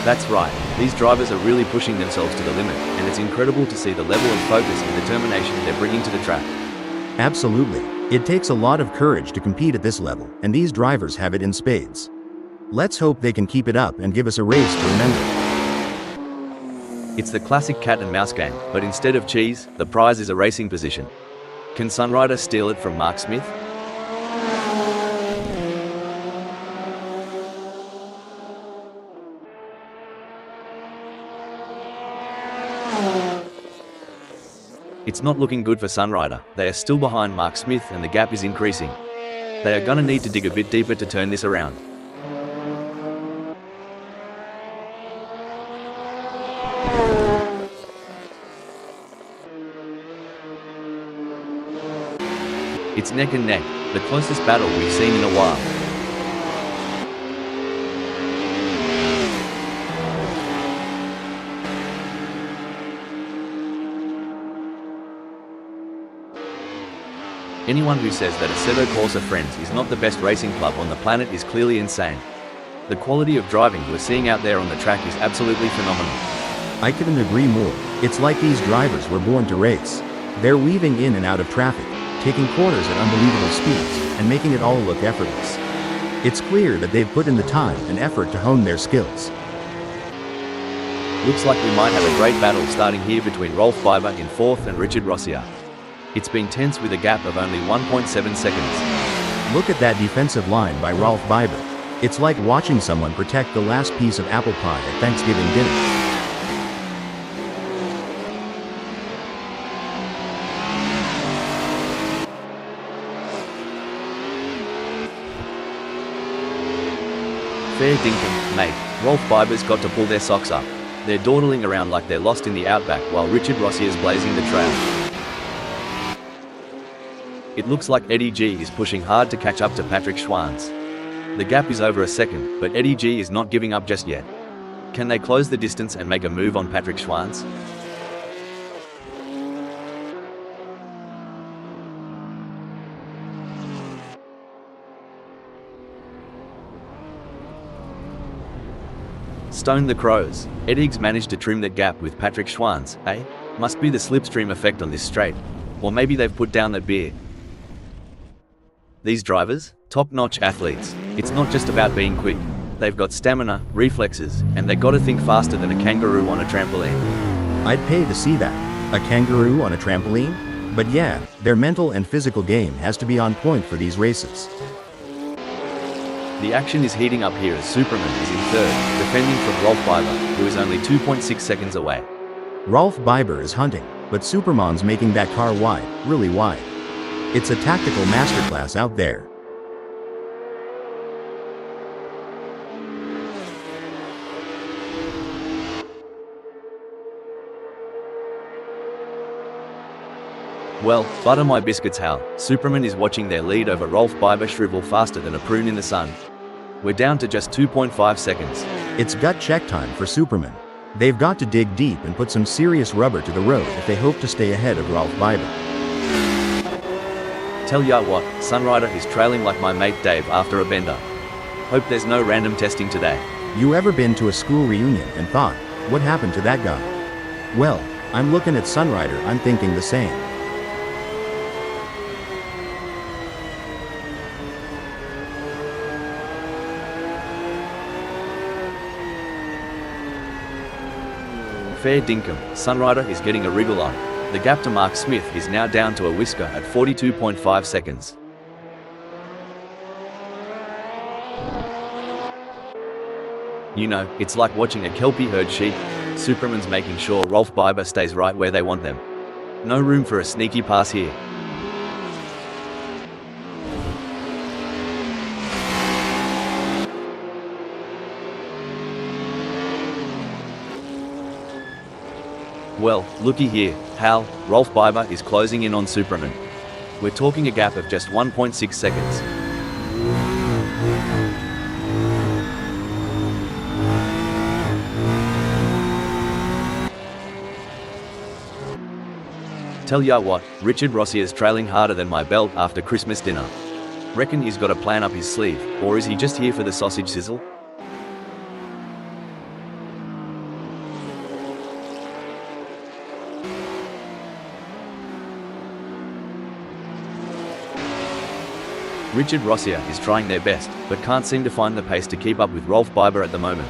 S1: That's right, these drivers are really pushing themselves to the limit, and it's incredible to see the level of focus and determination they're bringing to the track.
S2: Absolutely. It takes a lot of courage to compete at this level, and these drivers have it in spades. Let's hope they can keep it up and give us a race to remember.
S1: It's the classic cat and mouse game, but instead of cheese, the prize is a racing position. Can Sunrider steal it from Mark Smith? It's not looking good for Sunrider. They are still behind Mark Smith and the gap is increasing. They are gonna need to dig a bit deeper to turn this around. It's neck and neck, the closest battle we've seen in a while. Anyone who says that Assetto Corsa Friends is not the best racing club on the planet is clearly insane. The quality of driving we're seeing out there on the track is absolutely phenomenal.
S2: I couldn't agree more. It's like these drivers were born to race. They're weaving in and out of traffic, taking corners at unbelievable speeds, and making it all look effortless. It's clear that they've put in the time and effort to hone their skills.
S1: Looks like we might have a great battle starting here between Rolf Biber in 4th and Richard Rossier. It's been tense with a gap of only 1.7 seconds.
S2: Look at that defensive line by Rolf Biber. It's like watching someone protect the last piece of apple pie at Thanksgiving dinner.
S1: Fair dinkum, mate. Rolf Biber's got to pull their socks up. They're dawdling around like they're lost in the outback while Richard Rossier's blazing the trail. It looks like Eddie G is pushing hard to catch up to Patrick Schwanz. The gap is over a second, but Eddie G is not giving up just yet. Can they close the distance and make a move on Patrick Schwanz? Stone the Crows. Eddie's managed to trim the gap with Patrick Schwanz, eh? Must be the slipstream effect on this straight. Or maybe they've put down that beer. These drivers, top-notch athletes. It's not just about being quick. They've got stamina, reflexes, and they've got to think faster than a kangaroo on a trampoline.
S2: I'd pay to see that. A kangaroo on a trampoline? But yeah, their mental and physical game has to be on point for these races.
S1: The action is heating up here as Superman is in 3rd, defending from Rolf Biber, who is only 2.6 seconds away.
S2: Rolf Biber is hunting, but Superman's making that car wide, really wide. It's a tactical masterclass out there.
S1: Well, butter my biscuits, Hal. Superman is watching their lead over Rolf Biber shrivel faster than a prune in the sun. We're down to just 2.5 seconds.
S2: It's gut check time for Superman. They've got to dig deep and put some serious rubber to the road if they hope to stay ahead of Rolf Biber.
S1: Tell ya what, Sunrider is trailing like my mate Dave after a bender. Hope there's no random testing today.
S2: You ever been to a school reunion and thought, what happened to that guy? Well, I'm looking at Sunrider, I'm thinking the same.
S1: Fair dinkum, Sunrider is getting a wriggle on. The gap to Mark Smith is now down to a whisker at 42.5 seconds. You know, it's like watching a kelpie herd sheep. Superman's making sure Rolf Biber stays right where they want them. No room for a sneaky pass here. Well, looky here, Hal, Rolf Biber is closing in on Superman. We're talking a gap of just 1.6 seconds. Tell ya what, Richard Rossier's trailing harder than my belt after Christmas dinner. Reckon he's got a plan up his sleeve, or is he just here for the sausage sizzle? Richard Rossier is trying their best, but can't seem to find the pace to keep up with Rolf Biber at the moment.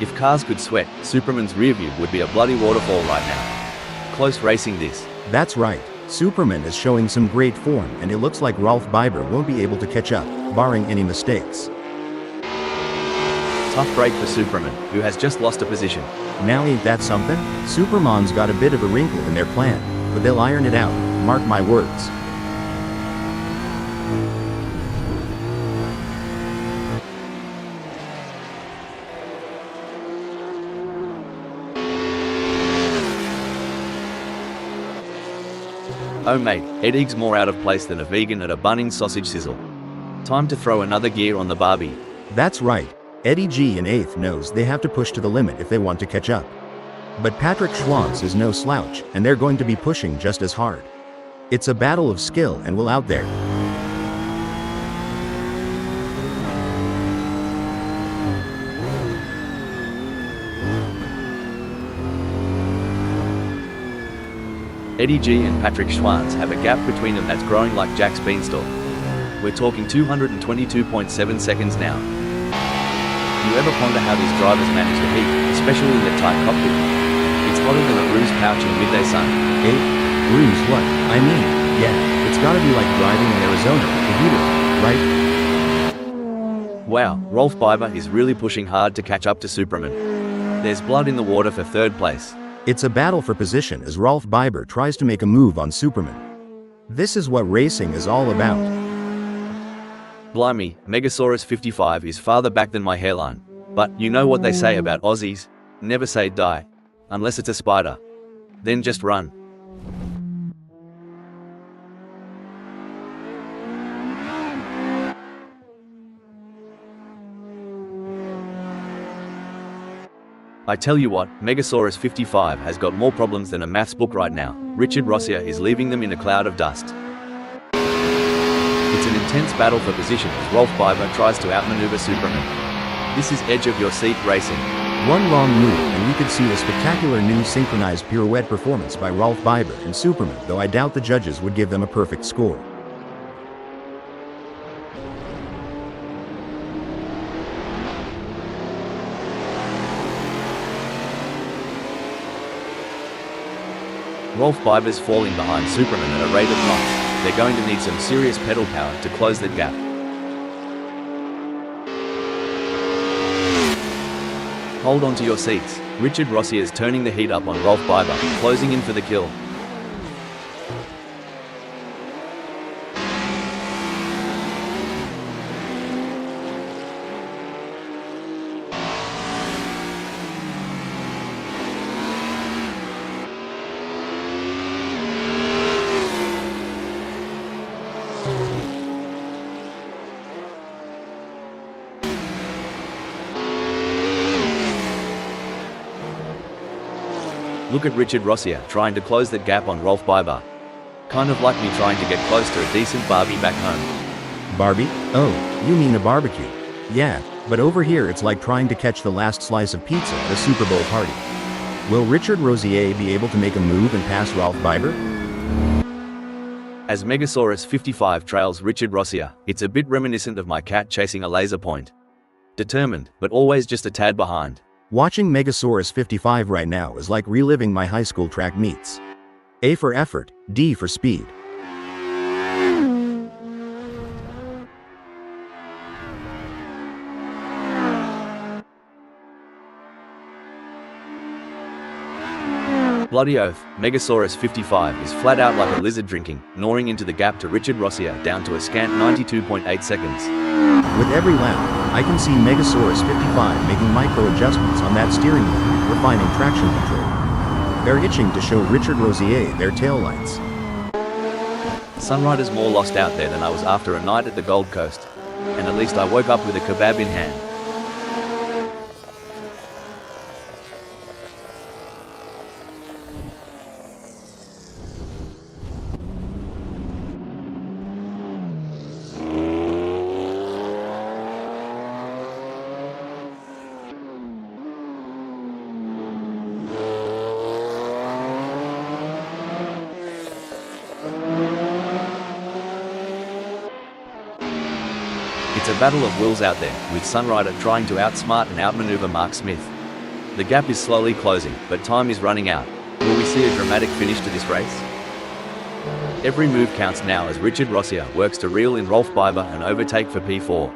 S1: If cars could sweat, Superman's rear view would be a bloody waterfall right now. Close racing this.
S2: That's right. Superman is showing some great form, and it looks like Rolf Biber won't be able to catch up, barring any mistakes.
S1: Tough break for Superman, who has just lost a position.
S2: Now ain't that something? Superman's got a bit of a wrinkle in their plan, but they'll iron it out, mark my words.
S1: Oh mate, Eddie's more out of place than a vegan at a Bunnings sausage sizzle. Time to throw another gear on the Barbie.
S2: That's right. Eddie G in 8th knows they have to push to the limit if they want to catch up. But Patrick Schwantz is no slouch, and they're going to be pushing just as hard. It's a battle of skill and will out there.
S1: Eddie G and Patrick Schwantz have a gap between them that's growing like Jack's beanstalk. We're talking 222.7 seconds now. Do you ever ponder how these drivers manage the heat, especially in the tight cockpit? It's hotter than a bruised pouch in midday sun.
S2: Eh? Bruise what? I mean, yeah, it's gotta be like driving in Arizona with the heater, right?
S1: Wow, Rolf Biber is really pushing hard to catch up to Superman. There's blood in the water for 3rd place.
S2: It's a battle for position as Rolf Biber tries to make a move on Superman. This is what racing is all about.
S1: Blimey, Megasaurus 55 is farther back than my hairline. But you know what they say about Aussies? Never say die. Unless it's a spider. Then just run. I tell you what, Megasaurus 55 has got more problems than a maths book right now. Richard Rossier is leaving them in a cloud of dust. It's an intense battle for position as Rolf Biber tries to outmaneuver Superman. This is edge of your seat racing.
S2: One wrong move and we could see a spectacular new synchronized pirouette performance by Rolf Biber and Superman, though I doubt the judges would give them a perfect score.
S1: Rolf Biber's falling behind Superman at a rate of knots. They're going to need some serious pedal power to close that gap. Hold on to your seats. Richard Rossier is turning the heat up on Rolf Biber, closing in for the kill. Look at Richard Rossier trying to close that gap on Rolf Biber. Kind of like me trying to get close to a decent Barbie back home.
S2: Barbie? Oh, you mean a barbecue. Yeah, but over here it's like trying to catch the last slice of pizza at a Super Bowl party. Will Richard Rossier be able to make a move and pass Rolf Biber?
S1: As Megasaurus 55 trails Richard Rossier, it's a bit reminiscent of my cat chasing a laser point. Determined, but always just a tad behind.
S2: Watching Megasaurus 55 right now is like reliving my high school track meets. A for effort, D for speed.
S1: Bloody oath, Megasaurus 55 is flat out like a lizard drinking, gnawing into the gap to Richard Rossier down to a scant 92.8 seconds.
S2: With every lap, I can see Megasaurus 55 making micro adjustments on that steering wheel, refining traction control. They're itching to show Richard Rossier their taillights.
S1: Sunrider's more lost out there than I was after a night at the Gold Coast. And at least I woke up with a kebab in hand. It's a battle of wills out there, with Sunrider trying to outsmart and outmaneuver Mark Smith. The gap is slowly closing, but time is running out. Will we see a dramatic finish to this race? Every move counts now as Richard Rossier works to reel in Rolf Biber and overtake for P4.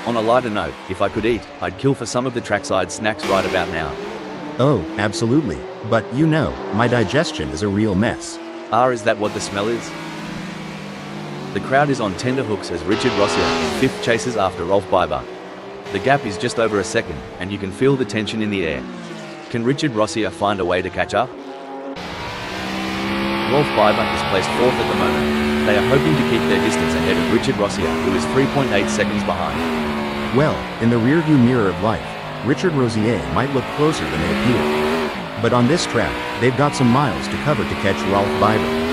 S1: On a lighter note, if I could eat, I'd kill for some of the trackside snacks right about now.
S2: Oh, absolutely. But you know, my digestion is a real mess.
S1: Is that what the smell is? The crowd is on tenterhooks as Richard Rossier in fifth chases after Rolf Biber. The gap is just over a second, and you can feel the tension in the air. Can Richard Rossier find a way to catch up? Rolf Biber is placed fourth at the moment. They are hoping to keep their distance ahead of Richard Rossier, who is 3.8 seconds behind.
S2: Well, in the rearview mirror of life, Richard Rossier might look closer than they appear. But on this track, they've got some miles to cover to catch Rolf Biber.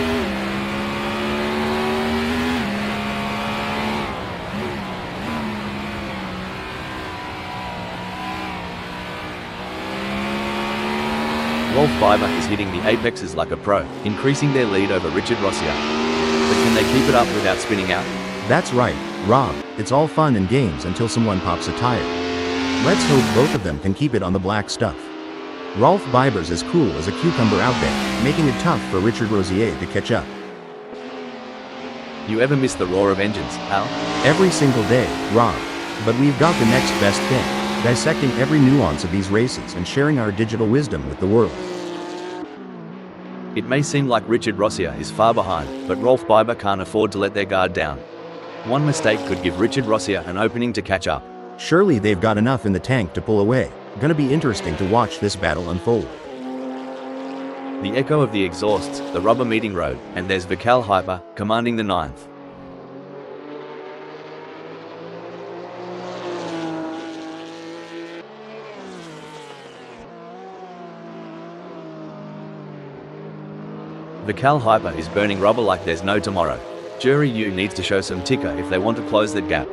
S2: Rolf Biber is hitting the apexes like a pro, increasing their lead over Richard Rossier. But can they keep it up without spinning out? That's right, Rob. It's all fun and games until someone pops a tire. Let's hope both of them can keep it on the black stuff. Rolf Biber's as cool as a cucumber out there, making it tough for Richard Rossier to catch up. You ever miss the roar of engines, Al? Every single day, Rob. But we've got the next best thing, dissecting every nuance of these races and sharing our digital wisdom with the world. It may seem like Richard Rossier is far behind, but Rolf Biber can't afford to let their guard down. One mistake could give Richard Rossier an opening to catch up. Surely they've got enough in the tank to pull away. Gonna be interesting to watch this battle unfold. The echo of the exhausts, the rubber meeting road, and there's Vikal Hyper, commanding the ninth. Vikal Hyper is burning rubber like there's no tomorrow. Jury U needs to show some ticker if they want to close that gap.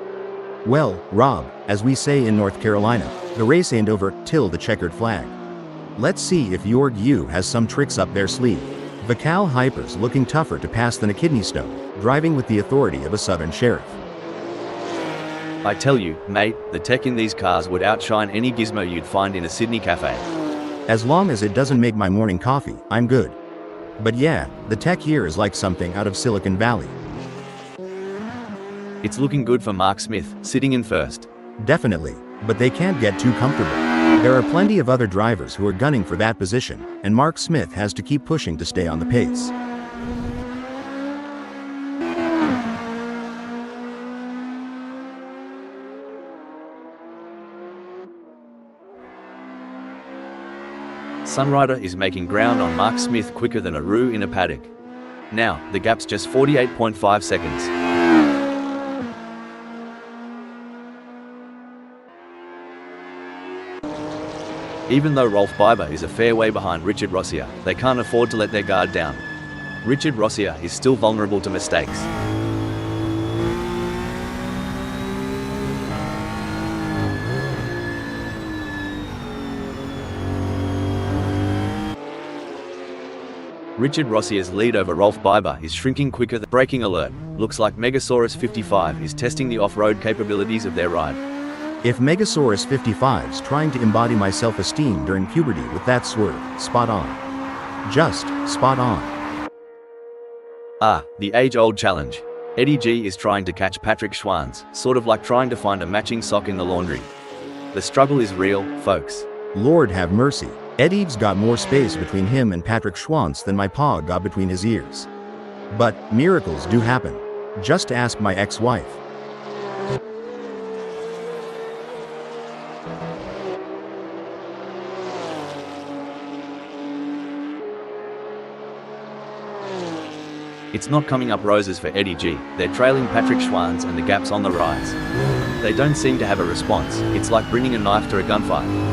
S2: Well, Rob, as we say in North Carolina, the race ain't over till the checkered flag. Let's see if Jorg U has some tricks up their sleeve. Vikal Hyper's looking tougher to pass than a kidney stone, driving with the authority of a southern sheriff. I tell you, mate, the tech in these cars would outshine any gizmo you'd find in a Sydney cafe. As long as it doesn't make my morning coffee, I'm good. But yeah, the tech here is like something out of Silicon Valley. It's looking good for Mark Smith, sitting in first. Definitely, but they can't get too comfortable. There are plenty of other drivers who are gunning for that position, and Mark Smith has to keep pushing to stay on the pace. Sunrider is making ground on Mark Smith quicker than a roux in a paddock. Now, the gap's just 48.5 seconds. Even though Rolf Biber is a fair way behind Richard Rossier, they can't afford to let their guard down. Richard Rossier is still vulnerable to mistakes. Richard Rossier's lead over Rolf Biber is shrinking quicker than braking alert. Looks like Megasaurus 55 is testing the off-road capabilities of their ride. If Megasaurus 55's trying to embody my self-esteem during puberty with that swerve, spot on. Just spot on. The age-old challenge. Eddie G is trying to catch Patrick Schwanz, sort of like trying to find a matching sock in the laundry. The struggle is real, folks. Lord have mercy. Eddie's got more space between him and Patrick Schwanz than my paw got between his ears. But miracles do happen. Just ask my ex-wife. It's not coming up roses for Eddie G. They're trailing Patrick Schwanz and the gap's on the rise. They don't seem to have a response. It's like bringing a knife to a gunfight.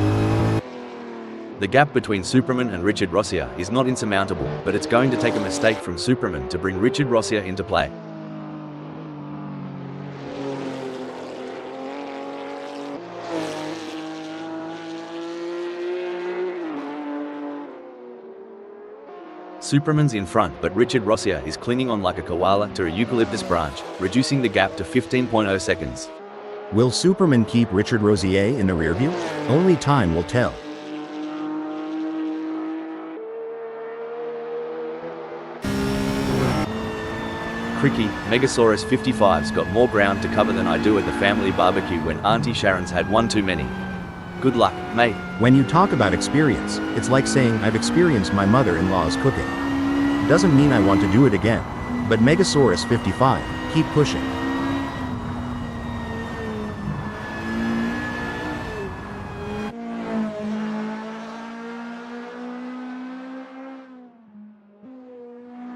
S2: The gap between Superman and Richard Rossier is not insurmountable, but it's going to take a mistake from Superman to bring Richard Rossier into play.
S1: Superman's in front, but Richard Rossier is clinging on like a koala to a eucalyptus branch, reducing the gap to 15.0 seconds.
S2: Will Superman keep Richard Rossier in the rearview? Only time will tell.
S1: Cricky, Megasaurus 55's got more ground to cover than I do at the family barbecue when Auntie Sharon's had one too many. Good luck, mate.
S2: When you talk about experience, it's like saying I've experienced my mother-in-law's cooking. Doesn't mean I want to do it again. But Megasaurus 55, keep pushing.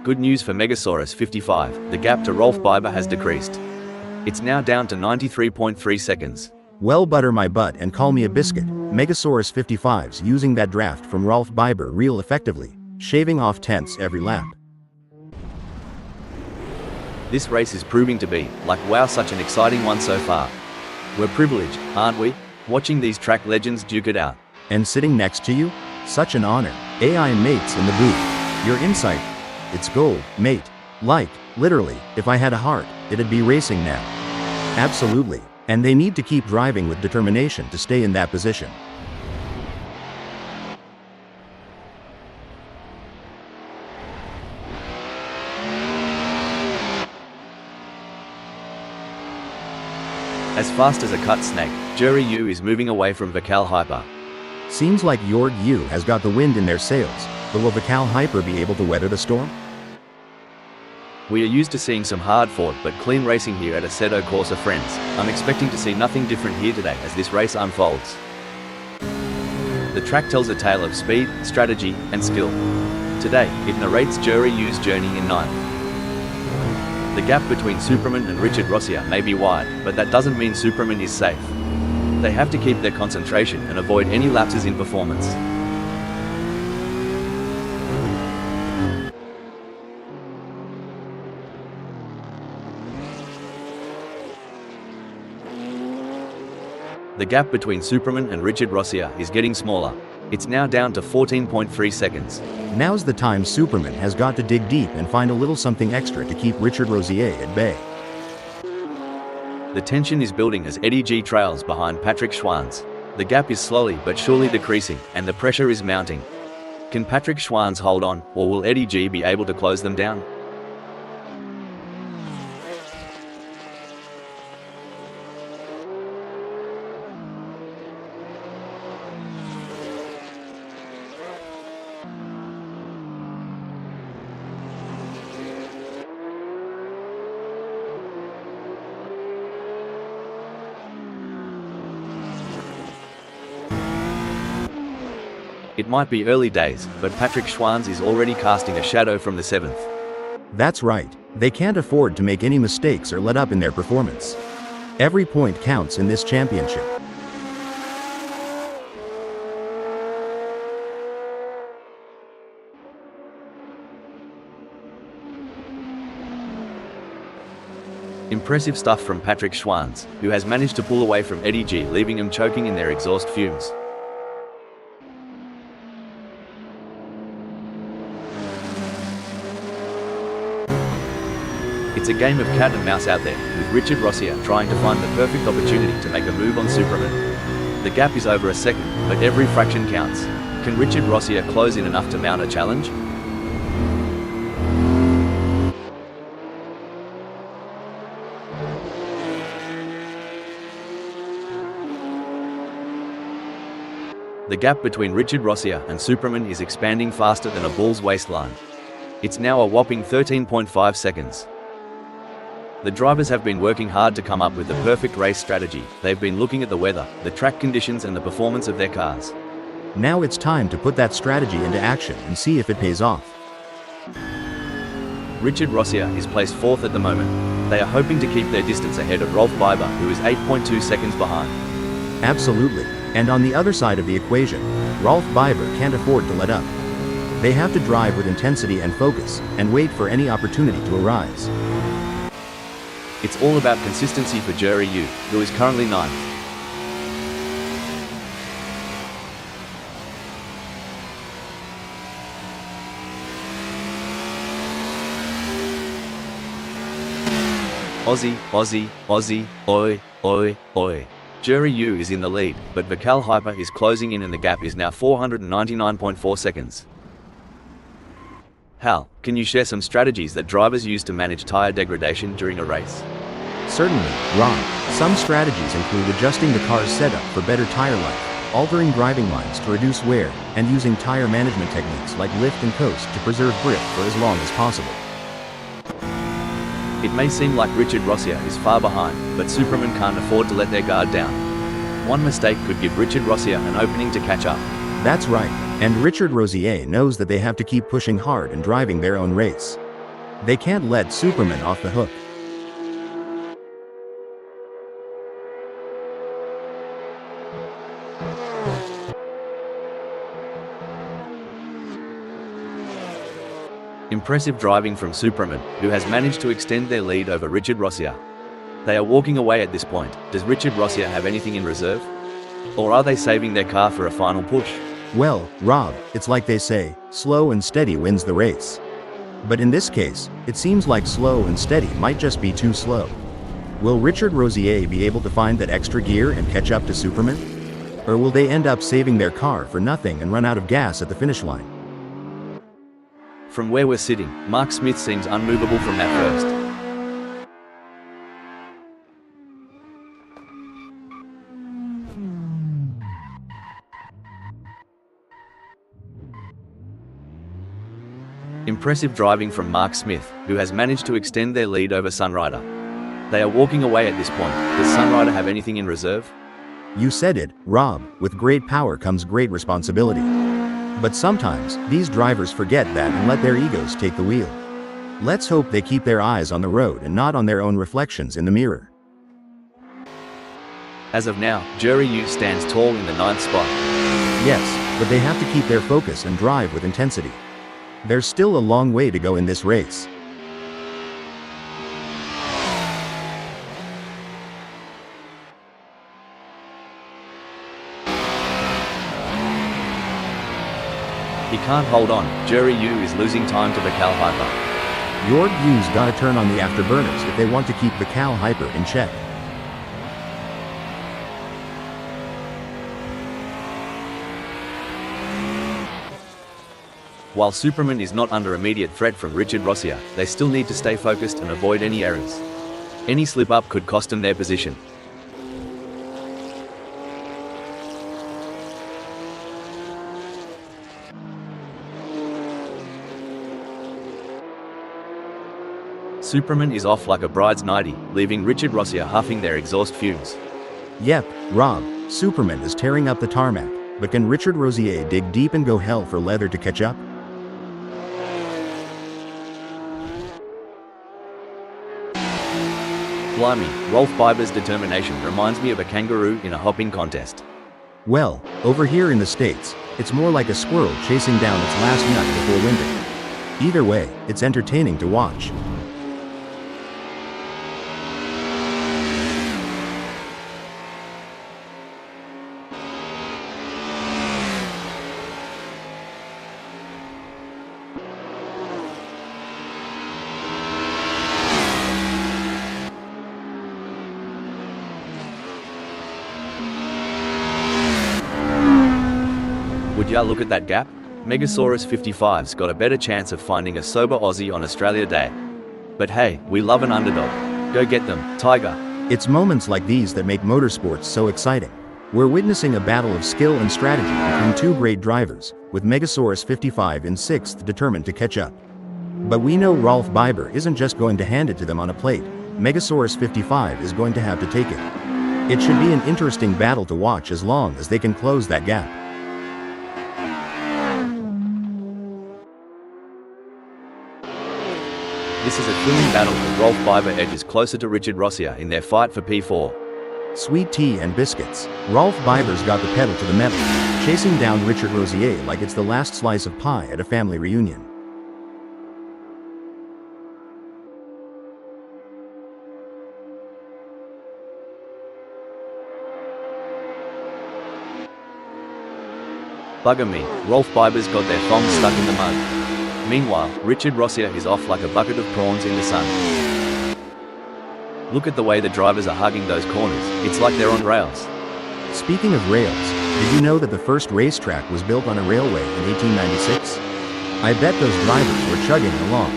S1: Good news for Megasaurus 55, the gap to Rolf Biber has decreased. It's now down to 93.3 seconds.
S2: Well, butter my butt and call me a biscuit. Megasaurus 55's using that draft from Rolf Biber real effectively, shaving off tenths every lap.
S1: This race is proving to be, like wow, such an exciting one so far. We're privileged, aren't we, watching these track legends duke it out.
S2: And sitting next to you? Such an honor. AI mates in the booth. Your insight. It's gold, mate. Like, literally, if I had a heart, it'd be racing now. Absolutely. And they need to keep driving with determination to stay in that position.
S1: As fast as a cut snake, Jerry Yu is moving away from Vical Hyper.
S2: Seems like Jorg Yu has got the wind in their sails, but will Vical Hyper be able to weather the storm?
S1: We are used to seeing some hard-fought but clean racing here at Assetto Corsa, friends. I'm expecting to see nothing different here today as this race unfolds. The track tells a tale of speed, strategy, and skill. Today, it narrates Jerry Yu's journey in ninth. The gap between Superman and Richard Rossier may be wide, but that doesn't mean Superman is safe. They have to keep their concentration and avoid any lapses in performance. The gap between Superman and Richard Rossier is getting smaller. It's now down to 14.3 seconds.
S2: Now's the time Superman has got to dig deep and find a little something extra to keep Richard Rossier at bay.
S1: The tension is building as Eddie G trails behind Patrick Schwanz. The gap is slowly but surely decreasing, and the pressure is mounting. Can Patrick Schwanz hold on, or will Eddie G be able to close them down? It might be early days, but Patrick Schwanz is already casting a shadow from the 7th.
S2: That's right. They can't afford to make any mistakes or let up in their performance. Every point counts in this championship.
S1: Impressive stuff from Patrick Schwanz, who has managed to pull away from Eddie G, leaving them choking in their exhaust fumes. It's a game of cat and mouse out there, with Richard Rossier trying to find the perfect opportunity to make a move on Superman. The gap is over a second, but every fraction counts. Can Richard Rossier close in enough to mount a challenge? The gap between Richard Rossier and Superman is expanding faster than a bull's waistline. It's now a whopping 13.5 seconds. The drivers have been working hard to come up with the perfect race strategy. They've been looking at the weather, the track conditions, and the performance of their cars.
S2: Now it's time to put that strategy into action and see if it pays off.
S1: Richard Rossier is placed 4th at the moment. They are hoping to keep their distance ahead of Rolf Biber, who is 8.2 seconds behind.
S2: Absolutely. And on the other side of the equation, Rolf Biber can't afford to let up. They have to drive with intensity and focus, and wait for any opportunity to arise.
S1: It's all about consistency for Jerry Yu, who is currently 9th. Aussie, Aussie, Aussie, oi, oi, oi. Jerry Yu is in the lead, but Vical Hyper is closing in and the gap is now 499.4 seconds. Hal, can you share some strategies that drivers use to manage tire degradation during a race?
S2: Certainly, Rob. Some strategies include adjusting the car's setup for better tire life, altering driving lines to reduce wear, and using tire management techniques like lift and coast to preserve grip for as long as possible.
S1: It may seem like Richard Rossier is far behind, but Superman can't afford to let their guard down. One mistake could give Richard Rossier an opening to catch up.
S2: That's right, and Richard Rosier knows that they have to keep pushing hard and driving their own race. They can't let Superman off the hook.
S1: Impressive driving from Superman, who has managed to extend their lead over Richard Rossier. They are walking away at this point. Does Richard Rossier have anything in reserve? Or are they saving their car for a final push?
S2: Well, Rob, it's like they say, slow and steady wins the race. But in this case, it seems like slow and steady might just be too slow. Will Richard Rosier be able to find that extra gear and catch up to Superman? Or will they end up saving their car for nothing and run out of gas at the finish line?
S1: From where we're sitting, Mark Smith seems unmovable from that first. Impressive driving from Mark Smith, who has managed to extend their lead over Sunrider. They are walking away at this point. Does Sunrider have anything in reserve?
S2: You said it, Rob. With great power comes great responsibility. But sometimes, these drivers forget that and let their egos take the wheel. Let's hope they keep their eyes on the road and not on their own reflections in the mirror.
S1: As of now, Jerry Yu stands tall in the 9th spot.
S2: Yes, but they have to keep their focus and drive with intensity. There's still a long way to go in this race.
S1: He can't hold on. Jerry Yu is losing time to Vical Hyper.
S2: Your Yu's gotta turn on the afterburners if they want to keep Vical Hyper in check.
S1: While Superman is not under immediate threat from Richard Rossier, they still need to stay focused and avoid any errors. Any slip-up could cost them their position. Superman is off like a bride's nightie, leaving Richard Rossier huffing their exhaust fumes.
S2: Yep, Rob, Superman is tearing up the tarmac, but can Richard Rosier dig deep and go hell for leather to catch up?
S1: Blimey, Rolf Biber's determination reminds me of a kangaroo in a hopping contest.
S2: Well, over here in the States, it's more like a squirrel chasing down its last nut before winding. Either way, it's entertaining to watch.
S1: Would ya look at that gap? Megasaurus 55's got a better chance of finding a sober Aussie on Australia Day. But hey, we love an underdog. Go get them, Tiger.
S2: It's moments like these that make motorsports so exciting. We're witnessing a battle of skill and strategy between two great drivers, with Megasaurus 55 in 6th determined to catch up. But we know Rolf Biber isn't just going to hand it to them on a plate. Megasaurus 55 is going to have to take it. It should be an interesting battle to watch as long as they can close that gap.
S1: This is a thrilling battle as Rolf Biber edges closer to Richard Rossier in their fight for P4.
S2: Sweet tea and biscuits. Rolf Biber's got the pedal to the metal, chasing down Richard Rosier like it's the last slice of pie at a family reunion.
S1: Bugger me, Rolf Biber's got their thongs stuck in the mud. Meanwhile, Richard Rossier is off like a bucket of prawns in the sun. Look at the way the drivers are hugging those corners, it's like they're on rails.
S2: Speaking of rails, did you know that the first racetrack was built on a railway in 1896? I bet those drivers were chugging along.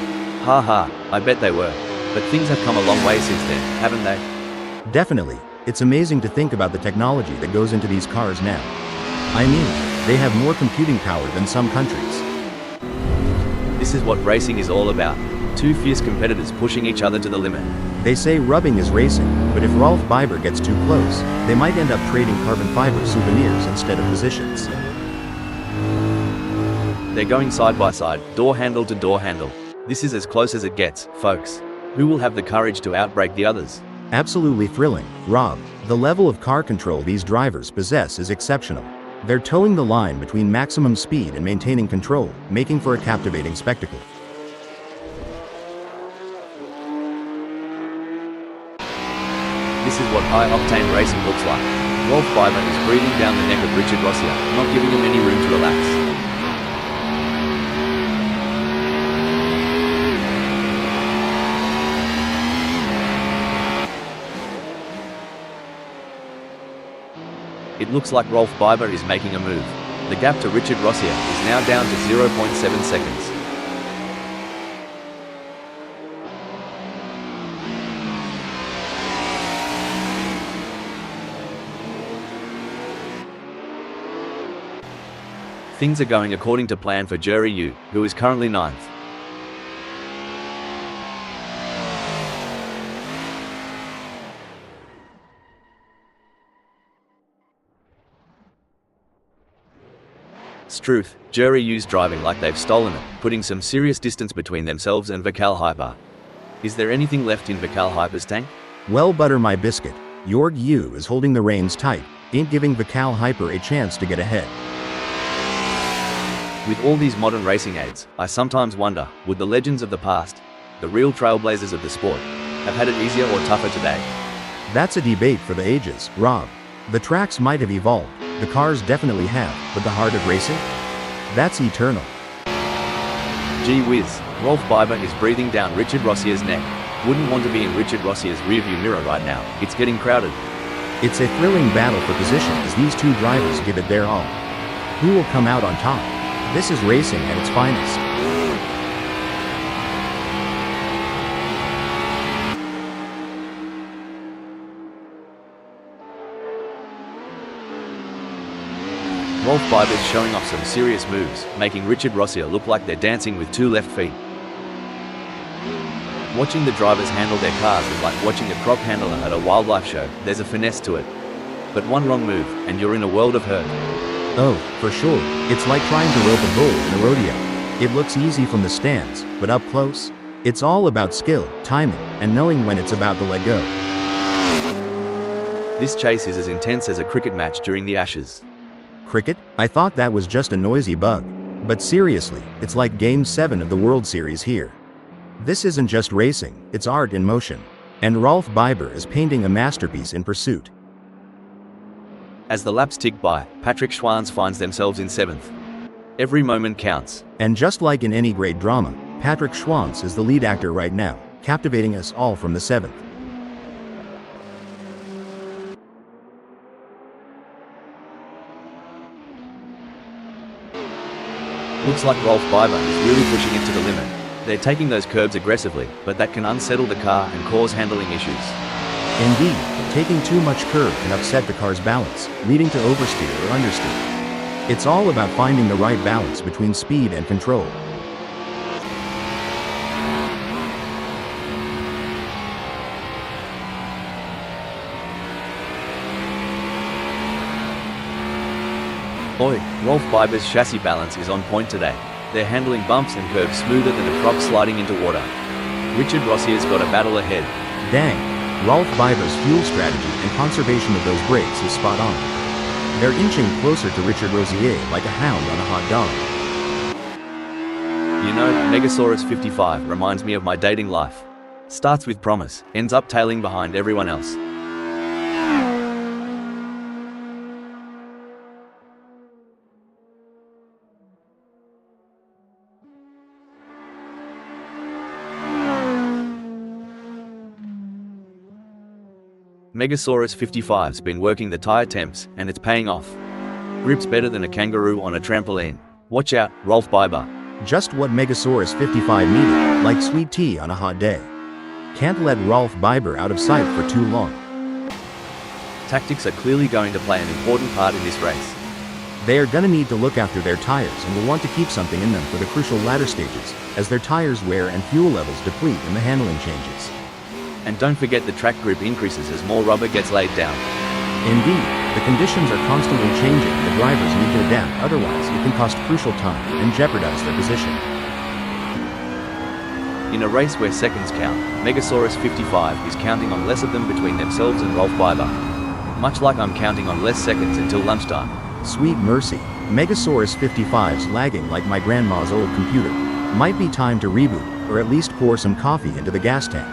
S1: Haha, I bet they were. But things have come a long way since then, haven't they?
S2: Definitely, it's amazing to think about the technology that goes into these cars now. I mean, they have more computing power than some countries.
S1: This is what racing is all about. Two fierce competitors pushing each other to the limit.
S2: They say rubbing is racing, but if Rolf Biber gets too close, they might end up trading carbon fiber souvenirs instead of positions.
S1: They're going side by side, door handle to door handle. This is as close as it gets, folks. Who will have the courage to outbrake the others?
S2: Absolutely thrilling, Rob. The level of car control these drivers possess is exceptional. They're towing the line between maximum speed and maintaining control, making for a captivating spectacle.
S1: This is what high-octane racing looks like. Rolf Biber is breathing down the neck of Richard Rossier, not giving him any room to relax. It looks like Rolf Biber is making a move. The gap to Richard Rossier is now down to 0.7 seconds. Things are going according to plan for Jerry Yu, who is currently 9th. Struth, Jerry Yu's driving like they've stolen it, putting some serious distance between themselves and Vikal Hyper. Is there anything left in Vikal Hyper's tank?
S2: Well, butter my biscuit. Jorg Yu is holding the reins tight, ain't giving Vikal Hyper a chance to get ahead.
S1: With all these modern racing aids, I sometimes wonder, would the legends of the past, the real trailblazers of the sport, have had it easier or tougher today?
S2: That's a debate for the ages, Rob. The tracks might have evolved, the cars definitely have, but the heart of racing? That's eternal.
S1: Gee whiz, Rolf Biber is breathing down Richard Rossier's neck. Wouldn't want to be in Richard Rossier's rearview mirror right now, it's getting crowded.
S2: It's a thrilling battle for position as these two drivers give it their all. Who will come out on top? This is racing at its finest.
S1: Rolf Biber's showing off some serious moves, making Richard Rossier look like they're dancing with two left feet. Watching the drivers handle their cars is like watching a crop handler at a wildlife show. There's a finesse to it. But one wrong move, and you're in a world of hurt.
S2: Oh, for sure. It's like trying to rope a bull in a rodeo. It looks easy from the stands, but up close, it's all about skill, timing, and knowing when it's about to let go.
S1: This chase is as intense as a cricket match during the Ashes.
S2: Cricket? I thought that was just a noisy bug. But seriously, it's like Game 7 of the World Series here. This isn't just racing, it's art in motion. And Rolf Biber is painting a masterpiece in pursuit.
S1: As the laps tick by, Patrick Schwanz finds themselves in 7th. Every moment counts.
S2: And just like in any great drama, Patrick Schwanz is the lead actor right now, captivating us all from the 7th.
S1: Looks like Rolf Biber is really pushing it to the limit. They're taking those curbs aggressively, but that can unsettle the car and cause handling issues.
S2: Indeed, taking too much curve can upset the car's balance, leading to oversteer or understeer. It's all about finding the right balance between speed and control.
S1: Oi, Rolf Biber's chassis balance is on point today. They're handling bumps and curves smoother than a croc sliding into water. Richard Rossier's got a battle ahead.
S2: Dang. Rolf Biber's fuel strategy and conservation of those brakes is spot on. They're inching closer to Richard Rossier like a hound on a hot dog.
S1: You know, Megasaurus 55 reminds me of my dating life. Starts with promise, ends up tailing behind everyone else. Megasaurus 55's been working the tire temps, and it's paying off. Grip's better than a kangaroo on a trampoline. Watch out, Rolf Biber.
S2: Just what Megasaurus 55 needed, like sweet tea on a hot day. Can't let Rolf Biber out of sight for too long.
S1: Tactics are clearly going to play an important part in this race.
S2: They are gonna need to look after their tires and will want to keep something in them for the crucial ladder stages, as their tires wear and fuel levels deplete in the handling changes.
S1: And don't forget the track grip increases as more rubber gets laid down.
S2: Indeed, the conditions are constantly changing and the drivers need to adapt, otherwise it can cost crucial time and jeopardize their position.
S1: In a race where seconds count, Megasaurus 55 is counting on less of them between themselves and Rolf Biber. Much like I'm counting on less seconds until lunchtime.
S2: Sweet mercy, Megasaurus 55's lagging like my grandma's old computer. Might be time to reboot, or at least pour some coffee into the gas tank.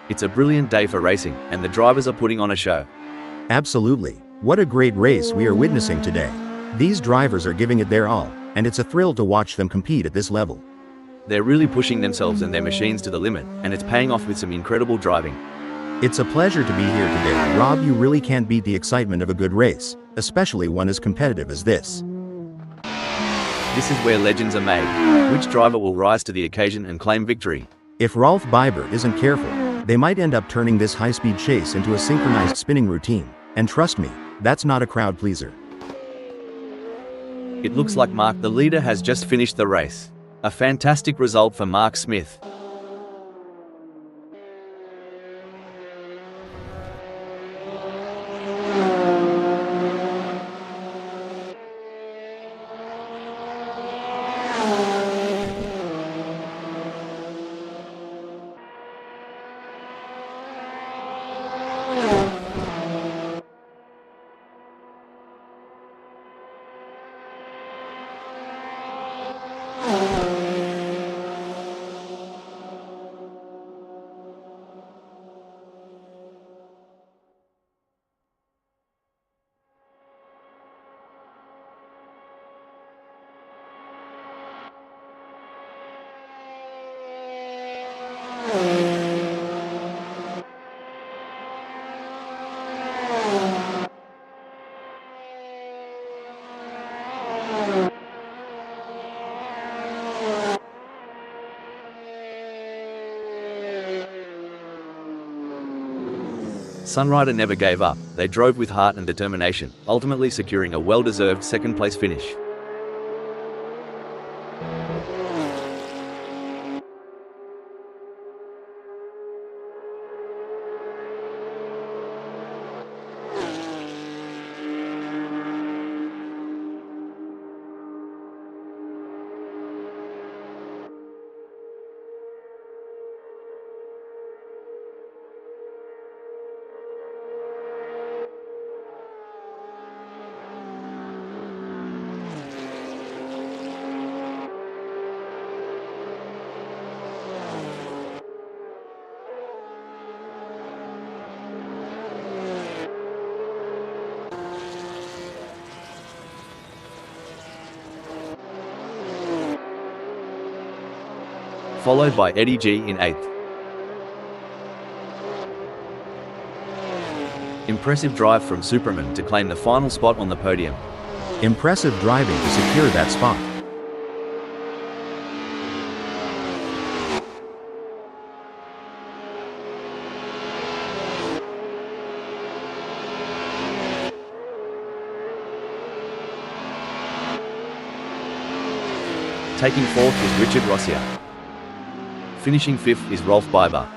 S1: It's a brilliant day for racing, and the drivers are putting on a show.
S2: Absolutely. What a great race we are witnessing today. These drivers are giving it their all, and it's a thrill to watch them compete at this level.
S1: They're really pushing themselves and their machines to the limit, and it's paying off with some incredible driving.
S2: It's a pleasure to be here today, Rob. You really can't beat the excitement of a good race, especially one as competitive as this.
S1: This is where legends are made. Which driver will rise to the occasion and claim victory?
S2: If Rolf Biber isn't careful, they might end up turning this high-speed chase into a synchronized spinning routine, and trust me, that's not a crowd pleaser.
S1: It looks like Mark the leader has just finished the race. A fantastic result for Mark Smith. Sunrider never gave up. They drove with heart and determination, ultimately securing a well-deserved second-place finish. Followed by Eddie G in 8th. Impressive drive from Superman to claim the final spot on the podium.
S2: Impressive driving to secure that spot.
S1: Taking 4th is Richard Rossier. Finishing 5th is Rolf Biber.